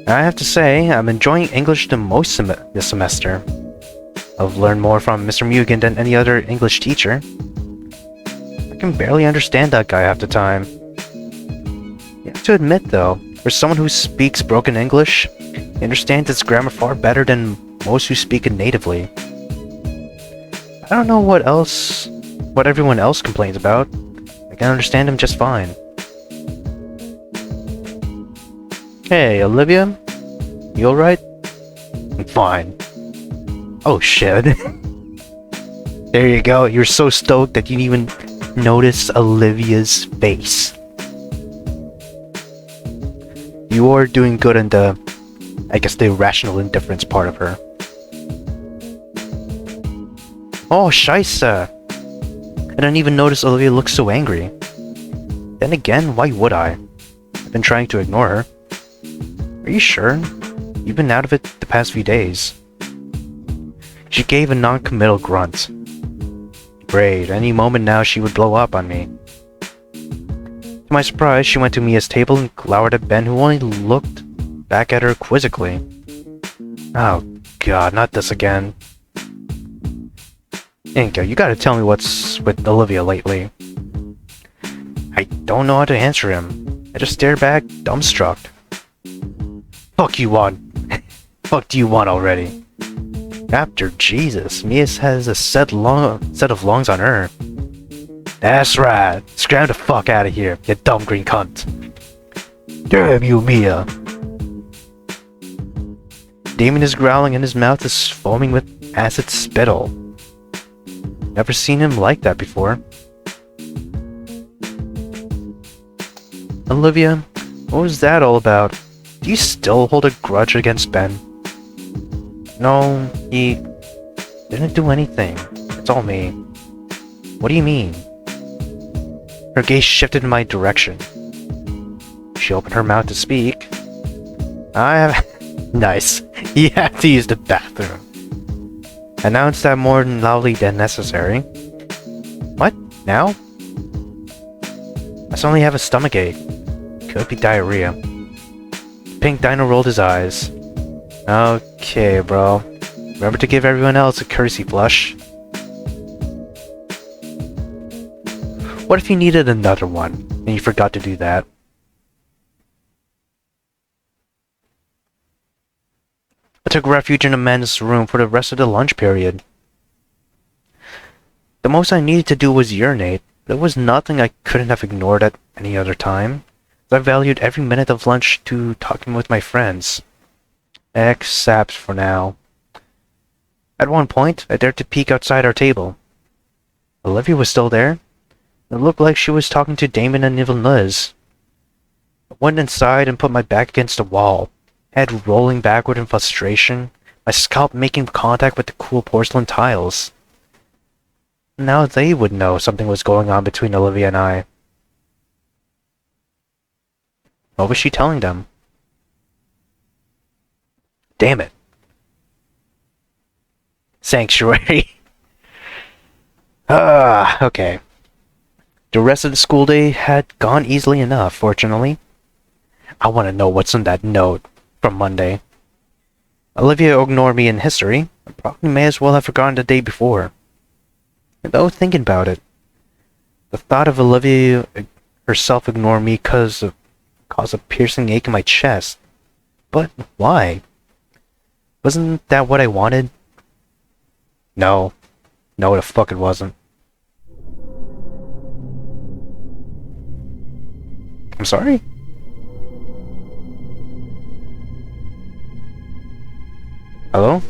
I have to say, I'm enjoying English the most this semester. I've learned more from Mr. Mugen than any other English teacher. I can barely understand that guy half the time. You have to admit though, for someone who speaks broken English, he understands its grammar far better than most who speak it natively. I don't know what everyone else complains about. I can understand him just fine. Hey, Olivia? You alright? I'm fine. Oh shit. There you go, you're so stoked that you didn't even notice Olivia's face. You are doing good in the, I guess, the irrational indifference part of her. Oh, scheisse! I didn't even notice Olivia looks so angry. Then again, why would I? I've been trying to ignore her. Are you sure? You've been out of it the past few days. She gave a non-committal grunt. Great, any moment now she would blow up on me. To my surprise, she went to Mia's table and glowered at Ben, who only looked back at her quizzically. Oh god, not this again. Inco, you gotta tell me what's with Olivia lately. I don't know how to answer him. I just stare back, dumbstruck. Fuck you want? Fuck do you want already? After Jesus, Mia has a set of lungs on her. That's right. Scram the fuck out of here, you dumb green cunt. Damn you, Mia. Damon is growling and his mouth is foaming with acid spittle. Never seen him like that before. Olivia, what was that all about? Do you still hold a grudge against Ben? No, he didn't do anything. It's all me. What do you mean? Her gaze shifted in my direction. She opened her mouth to speak. I have... Nice. You have to use the bathroom. Announced that more loudly than necessary. What? Now? I suddenly have a stomachache. Could be diarrhea. Pink Dino rolled his eyes. Okay, bro. Remember to give everyone else a courtesy flush. What if you needed another one, and you forgot to do that? I took refuge in Amanda's room for the rest of the lunch period. The most I needed to do was urinate, but it was nothing I couldn't have ignored at any other time. I valued every minute of lunch to talking with my friends. Except for now. At one point, I dared to peek outside our table. Olivia was still there. It looked like she was talking to Damon and Liz. I went inside and put my back against the wall, head rolling backward in frustration, my scalp making contact with the cool porcelain tiles. Now they would know something was going on between Olivia and I. What was she telling them? Damn it. Sanctuary. Okay. The rest of the school day had gone easily enough, fortunately. I want to know what's on that note from Monday. Olivia ignored me in history. I probably may as well have forgotten the day before. And though thinking about it, the thought of Olivia herself ignoring me caused a piercing ache in my chest. But why? Wasn't that what I wanted? No. No, the fuck it wasn't. I'm sorry? Hello?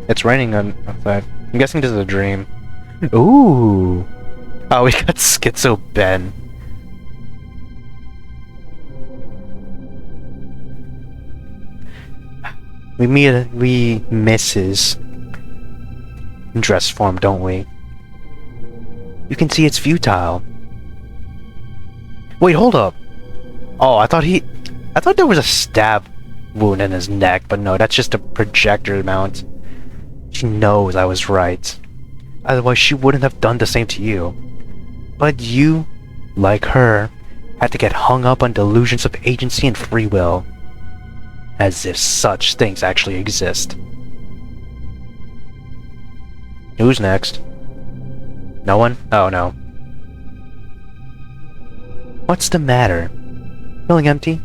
It's raining outside. I'm guessing this is a dream. Ooh! Oh, we got Schizo Ben. We miss his dress form, don't we? You can see it's futile. Wait, hold up. Oh, I thought there was a stab wound in his neck, but no, that's just a projector mount. She knows I was right. Otherwise, she wouldn't have done the same to you. But you, like her, had to get hung up on delusions of agency and free will. As if such things actually exist. Who's next? No one? Oh no. What's the matter? Feeling empty?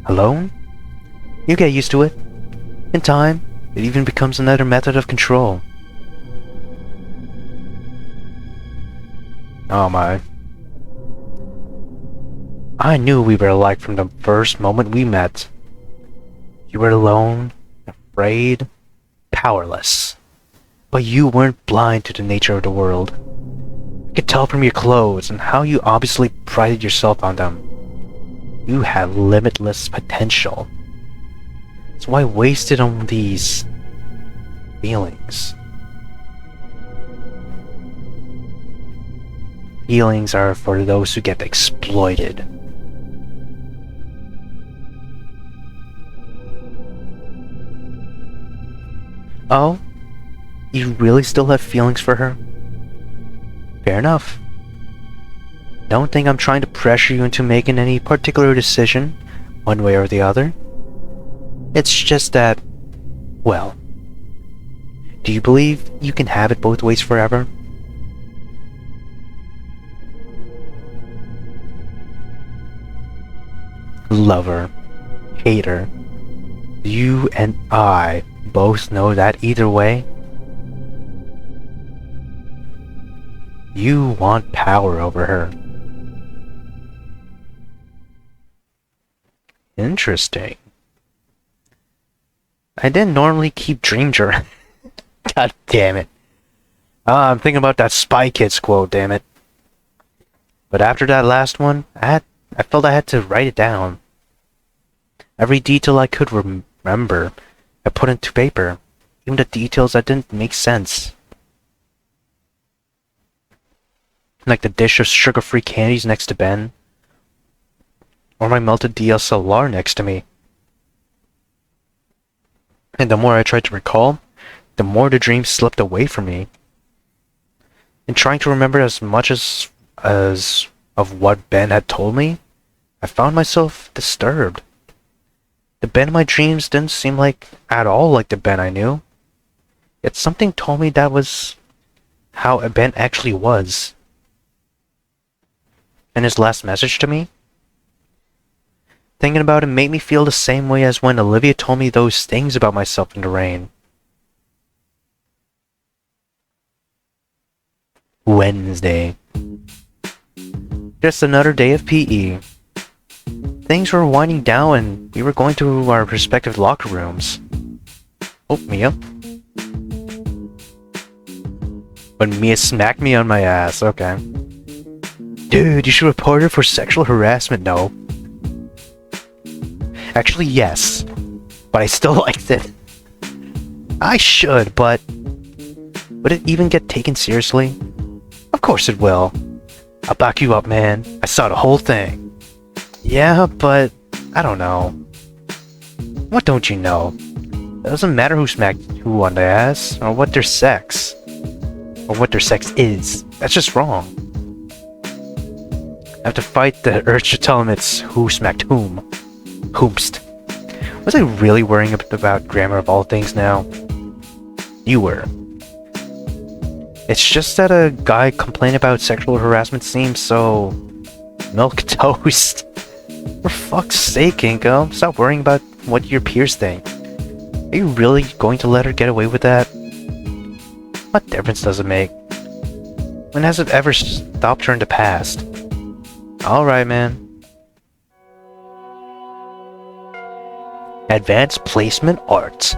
Alone? You get used to it. In time, it even becomes another method of control. Oh my. I knew we were alike from the first moment we met. You were alone, afraid, powerless. But you weren't blind to the nature of the world. I could tell from your clothes and how you obviously prided yourself on them. You had limitless potential. So why waste it on these feelings? Feelings are for those who get exploited. Oh? You really still have feelings for her? Fair enough. Don't think I'm trying to pressure you into making any particular decision, one way or the other. It's just that, well, do you believe you can have it both ways forever? Lover, hater, you and I both know that either way, you want power over her. Interesting. I didn't normally keep dream journal. God damn it. I'm thinking about that Spy Kids quote, damn it. But after that last one, I felt I had to write it down. Every detail I could remember, I put into paper. Even the details that didn't make sense. Like the dish of sugar-free candies next to Ben. Or my melted DSLR next to me. And the more I tried to recall, the more the dream slipped away from me. In trying to remember as much as of what Ben had told me, I found myself disturbed. The Ben in my dreams didn't seem like at all like the Ben I knew. Yet something told me that was how Ben actually was. And his last message to me? Thinking about it made me feel the same way as when Olivia told me those things about myself in the rain. Wednesday. Just another day of PE. Things were winding down and we were going to our respective locker rooms. Oh, Mia. But Mia smacked me on my ass, okay. Dude, you should report her for sexual harassment, no. Actually, yes. But I still liked it. I should, but... would it even get taken seriously? Of course it will. I'll back you up, man. I saw the whole thing. Yeah, but... I don't know. What don't you know? It doesn't matter who smacked who on the ass, or what their sex. Or what their sex is. That's just wrong. I have to fight the urge to tell him it's who smacked whom. Whomst. Was I really worrying about grammar of all things now? You were. It's just that a guy complaining about sexual harassment seems so... milquetoast. For fuck's sake, Inco. Stop worrying about what your peers think. Are you really going to let her get away with that? What difference does it make? When has it ever stopped her in the past? Alright, man. Advanced Placement Art.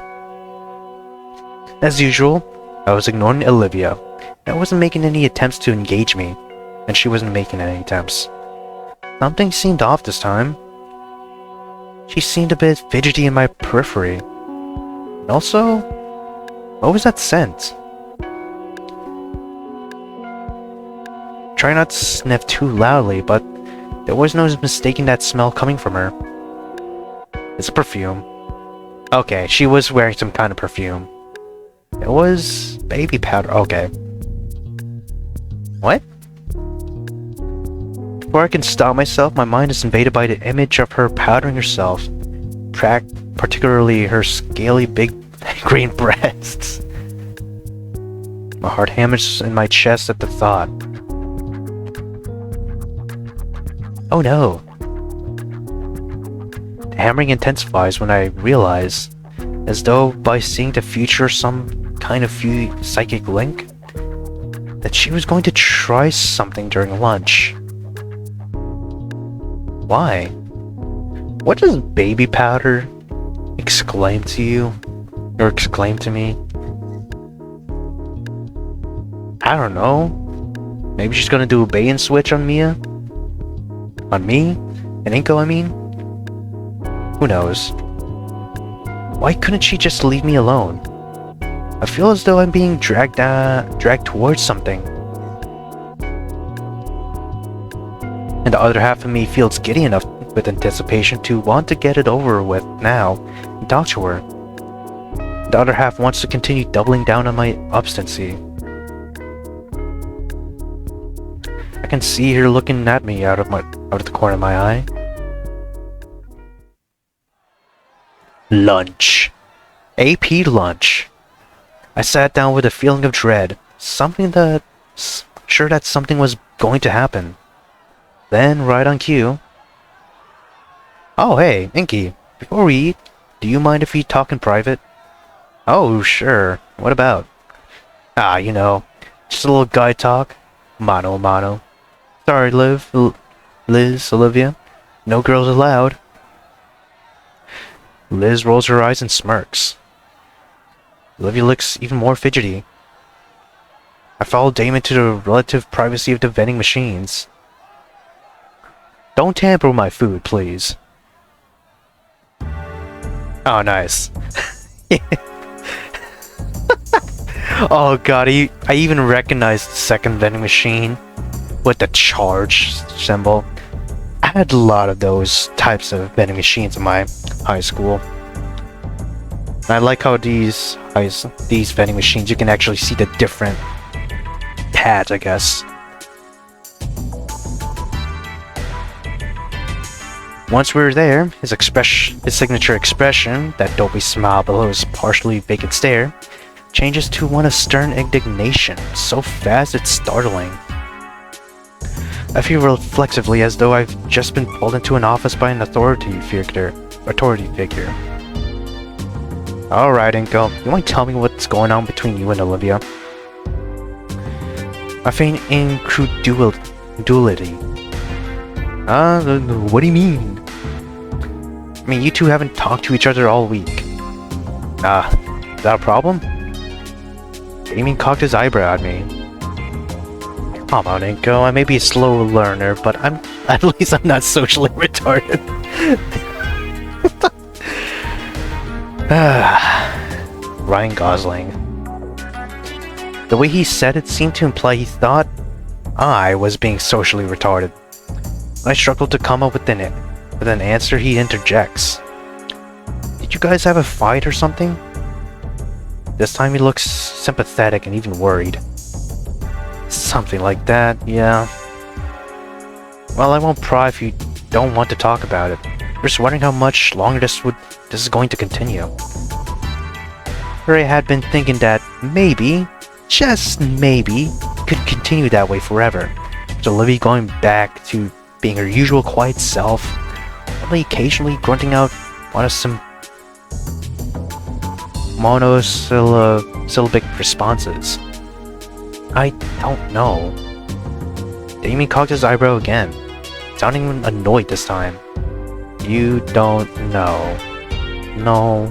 As usual, I was ignoring Olivia. I wasn't making any attempts to engage me, and she wasn't making any attempts. Something seemed off this time. She seemed a bit fidgety in my periphery. And also, what was that scent? Try not to sniff too loudly, but there was no mistaking that smell coming from her. It's a perfume. Okay, she was wearing some kind of perfume. It was baby powder. Okay. What? Before I can stop myself, my mind is invaded by the image of her powdering herself, particularly her scaly big green breasts. My heart hammers in my chest at the thought. Oh no. The hammering intensifies when I realize, as though by seeing the future some kind of psychic link, that she was going to try something during lunch. Why? What does baby powder exclaim to you? Or exclaim to me? I don't know. Maybe she's gonna do a bait and switch on Mia? On me? And Inco, I mean? Who knows? Why couldn't she just leave me alone? I feel as though I'm being dragged towards something. And the other half of me feels giddy enough with anticipation to want to get it over with now and talk to her. The other half wants to continue doubling down on my obstinacy. I can see her looking at me out of the corner of my eye. Lunch. AP lunch. I sat down with a feeling of dread, sure that something was going to happen. Then, right on cue. Oh hey, Inky, before we eat, do you mind if we talk in private? Oh sure, what about? Ah, you know, just a little guy talk. Mano a mano. Sorry, Liz, Olivia. No girls allowed. Liz rolls her eyes and smirks. Olivia looks even more fidgety. I follow Damon to the relative privacy of the vending machines. Don't tamper with my food, please. Oh, nice. Oh god, I even recognized the second vending machine with the charge symbol. I had a lot of those types of vending machines in my high school. And I like how these vending machines, you can actually see the different pads, I guess. Once we were there, his signature expression, that dopey smile below his partially vacant stare, changes to one of stern indignation, so fast it's startling. I feel reflexively as though I've just been pulled into an office by an authority figure. Alright, Inco, you want to tell me what's going on between you and Olivia? I feign incredulity. What do you mean? I mean, you two haven't talked to each other all week. Is that a problem? Damien cocked his eyebrow at me. Come on, Inco, I may be a slow learner, but at least I'm not socially retarded. Ryan Gosling. The way he said it seemed to imply he thought I was being socially retarded. When I struggled to come up with an answer, he interjects. Did you guys have a fight or something? This time he looks sympathetic and even worried. Something like that, yeah. Well, I won't pry if you don't want to talk about it. I'm just wondering how much longer this is going to continue. I had been thinking that maybe, just maybe, could continue that way forever. With Olivia going back to being her usual quiet self, only occasionally grunting out some monosyllabic responses. I don't know. Damien cocked his eyebrow again, sounding annoyed this time. You don't know. No.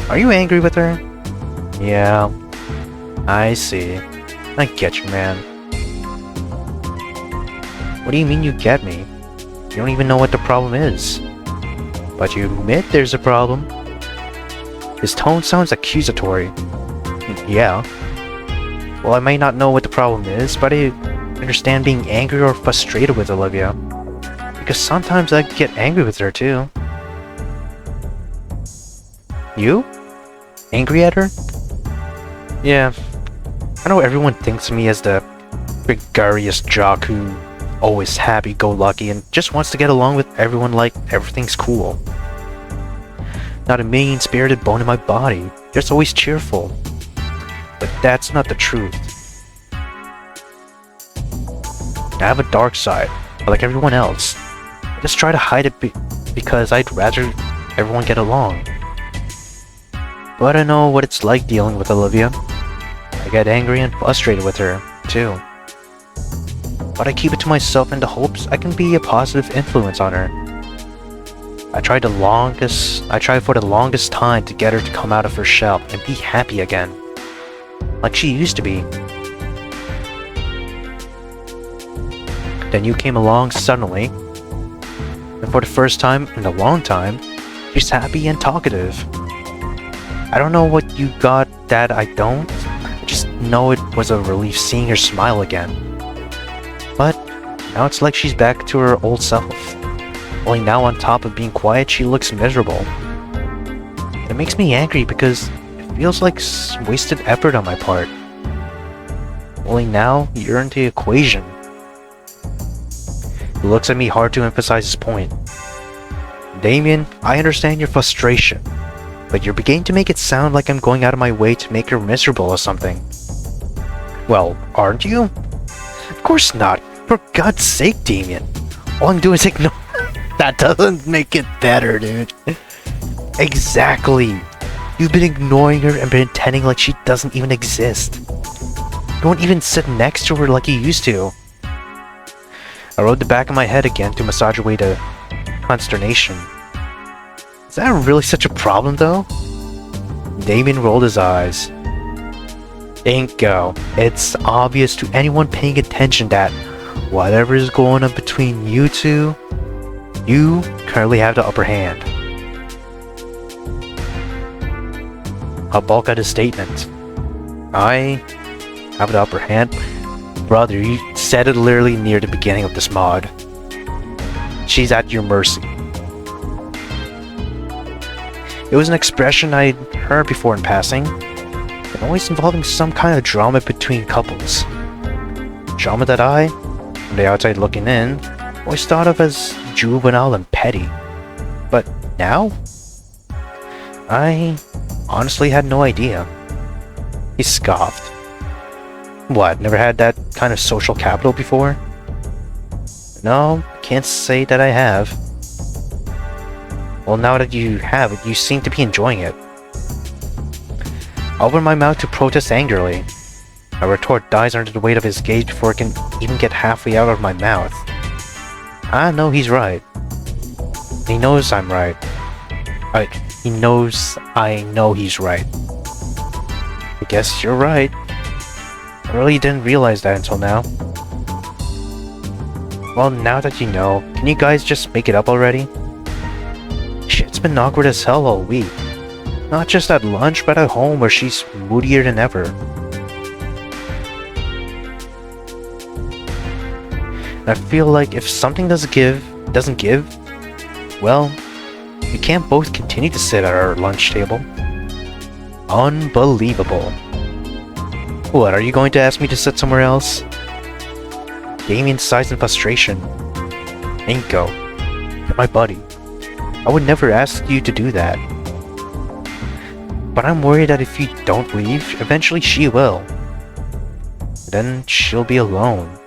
Are you angry with her? Yeah. I see. I get you, man. What do you mean you get me? You don't even know what the problem is. But you admit there's a problem. His tone sounds accusatory. Yeah. Well, I may not know what the problem is, but I understand being angry or frustrated with Olivia. Because sometimes I get angry with her too. You? Angry at her? Yeah. I know everyone thinks of me as the gregarious jock who always happy-go-lucky and just wants to get along with everyone like everything's cool. Not a mean-spirited bone in my body. Just always cheerful. But that's not the truth. I have a dark side, like everyone else. I just try to hide it because I'd rather everyone get along. But I know what it's like dealing with Olivia. I get angry and frustrated with her, too. But I keep it to myself in the hopes I can be a positive influence on her. I tried for the longest time to get her to come out of her shell and be happy again. Like she used to be. Then you came along suddenly, and for the first time in a long time, she's happy and talkative. I don't know what you got that I don't. I just know it was a relief seeing her smile again. But now it's like she's back to her old self. Only now on top of being quiet, she looks miserable. It makes me angry because it feels like wasted effort on my part. Only now you're in the equation. He looks at me hard to emphasize his point. Damien, I understand your frustration, but you're beginning to make it sound like I'm going out of my way to make her miserable or something. Well, aren't you? Of course not. For God's sake, Damien. All I'm doing is ignore. That doesn't make it better, dude. Exactly. You've been ignoring her and pretending like she doesn't even exist. You won't even sit next to her like you used to. I rode the back of my head again to massage away the consternation. Is that really such a problem, though? Damien rolled his eyes. Inco, it's obvious to anyone paying attention that whatever is going on between you two, you currently have the upper hand. I'll bulk out his statement. I have the upper hand? Brother, you said it literally near the beginning of this mod. She's at your mercy. It was an expression I'd heard before in passing, and always involving some kind of drama between couples. Drama that I, from the outside looking in, always thought of as juvenile and petty. But now? I honestly had no idea. He scoffed. What, never had that kind of social capital before? No, can't say that I have. Well, now that you have it, you seem to be enjoying it. I opened my mouth to protest angrily. My retort dies under the weight of his gaze before it can even get halfway out of my mouth. I know he's right. He knows I'm right. He knows I know he's right. I guess you're right. I really didn't realize that until now. Well, now that you know, can you guys just make it up already? Shit's been awkward as hell all week. Not just at lunch, but at home where she's moodier than ever. And I feel like if something doesn't give, well, we can't both continue to sit at our lunch table. Unbelievable. What, are you going to ask me to sit somewhere else? Damien sighs in frustration. Inco, you're my buddy. I would never ask you to do that. But I'm worried that if you don't leave, eventually she will. Then she'll be alone.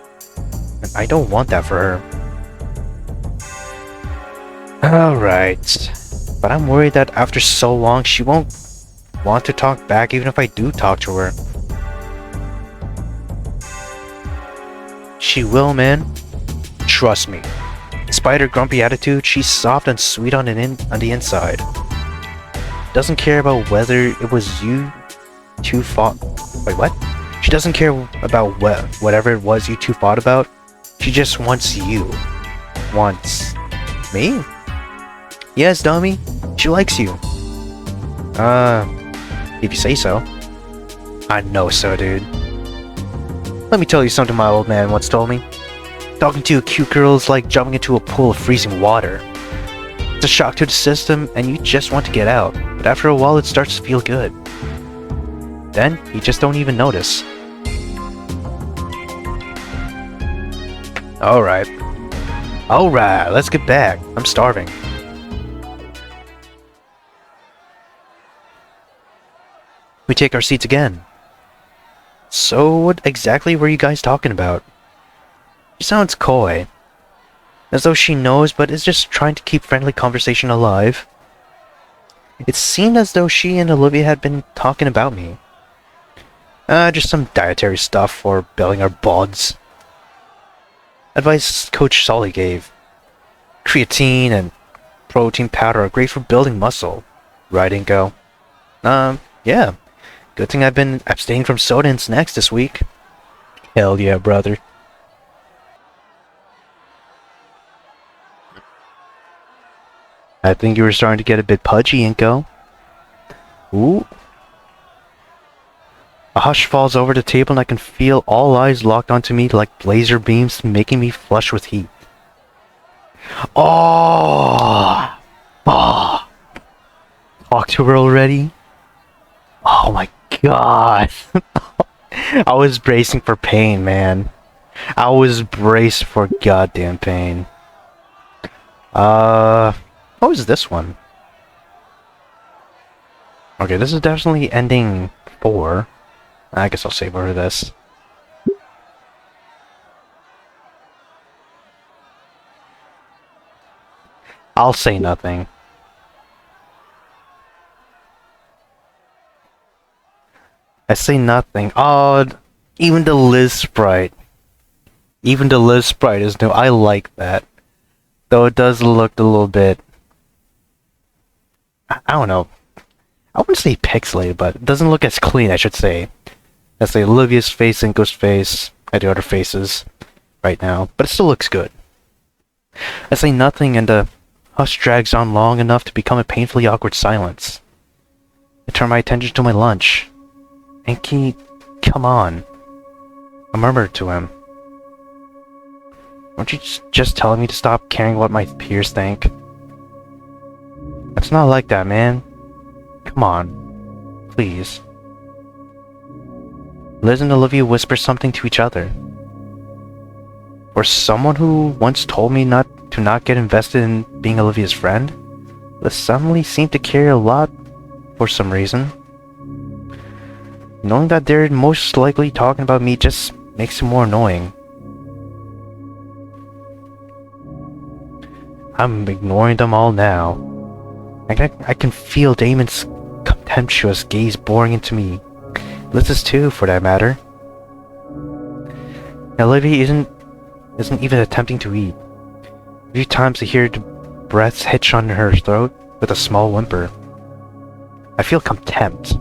And I don't want that for her. Alright. But I'm worried that after so long, she won't want to talk back even if I do talk to her. She will, man. Trust me. Despite her grumpy attitude, she's soft and sweet on the inside. Doesn't care about whether it was you two fought. Wait, what? She doesn't care about whatever it was you two fought about. She just wants you. Wants me? Yes, dummy. She likes you. If you say so. I know so, dude. Let me tell you something my old man once told me. Talking to a cute girl is like jumping into a pool of freezing water. It's a shock to the system and you just want to get out, but after a while it starts to feel good. Then, you just don't even notice. Alright, let's get back. I'm starving. We take our seats again. So, what exactly were you guys talking about? She sounds coy, as though she knows but is just trying to keep friendly conversation alive. It seemed as though she and Olivia had been talking about me. Just some dietary stuff for building our bods. Advice Coach Solly gave. Creatine and protein powder are great for building muscle. Right, Inco? Yeah. Good thing I've been abstaining from soda and snacks this week. Hell yeah, brother. I think you were starting to get a bit pudgy, Inco. Ooh. A hush falls over the table and I can feel all eyes locked onto me like laser beams, making me flush with heat. Oh! Oh! Talk to her already? Oh my god. I was bracing for pain, man. I was braced for goddamn pain. What was this one? Okay, this is definitely ending 4. I guess I'll save over this. I'll say nothing. I say nothing. Oh, even the Liz sprite. Even the Liz sprite is new. I like that. Though it does look a little bit... I don't know. I wouldn't say pixelated, but it doesn't look as clean, I should say. Let's say Olivia's face, Inco's face, and the other faces right now. But it still looks good. I say nothing and the hush drags on long enough to become a painfully awkward silence. I turn my attention to my lunch. Inky, come on. I murmured to him. Aren't you just telling me to stop caring what my peers think? It's not like that, man. Come on. Please. Liz and Olivia whisper something to each other. For someone who once told me not get invested in being Olivia's friend, Liz suddenly seemed to care a lot for some reason. Knowing that they're most likely talking about me just makes it more annoying. I'm ignoring them all now. I can feel Damon's contemptuous gaze boring into me. Liz's too, for that matter. Now, Olivia isn't even attempting to eat. A few times I hear the breaths hitch on her throat with a small whimper. I feel contempt.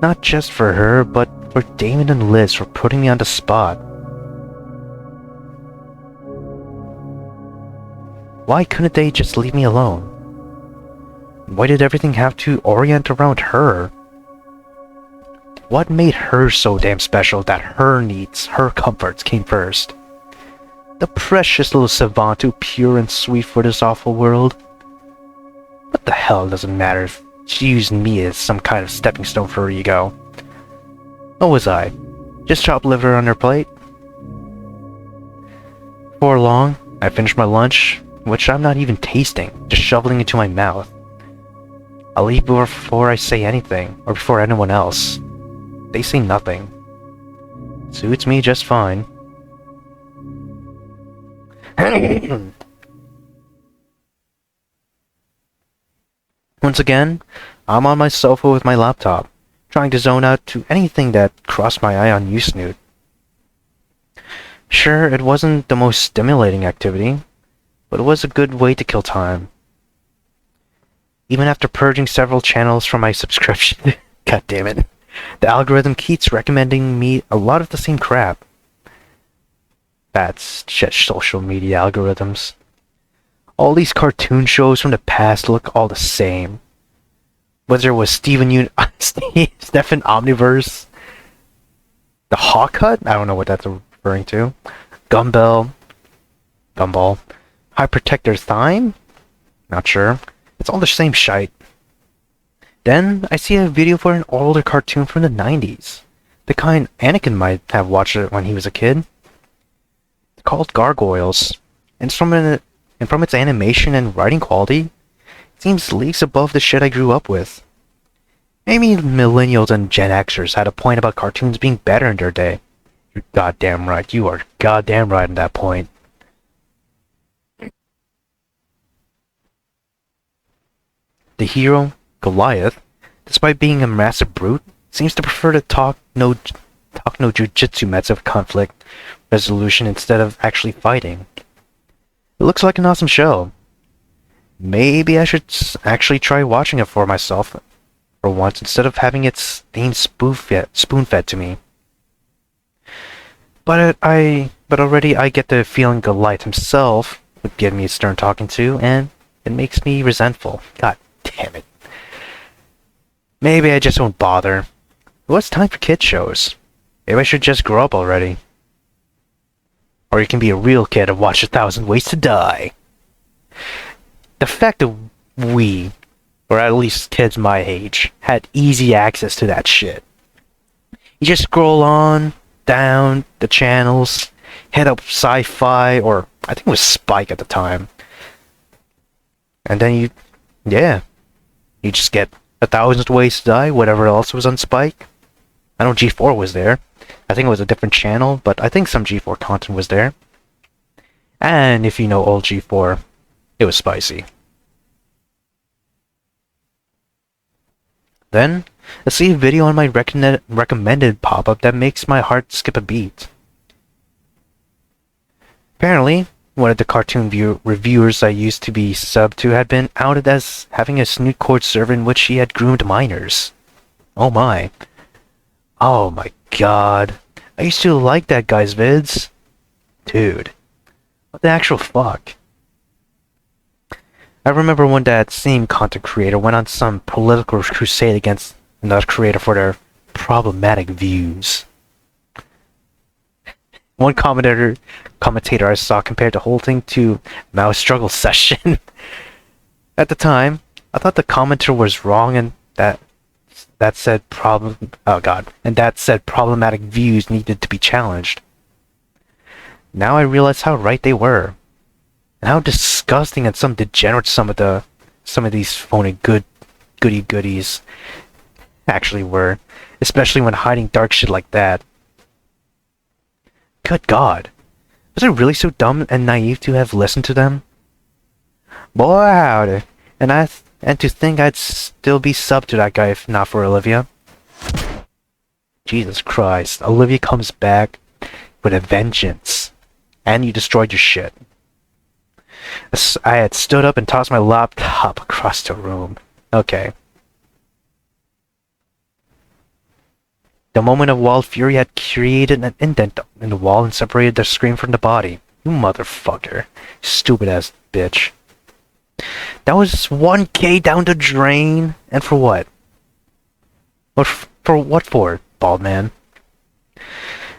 Not just for her, but for Damon and Liz for putting me on the spot. Why couldn't they just leave me alone? Why did everything have to orient around her? What made her so damn special that her needs, her comforts came first? The precious little savant too pure and sweet for this awful world. What the hell does it matter if she used me as some kind of stepping stone for her ego? What was I? Just chopped liver on her plate? Before long, I finished my lunch, which I'm not even tasting, just shoveling into my mouth. I'll leave before I say anything, or before anyone else. They say nothing. Suits me just fine. Once again, I'm on my sofa with my laptop, trying to zone out to anything that crossed my eye on Usenet. Sure, it wasn't the most stimulating activity, but it was a good way to kill time. Even after purging several channels from my subscription, god damn it, the algorithm keeps recommending me a lot of the same crap. That's just social media algorithms. All these cartoon shows from the past look all the same. Whether it was Stephen Omniverse, the Hawk Hut, I don't know what that's referring to, Gumball, High Protector Thime, not sure. It's all the same shite. Then I see a video for an older cartoon from the 90s. The kind Anakin might have watched it when he was a kid. It's called Gargoyles. And from its animation and writing quality, it seems leagues above the shit I grew up with. Maybe millennials and Gen Xers had a point about cartoons being better in their day. You're goddamn right. You are goddamn right on that point. The hero, Goliath, despite being a massive brute, seems to prefer to talk no jujitsu methods of conflict resolution instead of actually fighting. It looks like an awesome show. Maybe I should actually try watching it for myself for once instead of having it spoon-fed to me. But already I get the feeling Goliath himself would give me a stern talking to, and it makes me resentful. God damn it. Maybe I just won't bother. What's time for kid shows? Maybe I should just grow up already. Or you can be a real kid and watch 1,000 Ways to Die. The fact that we, or at least kids my age, had easy access to that shit. You just scroll on, down the channels, hit up Sci-Fi, or I think it was Spike at the time. And then you just get 1,000 Ways to Die, whatever else was on Spike. I know G4 was there. I think it was a different channel, but I think some G4 content was there. And if you know old G4, it was spicy. Then, I see a video on my recommended pop-up that makes my heart skip a beat. Apparently, one of the cartoon reviewers I used to be subbed to had been outed as having a snoot cord server in which he had groomed minors. Oh my. Oh my god. I used to like that guy's vids. Dude. What the actual fuck? I remember when that same content creator went on some political crusade against another creator for their problematic views. One commentator I saw compared the whole thing to Mao struggle session. At the time, I thought the commenter was wrong and that said problematic views needed to be challenged. Now I realize how right they were, and how disgusting and some degenerate some of these phony goodies actually were, especially when hiding dark shit like that. Good God, was I really so dumb and naive to have listened to them? Boy howdy, and to think I'd still be subbed to that guy if not for Olivia. Jesus Christ, Olivia comes back with a vengeance. And you destroyed your shit. I had stood up and tossed my laptop across the room. Okay. The moment of wild fury had created an indent in the wall and separated the screen from the body. You motherfucker. Stupid ass bitch. That was 1K down the drain. And for what? What for, bald man?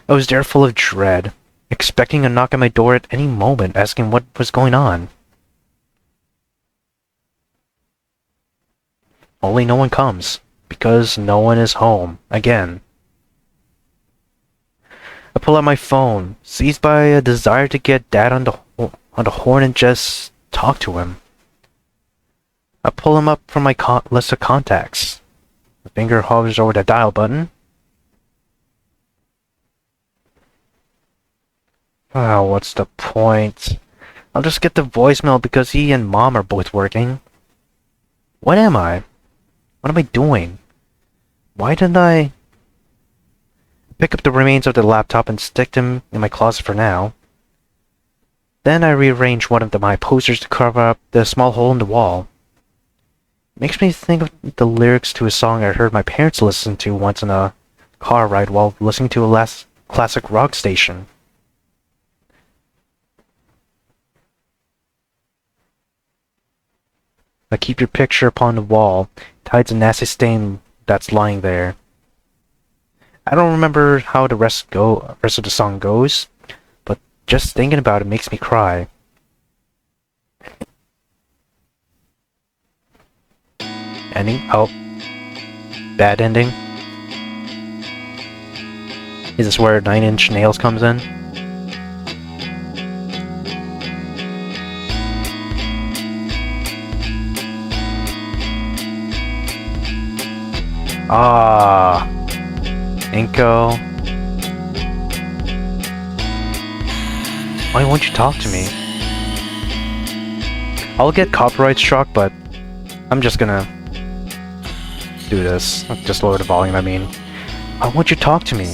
I was there full of dread, expecting a knock at my door at any moment, asking what was going on. Only no one comes, because no one is home, again. I pull out my phone, seized by a desire to get Dad on the horn and just talk to him. I pull him up from my list of contacts. My finger hovers over the dial button. Oh, what's the point? I'll just get the voicemail because he and Mom are both working. What am I? What am I doing? Why didn't I pick up the remains of the laptop and stick them in my closet for now? Then I rearrange one of my posters to cover up the small hole in the wall. It makes me think of the lyrics to a song I heard my parents listen to once on a car ride while listening to a classic rock station. But keep your picture upon the wall. It hides a nasty stain that's lying there. I don't remember how the rest of the song goes, but just thinking about it makes me cry. Ending? Oh. Bad ending? Is this where 9 Inch Nails comes in? Ah, Inco. Why won't you talk to me? I'll get copyright struck, but I'm just gonna do this. Just lower the volume, I mean. Why won't you talk to me?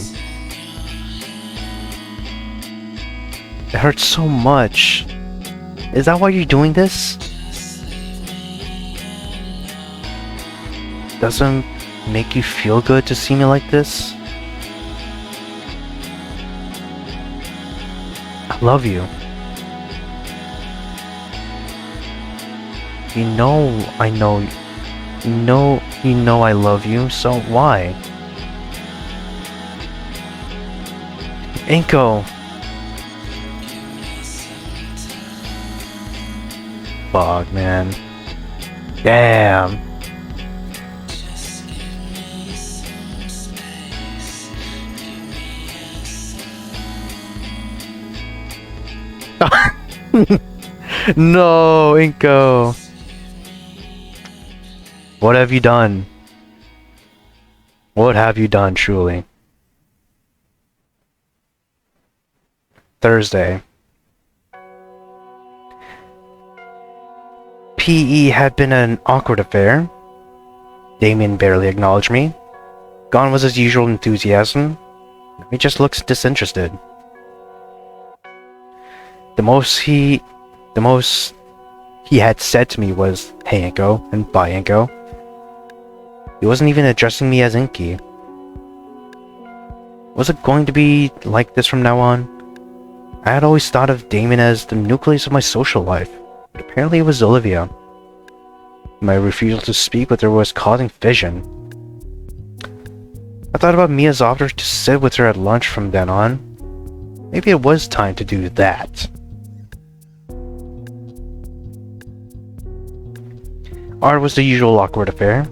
It hurts so much. Is that why you're doing this? Doesn't make you feel good to see me like this? I love you. You know I love you, so why? Inco! Fuck, man. Damn! No, Inco! What have you done? What have you done, truly? Thursday. PE had been an awkward affair. Damien barely acknowledged me. Gone was his usual enthusiasm. He just looks disinterested. The most he had said to me was, "Hey Inco," and "Bye Inco." He wasn't even addressing me as Inky. Was it going to be like this from now on? I had always thought of Damien as the nucleus of my social life, but apparently it was Olivia. My refusal to speak with her was causing fission. I thought about Mia's offer to sit with her at lunch from then on. Maybe it was time to do that. Art was the usual awkward affair.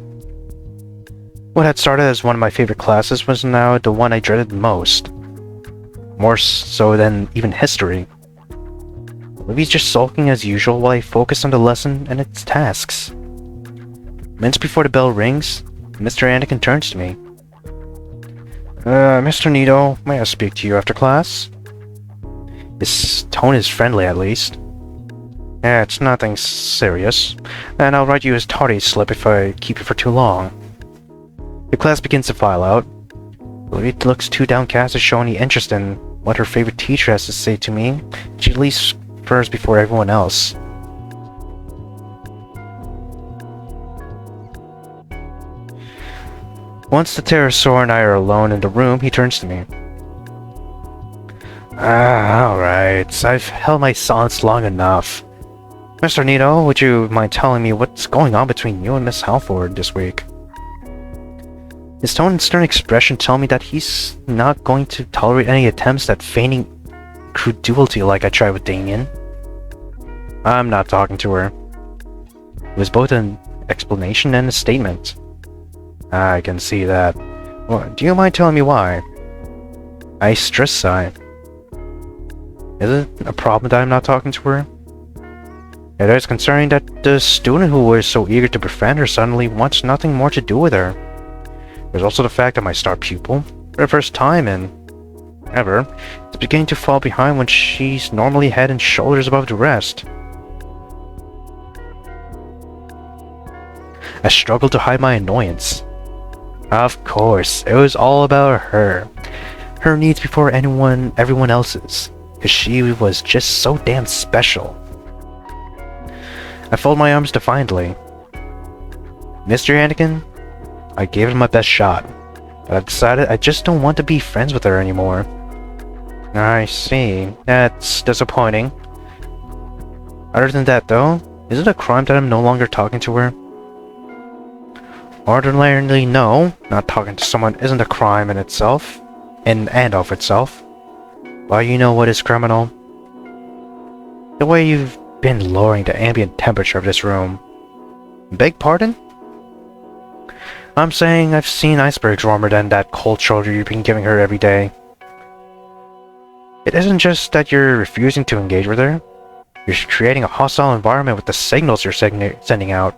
What had started as one of my favorite classes was now the one I dreaded most. More so than even history. Olivia's just sulking as usual while I focus on the lesson and its tasks. Minutes before the bell rings, Mr. Anakin turns to me. Mr. Nito, may I speak to you after class?" His tone is friendly, at least. "Yeah, it's nothing serious, and I'll write you his tardy slip if I keep you for too long." The class begins to file out. Olivia looks too downcast to show any interest in what her favorite teacher has to say to me. She leaves first before everyone else. Once the pterosaur and I are alone in the room, he turns to me. Alright, I've held my silence long enough. Mr. Nito, would you mind telling me what's going on between you and Miss Halford this week? His tone and stern expression tell me that he's not going to tolerate any attempts at feigning credulity like I tried with Damien. I'm not talking to her. It was both an explanation and a statement. I can see that. Well, do you mind telling me why? I stress sigh. Is it a problem that I'm not talking to her? It is concerning that the student who was so eager to befriend her suddenly wants nothing more to do with her. There's also the fact that my star pupil, for the first time in ever, is beginning to fall behind when she's normally head and shoulders above the rest. I struggled to hide my annoyance. Of course, it was all about her. Her needs before everyone else's, because she was just so damn special. I folded my arms defiantly. Mr. Anakin, I gave it my best shot, but I've decided I just don't want to be friends with her anymore. I see. That's disappointing. Other than that, though, is it a crime that I'm no longer talking to her? Ordinarily, no. Not talking to someone isn't a crime in itself, and of itself. But you know what is criminal? The way you've been lowering the ambient temperature of this room. Beg pardon? I'm saying I've seen icebergs warmer than that cold shoulder you've been giving her every day. It isn't just that you're refusing to engage with her. You're creating a hostile environment with the signals you're sending out.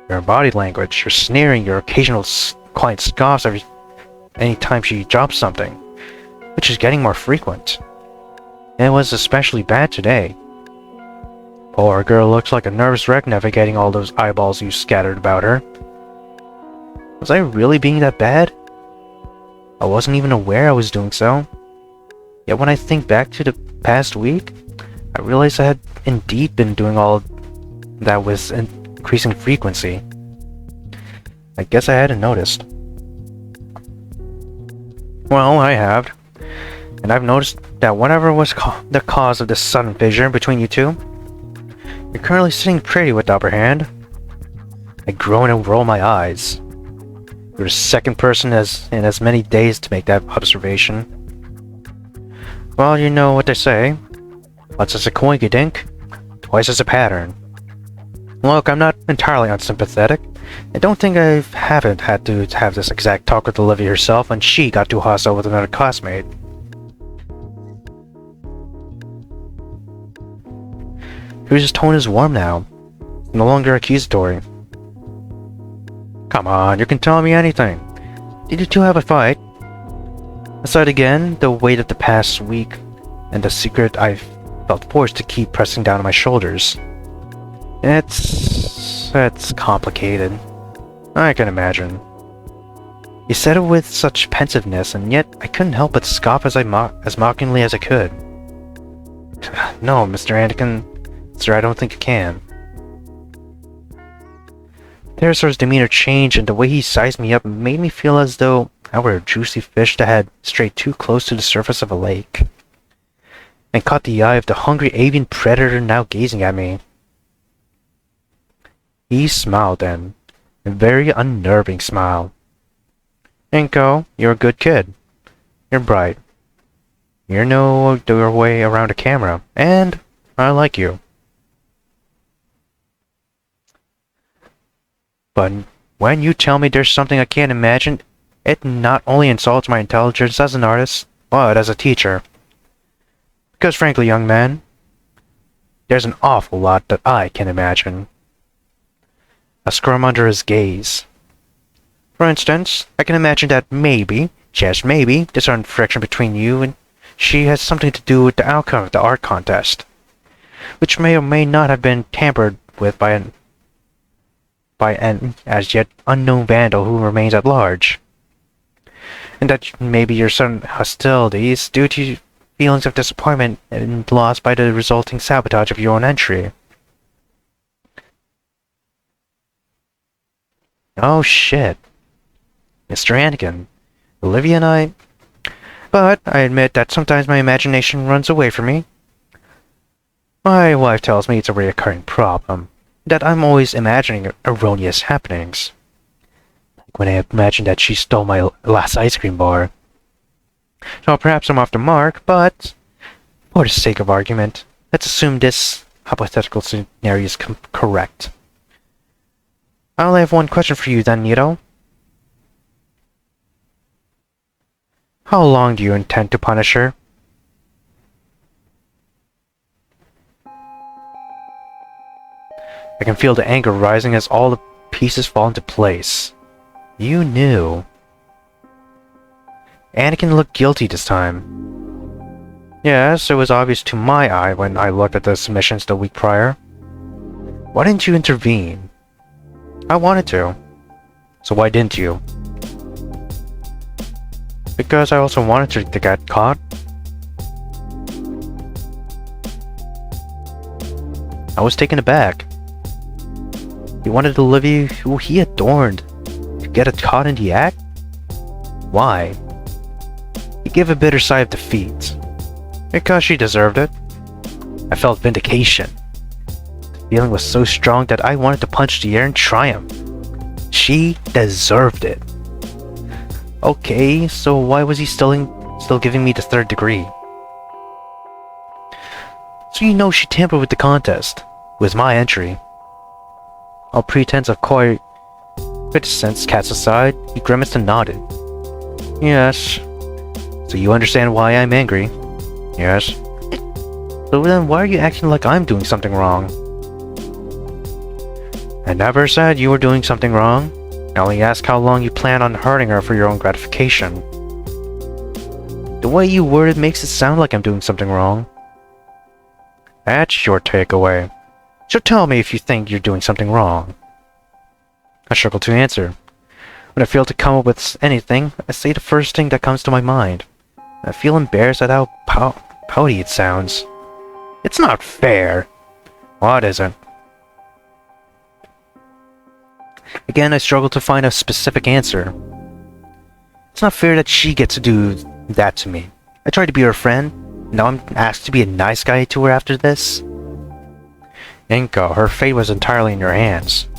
Your body language, your sneering, your occasional quiet scoffs any time she drops something, which is getting more frequent. And it was especially bad today. Poor girl looks like a nervous wreck navigating all those eyeballs you scattered about her. Was I really being that bad? I wasn't even aware I was doing so. Yet when I think back to the past week, I realize I had indeed been doing all that with increasing frequency. I guess I hadn't noticed. Well, I have. And I've noticed that whatever was the cause of this sudden fissure between you two, you're currently sitting pretty with the upper hand. I groan and roll my eyes. You're the second person in as many days to make that observation. Well, you know what they say. Once it's a coinkydink, twice it's a pattern. Look, I'm not entirely unsympathetic. I don't think I haven't had to have this exact talk with Olivia herself when she got too hostile with another classmate. Whose tone is warm now, no longer accusatory. Come on, you can tell me anything. Did you two have a fight? Aside again, the weight of the past week and the secret I felt forced to keep pressing down on my shoulders. It's complicated. I can imagine. You said it with such pensiveness, and yet I couldn't help but scoff as mockingly as I could. No, Mr. Anakin, sir, I don't think you can. Pterosaur's demeanor changed, and the way he sized me up made me feel as though I were a juicy fish that had strayed too close to the surface of a lake, and caught the eye of the hungry avian predator now gazing at me. He smiled then, a very unnerving smile. Inco, you're a good kid. You're bright. You know your way around a camera, and I like you. But when you tell me there's something I can't imagine, it not only insults my intelligence as an artist, but as a teacher. Because frankly, young man, there's an awful lot that I can imagine. A scrum under his gaze. For instance, I can imagine that maybe, just maybe, this certain friction between you and she has something to do with the outcome of the art contest, which may or may not have been tampered with by an as yet unknown vandal who remains at large. And that maybe your sudden hostility is due to feelings of disappointment and loss by the resulting sabotage of your own entry. Oh shit. Mr. Anakin, Olivia and I... But I admit that sometimes my imagination runs away from me. My wife tells me it's a recurring problem, that I'm always imagining erroneous happenings. Like when I imagine that she stole my last ice cream bar. So perhaps I'm off the mark, but for the sake of argument, let's assume this hypothetical scenario is correct. I only have one question for you then, Nito. How long do you intend to punish her? I can feel the anger rising as all the pieces fall into place. You knew. Anakin looked guilty this time. Yes, it was obvious to my eye when I looked at the submissions the week prior. Why didn't you intervene? I wanted to. So why didn't you? Because I also wanted to get caught. I was taken aback. He wanted Olivia, who he adorned, to get caught in the act? Why? He gave a bitter sigh of defeat. Because she deserved it. I felt vindication. The feeling was so strong that I wanted to punch the air in triumph. She deserved it. Okay, so why was he still giving me the third degree? So you know she tampered with the contest, with my entry. All pretense of coy reticence cast aside, he grimaced and nodded. Yes. So you understand why I'm angry? Yes. So then why are you acting like I'm doing something wrong? I never said you were doing something wrong. I only asked how long you plan on hurting her for your own gratification. The way you word it makes it sound like I'm doing something wrong. That's your takeaway. So tell me if you think you're doing something wrong. I struggle to answer. When I fail to come up with anything, I say the first thing that comes to my mind. I feel embarrassed at how pouty it sounds. It's not fair. What isn't? Again, I struggle to find a specific answer. It's not fair that she gets to do that to me. I tried to be her friend. Now I'm asked to be a nice guy to her after this? Inco, her fate was entirely in your hands.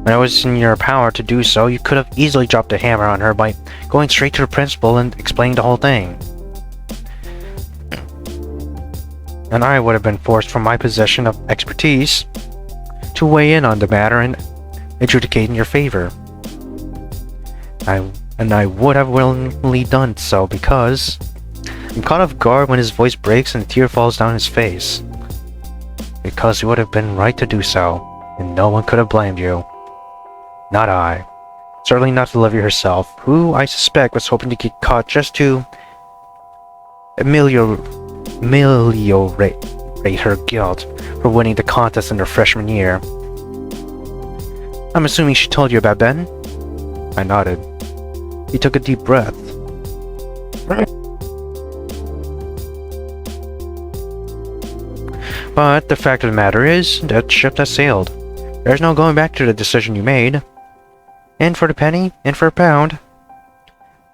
When it was in your power to do so, you could have easily dropped the hammer on her by going straight to the principal and explaining the whole thing. And I would have been forced from my position of expertise to weigh in on the matter and adjudicate in your favor. I would have willingly done so because I'm caught off guard when his voice breaks and a tear falls down his face. Because you would have been right to do so, and no one could have blamed you. Not I. Certainly not Olivia herself, who I suspect was hoping to get caught just to ameliorate her guilt for winning the contest in her freshman year. I'm assuming she told you about Ben? I nodded. He took a deep breath. But the fact of the matter is, that ship has sailed. There's no going back to the decision you made. In for the penny, in for a pound.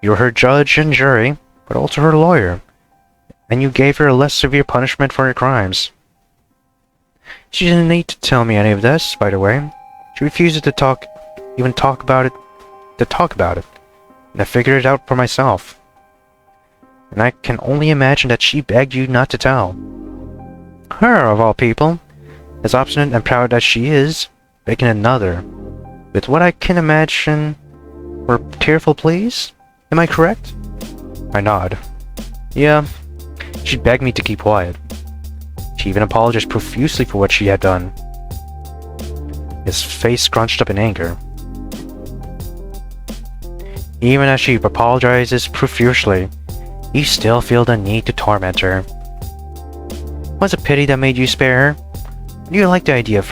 You're her judge and jury, but also her lawyer. And you gave her a less severe punishment for her crimes. She didn't need to tell me any of this, by the way. She refused to talk about it. And I figured it out for myself. And I can only imagine that she begged you not to tell. Her, of all people, as obstinate and proud as she is, begging another, with what I can imagine were tearful pleas? Am I correct? I nod. Yeah, she begged me to keep quiet. She even apologized profusely for what she had done. His face scrunched up in anger. Even as she apologizes profusely, you still feel the need to torment her. Was it pity that made you spare her? Do you like the idea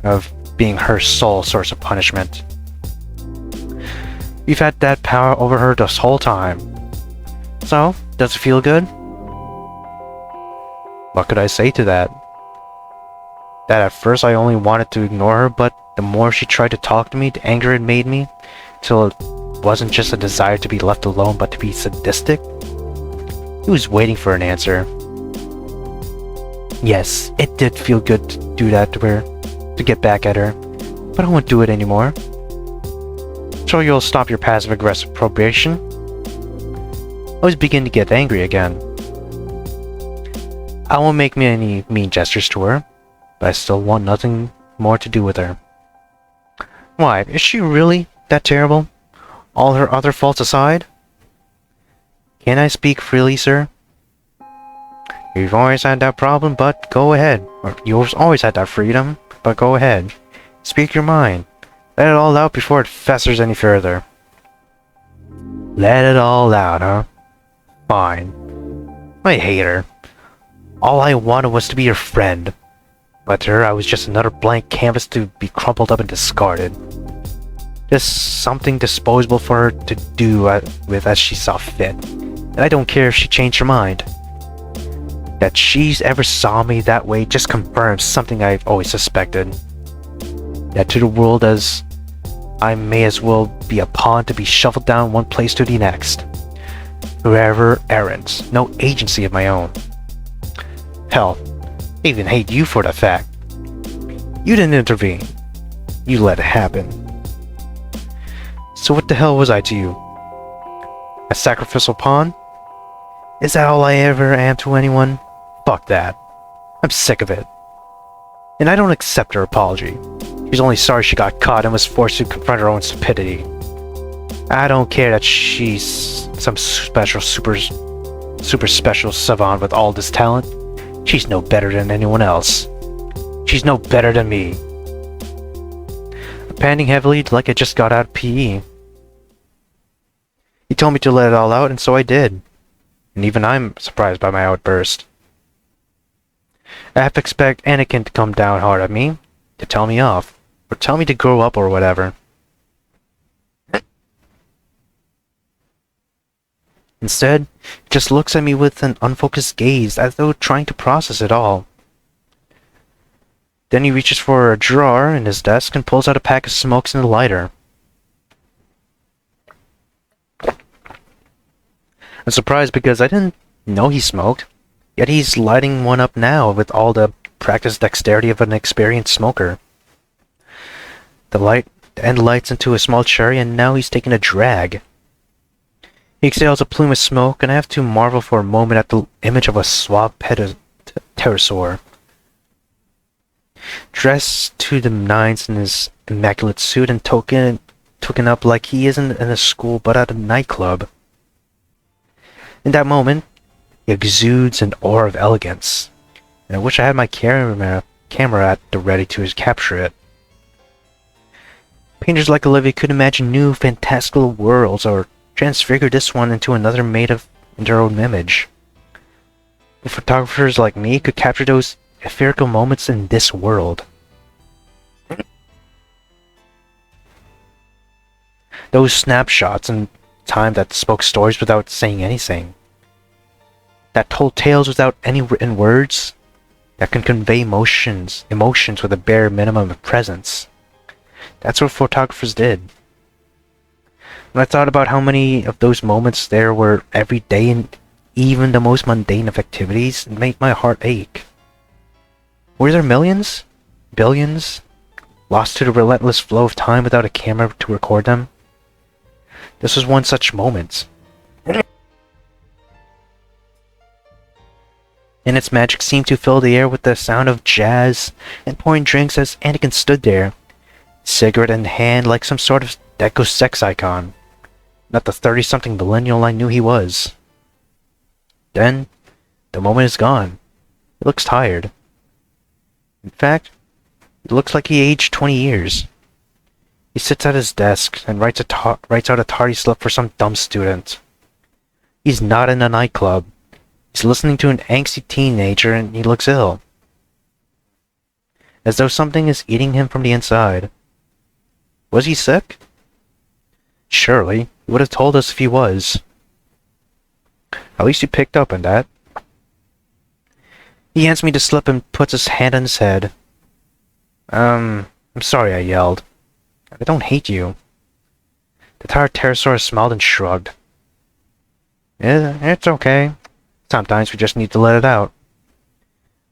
of being her sole source of punishment? You've had that power over her this whole time. So, does it feel good? What could I say to that? That at first I only wanted to ignore her, but the more she tried to talk to me, the angrier it made me, till it wasn't just a desire to be left alone, but to be sadistic. He was waiting for an answer. Yes, it did feel good to do that to her, to get back at her, but I won't do it anymore. So you'll stop your passive-aggressive probation? I was beginning to get angry again. I won't make any mean gestures to her, but I still want nothing more to do with her. Why, is she really that terrible? All her other faults aside? Can I speak freely, sir? You've always had that problem, but go ahead. Or you've always had that freedom, but go ahead. Speak your mind. Let it all out before it festers any further. Let it all out, huh? Fine. I hate her. All I wanted was to be her friend. But to her, I was just another blank canvas to be crumpled up and discarded. Just something disposable for her to do with as she saw fit. And I don't care if she changed her mind. That she's ever saw me that way just confirms something I've always suspected. That to the world as I may as well be a pawn to be shuffled down one place to the next. Forever errant, no agency of my own. Hell, I even hate you for that fact. You didn't intervene. You let it happen. So what the hell was I to you? A sacrificial pawn? Is that all I ever am to anyone? Fuck that. I'm sick of it. And I don't accept her apology. She's only sorry she got caught and was forced to confront her own stupidity. I don't care that she's some super special savant with all this talent. She's no better than anyone else. She's no better than me. I'm panting heavily like I just got out of PE. He told me to let it all out, and so I did. And even I'm surprised by my outburst. I half expect Anakin to come down hard at me, to tell me off, or tell me to grow up or whatever. Instead, he just looks at me with an unfocused gaze, as though trying to process it all. Then he reaches for a drawer in his desk and pulls out a pack of smokes and a lighter. I'm surprised because I didn't know he smoked, yet he's lighting one up now with all the practiced dexterity of an experienced smoker. The end lights into a small cherry, and now he's taking a drag. He exhales a plume of smoke, and I have to marvel for a moment at the image of a suave pterosaur. Dressed to the nines in his immaculate suit and token up like he isn't in a school but at a nightclub. In that moment, he exudes an aura of elegance, and I wish I had my camera at the ready to capture it. Painters like Olivia could imagine new fantastical worlds or transfigure this one into another made of their own image. But photographers like me could capture those ethereal moments in this world. Those snapshots in time that spoke stories without saying anything. That told tales without any written words. That can convey emotions with a bare minimum of presence. That's what photographers did. When I thought about how many of those moments there were every day in even the most mundane of activities, it made my heart ache. Were there millions? Billions? Lost to the relentless flow of time without a camera to record them? This was one such moment. And its magic seemed to fill the air with the sound of jazz and pouring drinks as Anakin stood there, cigarette in hand like some sort of deco sex icon. Not the 30-something millennial I knew he was. Then, the moment is gone. He looks tired. In fact, it looks like he aged 20 years. He sits at his desk and writes out a tardy slip for some dumb student. He's not in a nightclub. He's listening to an angsty teenager and he looks ill. As though something is eating him from the inside. Was he sick? Surely, he would have told us if he was. At least he picked up on that. He hands me the slip and puts his hand on his head. I'm sorry, I yelled. I don't hate you. The tired pterosaur smiled and shrugged. It's okay. Sometimes we just need to let it out.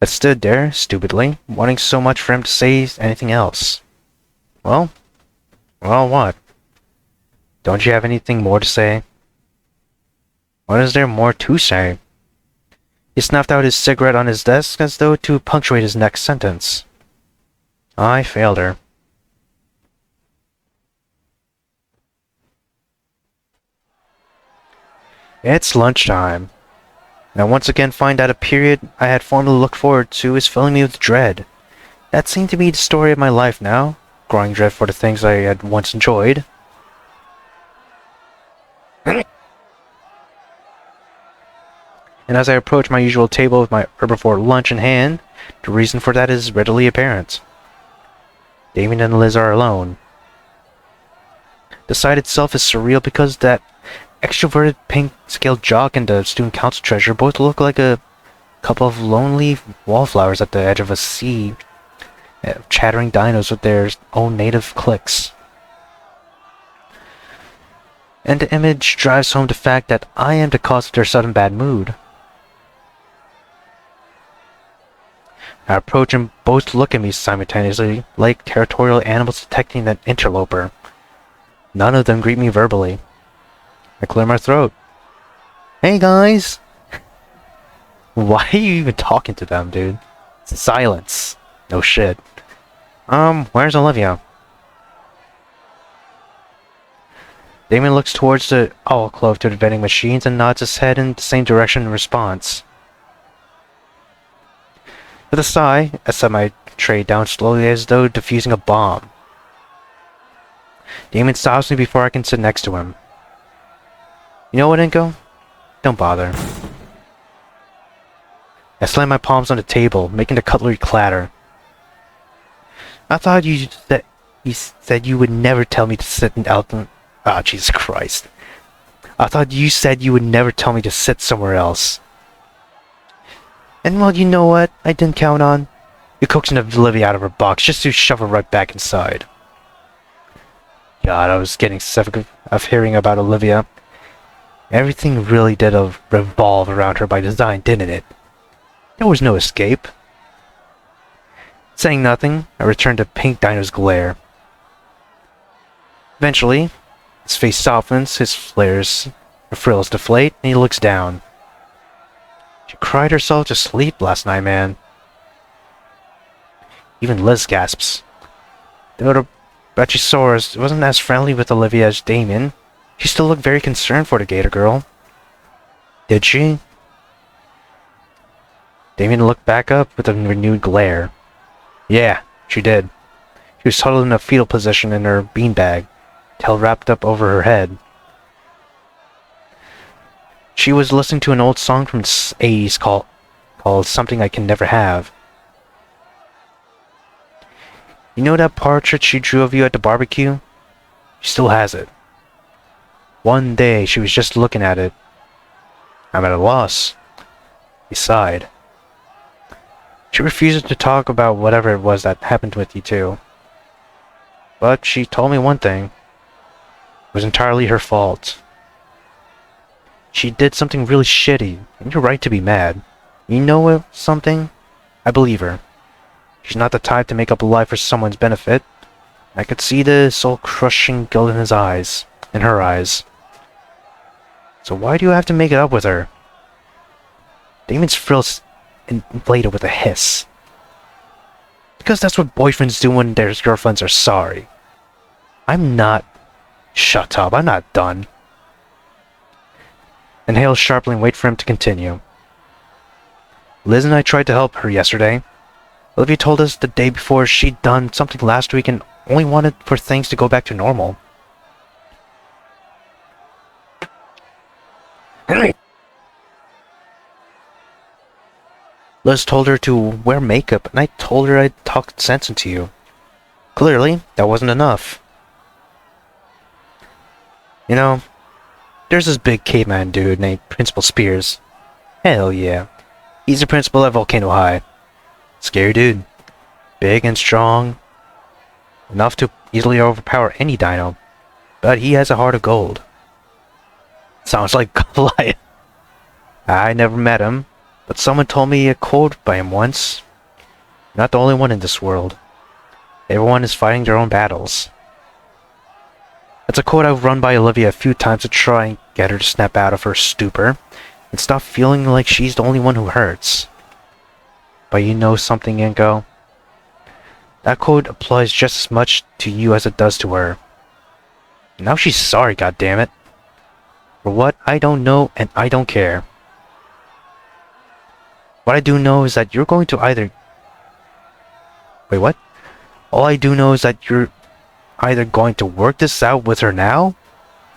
I stood there, stupidly, wanting so much for him to say anything else. Well, what? Don't you have anything more to say? What is there more to say? He snuffed out his cigarette on his desk as though to punctuate his next sentence. I failed her. It's lunchtime. And I once again find that a period I had formerly looked forward to is filling me with dread. That seemed to be the story of my life now, growing dread for the things I had once enjoyed. And as I approach my usual table with my herbivore lunch in hand, the reason for that is readily apparent. Damien and Liz are alone. The sight itself is surreal because that extroverted pink-scaled jock and the student council treasurer both look like a couple of lonely wallflowers at the edge of a sea, chattering dinos with their own native cliques. And the image drives home the fact that I am the cause of their sudden bad mood. I approach and both look at me simultaneously, like territorial animals detecting an interloper. None of them greet me verbally. I clear my throat. Hey guys! Why are you even talking to them, dude? Silence. No shit. Where's Olivia? Damien looks towards the alcove to the vending machines and nods his head in the same direction in response. With a sigh, I set my tray down slowly as though defusing a bomb. Damon stops me before I can sit next to him. You know what, Inco? Don't bother. I slam my palms on the table, making the cutlery clatter. I thought you said you would never tell me to sit in Elton. Ah, Jesus Christ. I thought you said you would never tell me to sit somewhere else. And well, you know what I didn't count on? You coaxing Olivia out of her box just to shove her right back inside. God, I was getting sick of hearing about Olivia. Everything really did revolve around her by design, didn't it? There was no escape. Saying nothing, I returned to Pink Dino's glare. Eventually, his face softens, his frills deflate, and he looks down. She cried herself to sleep last night, man. Even Liz gasps. Though the Brachiosaurus wasn't as friendly with Olivia as Damien, she still looked very concerned for the Gator girl. Did she? Damien looked back up with a renewed glare. Yeah, she did. She was huddled in a fetal position in her beanbag, tail wrapped up over her head. She was listening to an old song from the 80s called Something I Can Never Have. You know that portrait she drew of you at the barbecue? She still has it. One day she was just looking at it. I'm at a loss. He sighed. She refuses to talk about whatever it was that happened with you two. But she told me one thing. It was entirely her fault. She did something really shitty, and you're right to be mad. You know something? I believe her. She's not the type to make up a lie for someone's benefit. I could see the soul-crushing guilt in her eyes. So why do you have to make it up with her? Damon's frills inflated with a hiss. Because that's what boyfriends do when their girlfriends are sorry. I'm not... Shut up, I'm not done. Inhale sharply and wait for him to continue. Liz and I tried to help her yesterday. Olivia told us the day before she'd done something last week and only wanted for things to go back to normal. Liz told her to wear makeup, and I told her I'd talked sense into you. Clearly, that wasn't enough. You know, there's this big caveman dude named Principal Spears. Hell yeah. He's the principal at Volcano High. Scary dude. Big and strong. Enough to easily overpower any dino. But he has a heart of gold. Sounds like Goliath. I never met him, but someone told me a quote by him once. Not the only one in this world. Everyone is fighting their own battles. That's a quote I've run by Olivia a few times to try and get her to snap out of her stupor and stop feeling like she's the only one who hurts. But you know something, Inco? That quote applies just as much to you as it does to her. Now she's sorry, goddammit. For what, I don't know, and I don't care. What I do know is that you're going to either... Wait, what? All I do know is that you're either going to work this out with her now,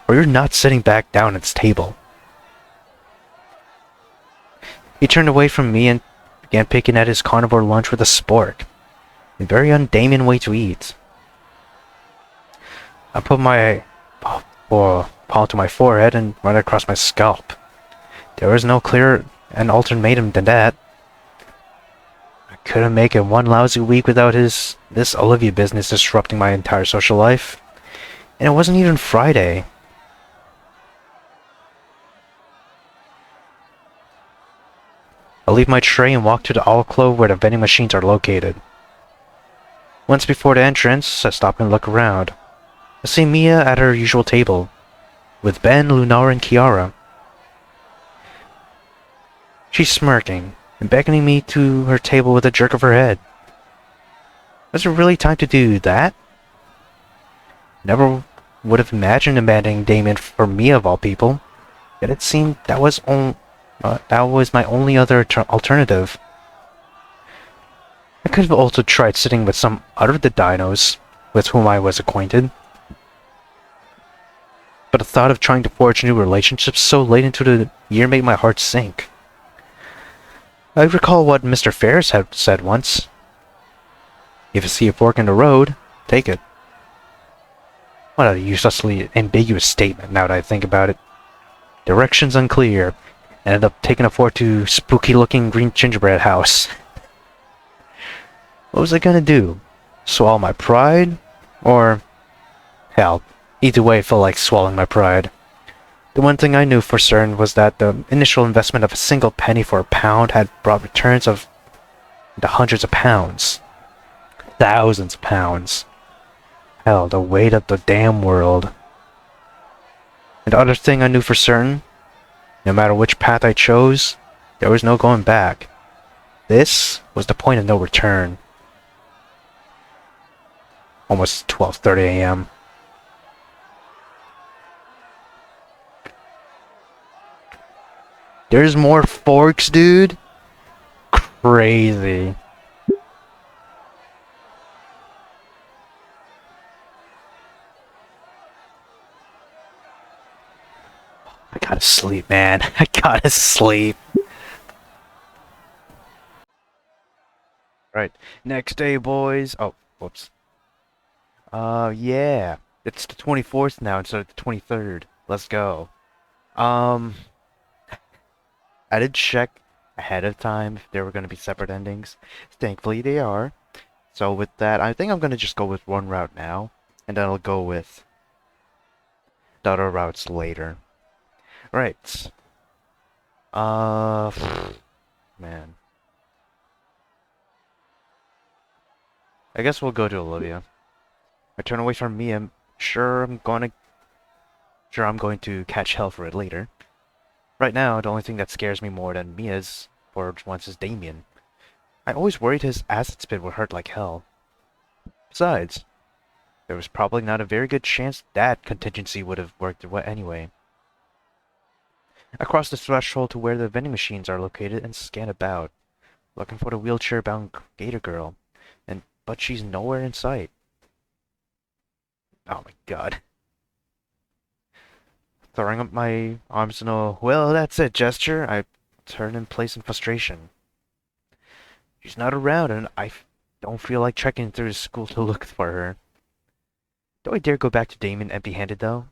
or you're not sitting back down at this table. He turned away from me and began picking at his carnivore lunch with a spork. A very undamien way to eat. I put my palm to my forehead and run it across my scalp. There was no clearer and ultimatum than that. I couldn't make it one lousy week without this Olivia business disrupting my entire social life. And it wasn't even Friday. I leave my tray and walk to the alcove where the vending machines are located. Once before the entrance, I stop and look around. I see Mia at her usual table, with Ben, Lunar, and Kiara. She's smirking and beckoning me to her table with a jerk of her head. Was it really time to do that? Never would have imagined abandoning Damien for me of all people, yet it seemed that was my only other alternative. could have also tried sitting with some other of the dinos with whom I was acquainted. But the thought of trying to forge new relationships so late into the year made my heart sink. I recall what Mr. Ferris had said once. If you see a fork in the road, take it. What a uselessly ambiguous statement now that I think about it. Directions unclear. Ended up taking a fork to spooky-looking green gingerbread house. What was I gonna do? Swallow my pride? Or... hell, either way it felt like swallowing my pride. The one thing I knew for certain was that the initial investment of a single penny for a pound had brought returns of the hundreds of pounds. Thousands of pounds. Hell, the weight of the damn world. And the other thing I knew for certain, no matter which path I chose, there was no going back. This was the point of no return. Almost 12:30 a.m. There's more forks, dude? Crazy. I gotta sleep, man. I gotta sleep. Right. Next day, boys. Oh, whoops. Yeah. It's the 24th now instead of the 23rd. Let's go. Um, I did check ahead of time if there were going to be separate endings. Thankfully, they are. So with that, I think I'm going to just go with one route now, and then I'll go with the other routes later. Right. Uh, man. I guess we'll go to Olivia. I turn away from me. I'm sure I'm going to catch hell for it later. Right now, the only thing that scares me more than Mia's for once is Damien. I always worried his acid spit would hurt like hell. Besides, there was probably not a very good chance that contingency would have worked anyway. I crossed the threshold to where the vending machines are located and scanned about, looking for the wheelchair-bound Gator girl, but she's nowhere in sight. Oh my god. Throwing up my arms in a "well, that's it" gesture, I turn in place in frustration. She's not around, and I don't feel like trekking through the school to look for her. Do I dare go back to Damon empty-handed, though?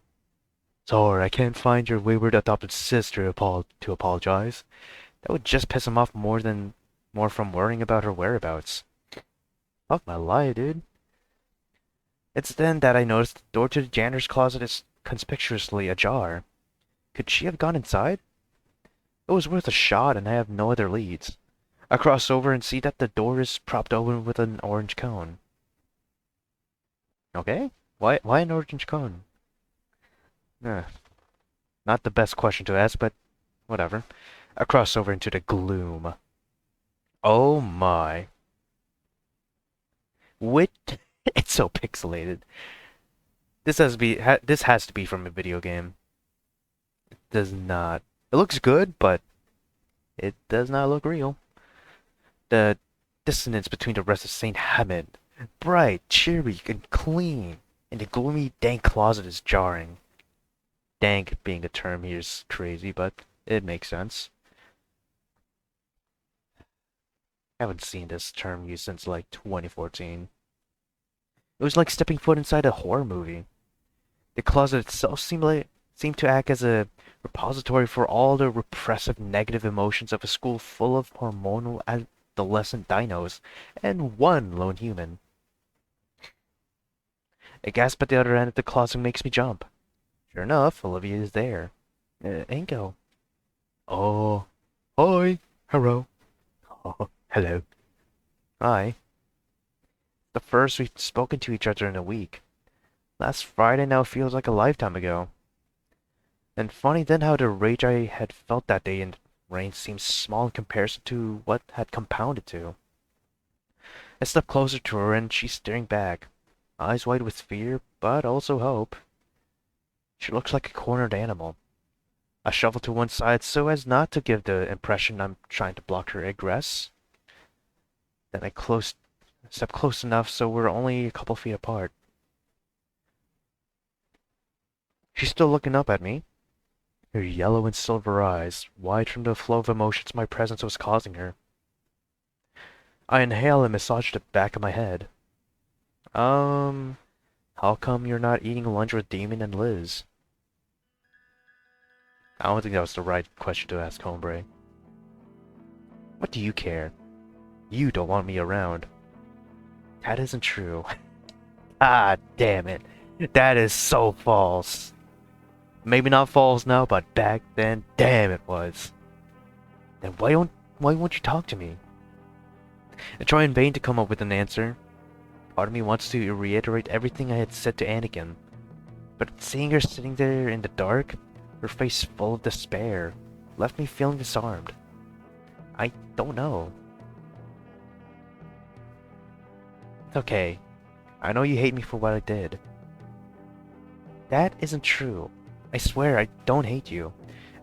Sorry, I can't find your wayward adopted sister to apologize. That would just piss him off more from worrying about her whereabouts. Fuck my life, dude. It's then that I noticed the door to the janitor's closet is conspicuously ajar. Could she have gone inside? It was worth a shot, and I have no other leads. I cross over and see that the door is propped open with an orange cone. Okay, why an orange cone? Not the best question to ask, but whatever. I cross over into the gloom. Oh my. It's so pixelated. This has to be from a video game. It does not. It looks good, but it does not look real. The dissonance between the rest of St. Hamid, bright, cheery, and clean, and the gloomy, dank closet is jarring. Dank being a term here is crazy, but it makes sense. I haven't seen this term used since like 2014. It was like stepping foot inside a horror movie. The closet itself seemed to act as a repository for all the repressive negative emotions of a school full of hormonal adolescent dinos and one lone human. A gasp at the other end of the closet makes me jump. Sure enough, Olivia is there. Inco. Oh. Hi. Hello. Oh, hello. Hi. The first we've spoken to each other in a week. Last Friday now feels like a lifetime ago. And funny then how the rage I had felt that day in the rain seems small in comparison to what had compounded to. I step closer to her and she's staring back, eyes wide with fear, but also hope. She looks like a cornered animal. I shuffle to one side so as not to give the impression I'm trying to block her egress. Then I close Step close enough so we're only a couple feet apart. She's still looking up at me, her yellow and silver eyes wide from the flow of emotions my presence was causing her. I inhale and massage the back of my head. How come you're not eating lunch with Damon and Liz? I don't think that was the right question to ask, hombre. What do you care? You don't want me around. That isn't true. Ah, damn it. That is so false. Maybe not false now, but back then, damn it was. Then why won't you talk to me? I try in vain to come up with an answer. Part of me wants to reiterate everything I had said to Anakin, but seeing her sitting there in the dark, her face full of despair, left me feeling disarmed. I don't know. It's okay. I know you hate me for what I did. That isn't true. I swear I don't hate you.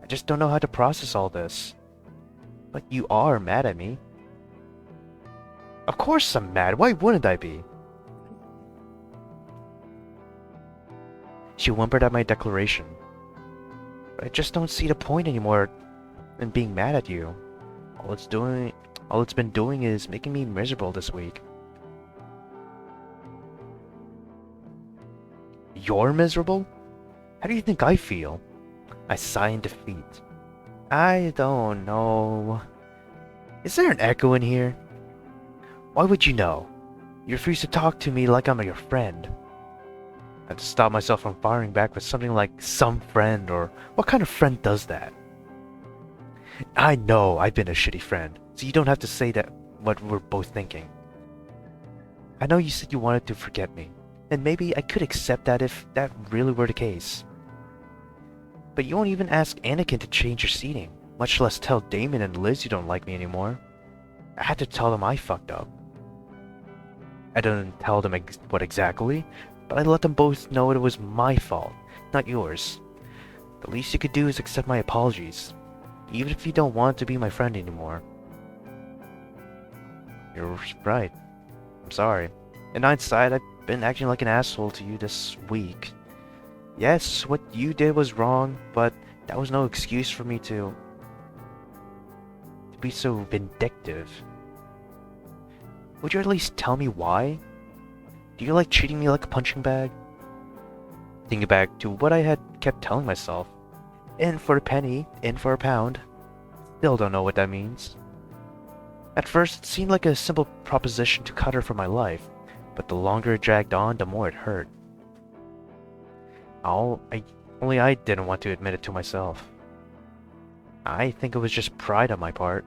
I just don't know how to process all this. But you are mad at me. Of course I'm mad. Why wouldn't I be? She whimpered at my declaration. But I just don't see the point anymore in being mad at you. All it's been doing is making me miserable this week. You're miserable? How do you think I feel? I sigh in defeat. I don't know. Is there an echo in here? Why would you know? You refuse to talk to me like I'm your friend. I have to stop myself from firing back with something like some friend, or what kind of friend does that? I know I've been a shitty friend, so you don't have to say that what we're both thinking. I know you said you wanted to forget me, and maybe I could accept that if that really were the case. But you won't even ask Anakin to change your seating, much less tell Damon and Liz you don't like me anymore. I had to tell them I fucked up. I didn't tell them what exactly, but I let them both know it was my fault, not yours. The least you could do is accept my apologies, even if you don't want to be my friend anymore. You're right. I'm sorry. In hindsight, I've been acting like an asshole to you this week. Yes, what you did was wrong, but that was no excuse for me to be so vindictive. Would you at least tell me why? Do you like treating me like a punching bag? Thinking back to what I had kept telling myself. In for a penny, in for a pound. Still don't know what that means. At first, it seemed like a simple proposition to cut her from my life, but the longer it dragged on, the more it hurt. Only I didn't want to admit it to myself. I think it was just pride on my part.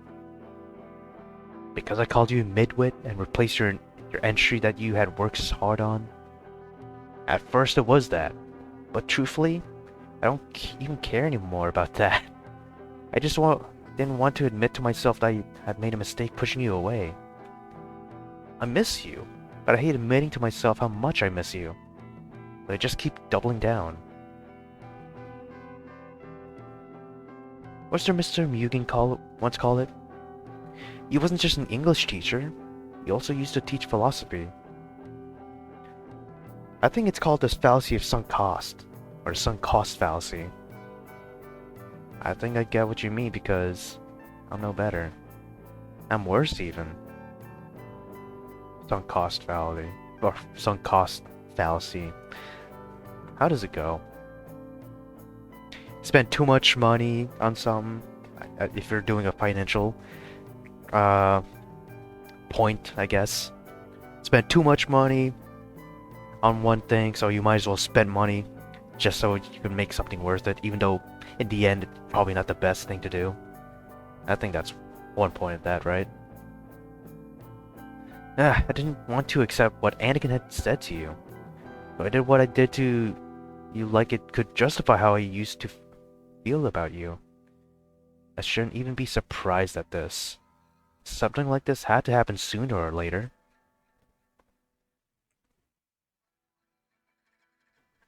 Because I called you midwit and replaced your entry that you had worked so hard on. At first it was that, but truthfully, I don't even care anymore about that. I just didn't want to admit to myself that I had made a mistake pushing you away. I miss you, but I hate admitting to myself how much I miss you. But I just keep doubling down. What's their Mr. Mugen once called it? He wasn't just an English teacher, he also used to teach philosophy. I think it's called the fallacy of sunk cost, or the sunk cost fallacy. I think I get what you mean because I'm no better. I'm worse even. Sunk cost fallacy, or sunk cost fallacy. How does it go? Spend too much money on something, if you're doing a financial point, I guess. Spend too much money on one thing, so you might as well spend money just so you can make something worth it, even though in the end it's probably not the best thing to do. I think that's one point of that, right? I didn't want to accept what Anakin had said to you. But I did what I did to you like it could justify how I used to feel about you. I shouldn't even be surprised at this. Something like this had to happen sooner or later.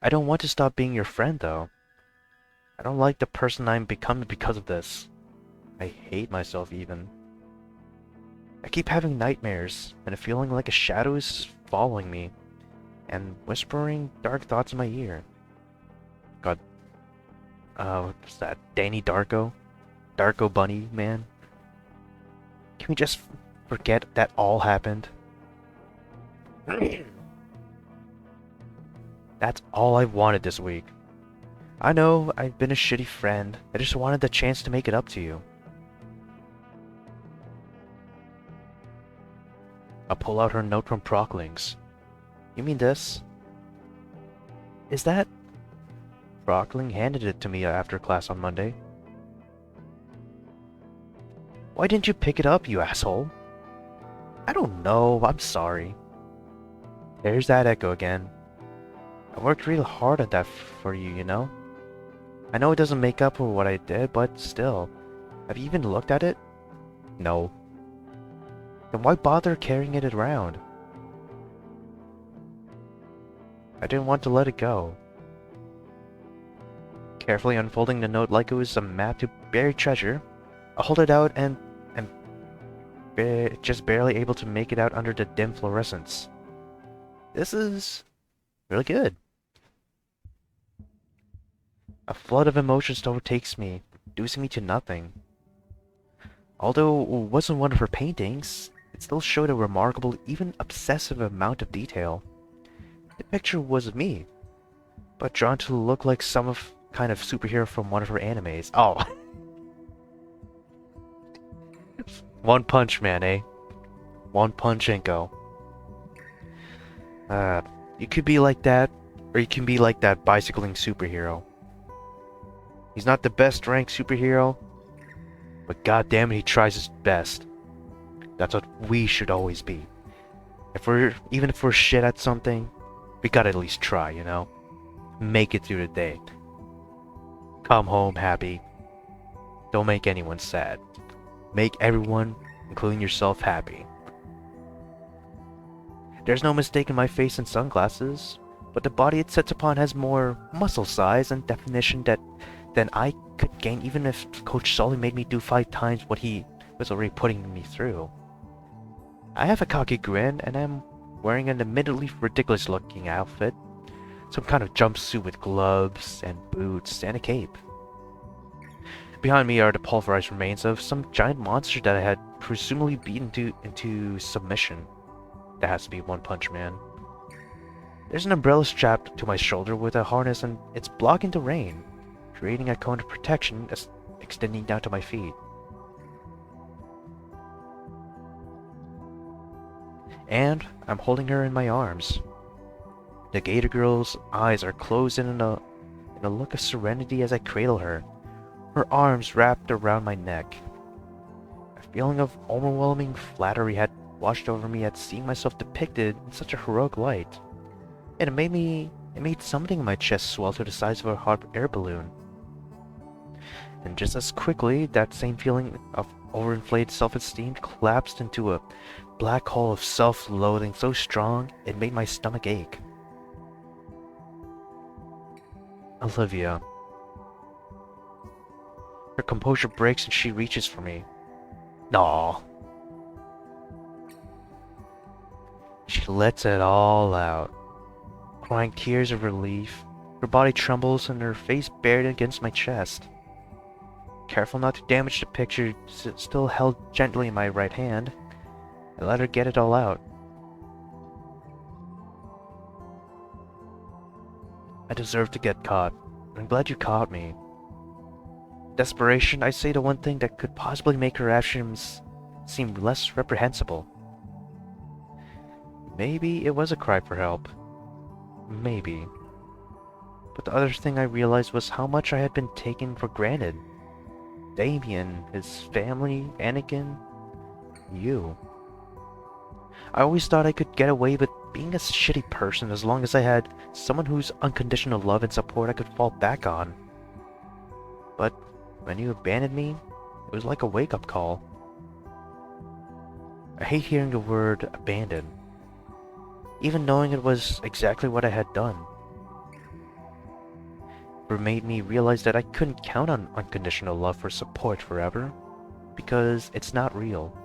I don't want to stop being your friend, though. I don't like the person I'm becoming because of this. I hate myself, even. I keep having nightmares, and a feeling like a shadow is following me, and whispering dark thoughts in my ear. God, what's that? Danny Darko? Darko Bunny, man? Can we just forget that all happened? That's all I wanted this week. I know I've been a shitty friend. I just wanted the chance to make it up to you. I'll pull out her note from Procklings. You mean this? Is that... Brockling handed it to me after class on Monday. Why didn't you pick it up, you asshole? I don't know, I'm sorry. There's that echo again. I worked real hard at that for you, you know? I know it doesn't make up for what I did, but still. Have you even looked at it? No. Then why bother carrying it around? I didn't want to let it go. Carefully unfolding the note like it was a map to buried treasure, I hold it out and just barely able to make it out under the dim fluorescence. This is really good. A flood of emotions overtakes me, reducing me to nothing. Although it wasn't one of her paintings, it still showed a remarkable, even obsessive amount of detail. The picture was of me, but drawn to look like some kind of superhero from one of her animes. Oh. One Punch Man, eh? One Punch Inco. You could be like that, or you can be like that bicycling superhero. He's not the best ranked superhero, but goddammit he tries his best. That's what we should always be. Even if we're shit at something, we gotta at least try, you know? Make it through the day. Come home happy. Don't make anyone sad. Make everyone, including yourself, happy. There's no mistaking my face in sunglasses, but the body it sits upon has more muscle size and definition than I could gain even if Coach Sully made me do 5 times what he was already putting me through. I have a cocky grin, and I'm wearing an admittedly ridiculous looking outfit. Some kind of jumpsuit with gloves and boots and a cape. Behind me are the pulverized remains of some giant monster that I had presumably beaten into submission. That has to be One Punch Man. There's an umbrella strapped to my shoulder with a harness, and it's blocking the rain, creating a cone of protection extending down to my feet. And I'm holding her in my arms. The Gator girl's eyes are closed in a look of serenity as I cradle her, her arms wrapped around my neck. A feeling of overwhelming flattery had washed over me at seeing myself depicted in such a heroic light, and it made something in my chest swell to the size of a hot air balloon. And just as quickly, that same feeling of overinflated self-esteem collapsed into a black hole of self-loathing so strong it made my stomach ache. Olivia. Her composure breaks and she reaches for me. Aww. She lets it all out, crying tears of relief. Her body trembles and her face buried against my chest. Careful not to damage the picture still held gently in my right hand, I let her get it all out. I deserve to get caught. I'm glad you caught me. Desperation, I say the one thing that could possibly make her actions seem less reprehensible. Maybe it was a cry for help. Maybe. But the other thing I realized was how much I had been taken for granted. Damien, his family, Anakin, you. I always thought I could get away with being a shitty person as long as I had someone whose unconditional love and support I could fall back on. But when you abandoned me, it was like a wake-up call. I hate hearing the word abandon, even knowing it was exactly what I had done. It made me realize that I couldn't count on unconditional love or support forever, because it's not real.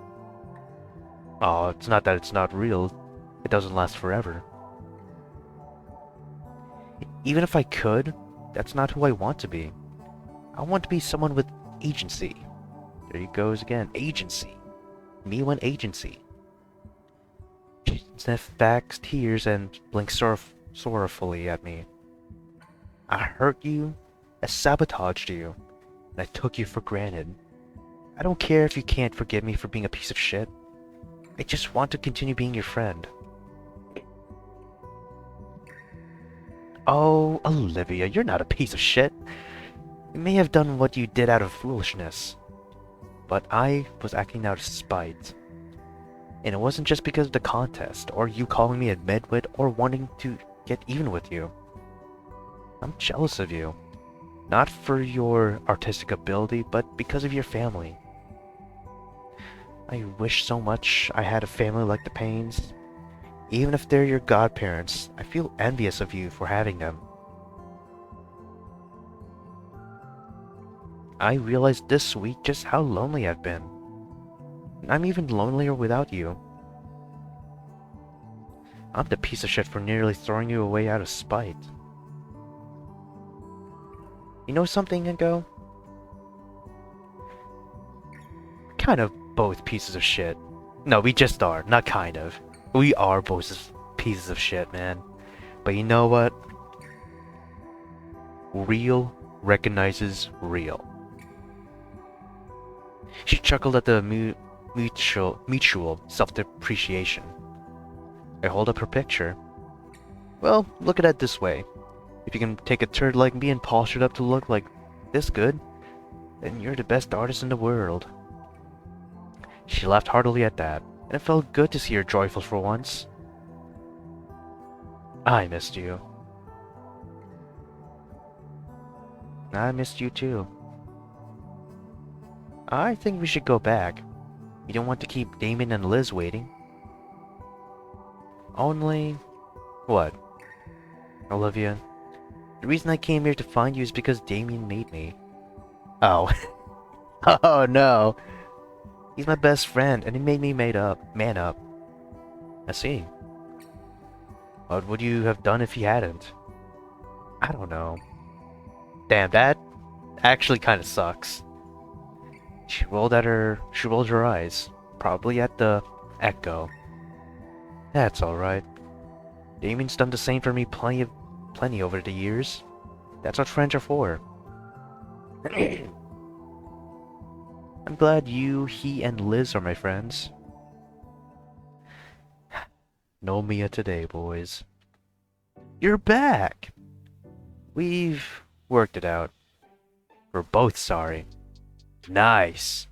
Oh, it's not that it's not real. It doesn't last forever. Even if I could, that's not who I want to be. I want to be someone with agency. There he goes again. Agency. Me want agency. She sniffed back tears and blinked sorrowfully at me. I hurt you, I sabotaged you, and I took you for granted. I don't care if you can't forgive me for being a piece of shit. I just want to continue being your friend. Oh, Olivia, you're not a piece of shit. You may have done what you did out of foolishness, but I was acting out of spite. And it wasn't just because of the contest, or you calling me a midwit, or wanting to get even with you. I'm jealous of you. Not for your artistic ability, but because of your family. I wish so much I had a family like the Paynes. Even if they're your godparents, I feel envious of you for having them. I realized this week just how lonely I've been. I'm even lonelier without you. I'm the piece of shit for nearly throwing you away out of spite. You know something, Inco? Kind of both pieces of shit. No, we just are, not kind of. We are both pieces of shit, man. But you know what? Real recognizes real. She chuckled at the mutual self-depreciation. I hold up her picture. Well, look at it this way. If you can take a turd like me and polish it up to look like this good, then you're the best artist in the world. She laughed heartily at that, and it felt good to see her joyful for once. I missed you. I missed you too. I think we should go back. You don't want to keep Damien and Liz waiting. Only... What? Olivia, the reason I came here to find you is because Damien made me. Oh. Oh no. He's my best friend, and he made me man up. I see. What would you have done if he hadn't? I don't know. Damn, that actually kind of sucks. She rolled her eyes, probably at the echo. That's alright. Damien's done the same for me plenty over the years. That's what friends are for. I'm glad you, he, and Liz are my friends. No Mia today, boys. You're back! We've worked it out. We're both sorry. Nice!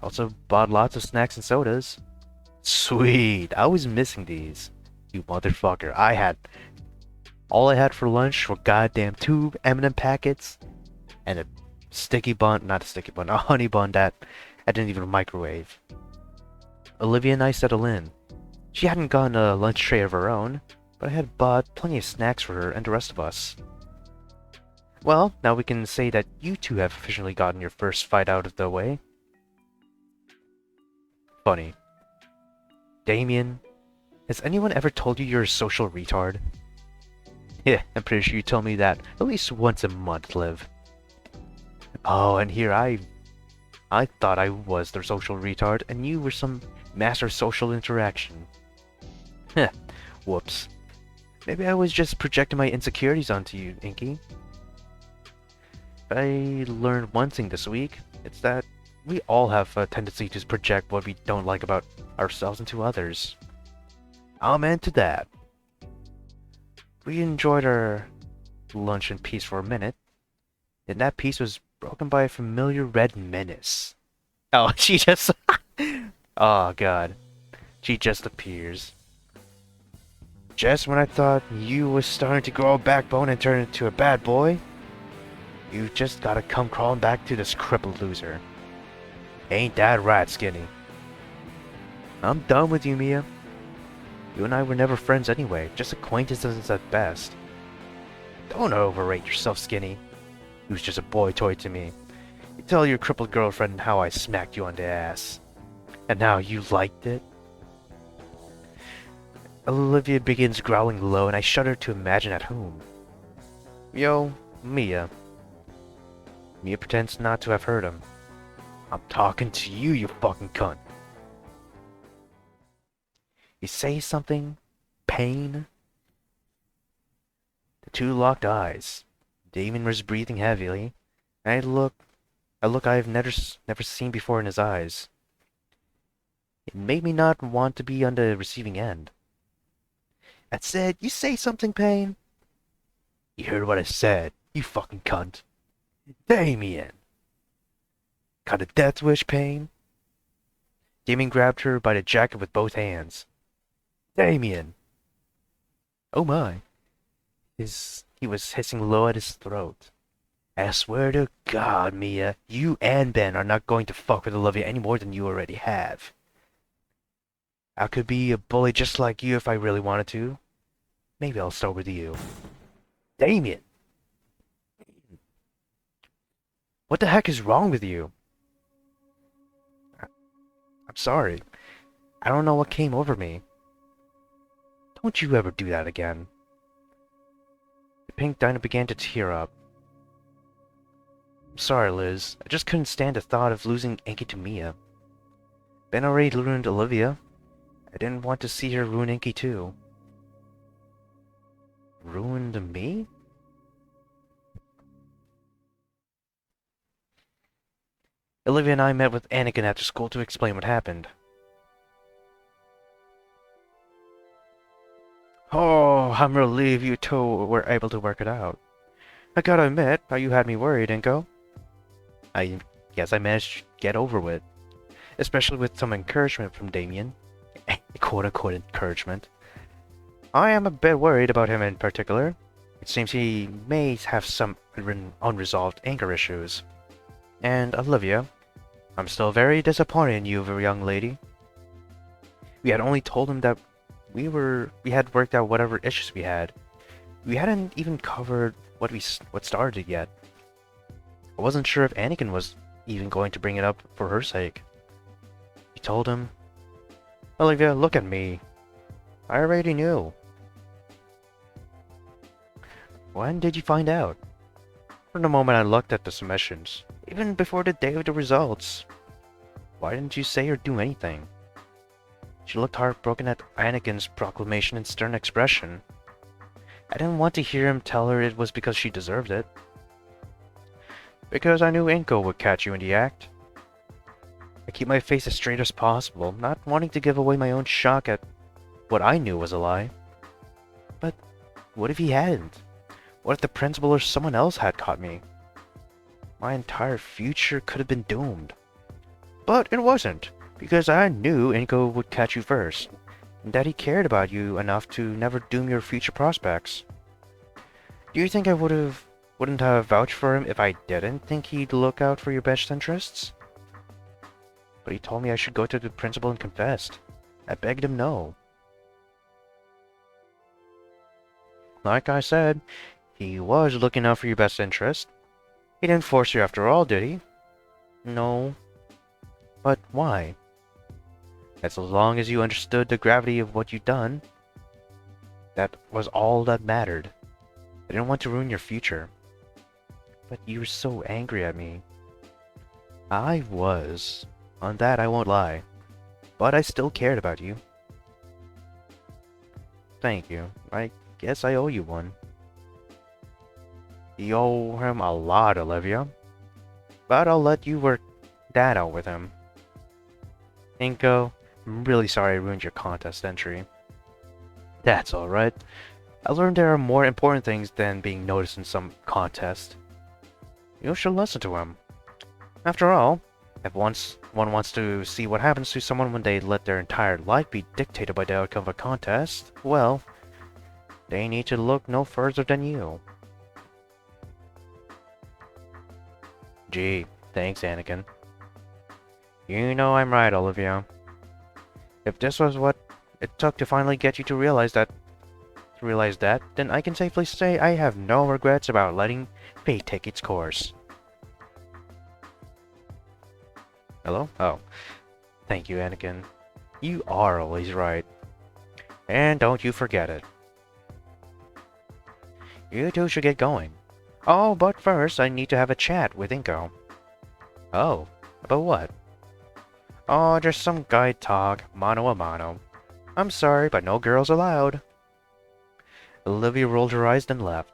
Also bought lots of snacks and sodas. Sweet! I was missing these. You motherfucker. All I had for lunch were goddamn 2 M&M packets and a a honey bun that I didn't even microwave. Olivia and I settled in. She hadn't gotten a lunch tray of her own, but I had bought plenty of snacks for her and the rest of us. Well, now we can say that you two have officially gotten your first fight out of the way. Funny. Damien, has anyone ever told you you're a social retard? Yeah, I'm pretty sure you tell me that at least once a month, Liv. Oh, and here I thought I was the social retard, and you were some master social interaction. Heh, whoops. Maybe I was just projecting my insecurities onto you, Inky. I learned one thing this week. It's that we all have a tendency to project what we don't like about ourselves into others. Amen to that. We enjoyed our lunch in peace for a minute, and that peace was broken by a familiar red menace. Oh, she just... Oh, God. She just appears. Just when I thought you was starting to grow a backbone and turn into a bad boy, you just gotta come crawling back to this crippled loser. Ain't that right, Skinny? I'm done with you, Mia. You and I were never friends anyway, just acquaintances at best. Don't overrate yourself, Skinny. He was just a boy toy to me. You tell your crippled girlfriend how I smacked you on the ass. And now you liked it? Olivia begins growling low, and I shudder to imagine at whom. Yo, Mia. Mia pretends not to have heard him. I'm talking to you, you fucking cunt. You say something? Pain? The two locked eyes. Damon was breathing heavily. I look I've never seen before in his eyes. It made me not want to be on the receiving end. I said, you say something, Pain? You heard what I said, you fucking cunt. Damien! Got a death wish, Pain? Damien grabbed her by the jacket with both hands. Damien! Oh my. He was hissing low at his throat. I swear to God, Mia, you and Ben are not going to fuck with Olivia any more than you already have. I could be a bully just like you if I really wanted to. Maybe I'll start with you. Damien! What the heck is wrong with you? I'm sorry. I don't know what came over me. Don't you ever do that again. The pink Dinah began to tear up. I'm sorry, Liz. I just couldn't stand the thought of losing Inky to Mia. Ben already ruined Olivia. I didn't want to see her ruin Inky too. Ruined me? Olivia and I met with Anakin after school to explain what happened. Oh, I'm relieved you two were able to work it out. I gotta admit, you had me worried, Inco. I guess I managed to get over with. Especially with some encouragement from Damien. Quote-unquote encouragement. I am a bit worried about him in particular. It seems he may have some unresolved anger issues. And Olivia, I'm still very disappointed in you, young lady. We had only told him that we had worked out whatever issues we had. We hadn't even covered what started it yet. I wasn't sure if Anakin was even going to bring it up for her sake. We told him, Olivia, look at me. I already knew. When did you find out? From the moment I looked at the submissions, even before the day of the results. Why didn't you say or do anything? She looked heartbroken at Anakin's proclamation and stern expression. I didn't want to hear him tell her it was because she deserved it. Because I knew Inco would catch you in the act. I keep my face as straight as possible, not wanting to give away my own shock at what I knew was a lie. But what if he hadn't? What if the principal or someone else had caught me? My entire future could have been doomed. But it wasn't, because I knew Inco would catch you first, and that he cared about you enough to never doom your future prospects. Do you think I wouldn't have vouched for him if I didn't think he'd look out for your best interests? But he told me I should go to the principal and confess. I begged him no. Like I said, he was looking out for your best interest. He didn't force you after all, did he? No. But why? As long as you understood the gravity of what you'd done, that was all that mattered. I didn't want to ruin your future. But you were so angry at me. I was. On that I won't lie. But I still cared about you. Thank you. I guess I owe you one. You owe him a lot, Olivia. But I'll let you work that out with him. Inco, I'm really sorry I ruined your contest entry. That's alright. I learned there are more important things than being noticed in some contest. You should listen to him. After all, if one wants to see what happens to someone when they let their entire life be dictated by the outcome of a contest, well, they need to look no further than you. Gee, thanks, Anakin. You know I'm right, Olivia. If this was what it took to finally get you to realize that, then I can safely say I have no regrets about letting fate take its course. Hello? Oh. Thank you, Anakin. You are always right. And don't you forget it. You two should get going. Oh, but first I need to have a chat with Inco. Oh, about what? Oh, just some guy talk, mano a mano. I'm sorry, but no girls allowed. Olivia rolled her eyes and left.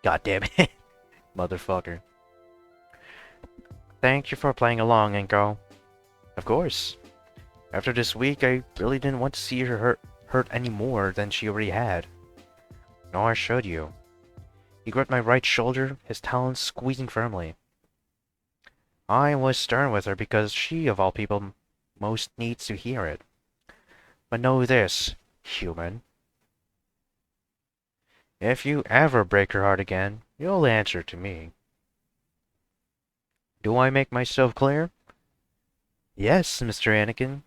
God damn it. Motherfucker. Thank you for playing along, Inco. Of course. After this week, I really didn't want to see her hurt any more than she already had. Nor should you. He gripped my right shoulder, his talons squeezing firmly. I was stern with her because she, of all people, most needs to hear it. But know this, human. If you ever break her heart again, you'll answer to me. Do I make myself clear? Yes, Mr. Anakin.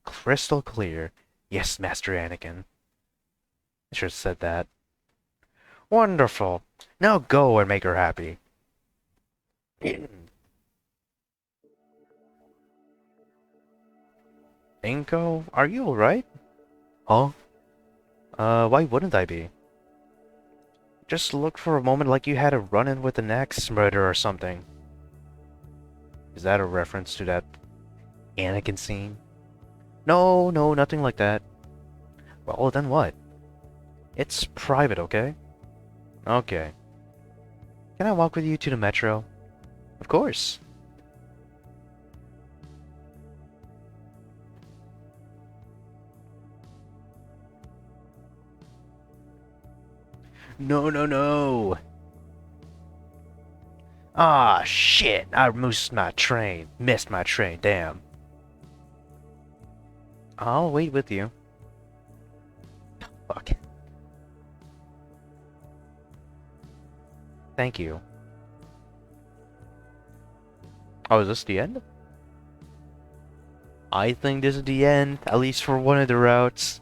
Crystal clear. Yes, Master Anakin. I should have said that. Wonderful. Now go and make her happy. Inco, are you alright? Huh? Why wouldn't I be? Just looked for a moment like you had a run-in with an ex-murderer or something. Is that a reference to that Anakin scene? No, nothing like that. Well, then what? It's private, okay? Okay. Can I walk with you to the metro? Of course. No. Ah, shit. I missed my train. Damn. I'll wait with you. Fuck. Thank you. Oh, is this the end? I think this is the end, at least for one of the routes.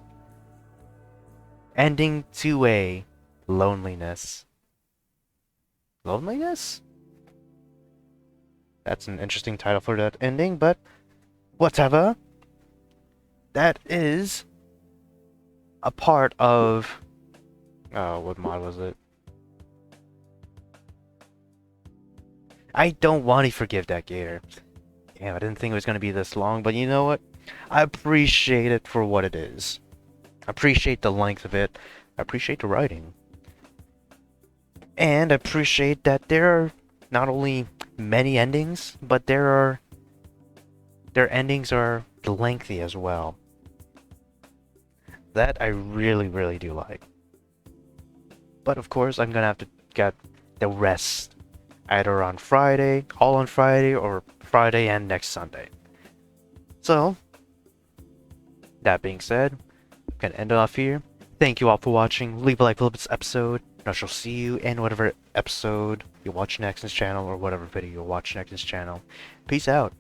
Ending 2A. Loneliness. Loneliness? That's an interesting title for that ending, but whatever. That is a part of... Oh, what mod was it? I don't want to forgive that Gator. Damn, I didn't think it was going to be this long, but you know what? I appreciate it for what it is. I appreciate the length of it. I appreciate the writing. And I appreciate that there are not only many endings, but their endings are lengthy as well. That I really do like. But of course, I'm gonna have to get the rest either on Friday, all on Friday, or Friday and next Sunday. So, that being said, I'm gonna end it off here. Thank you all for watching. Leave a like for this episode, and I shall see you in whatever episode you watch next in this channel, or whatever video you watch next in this channel. Peace out.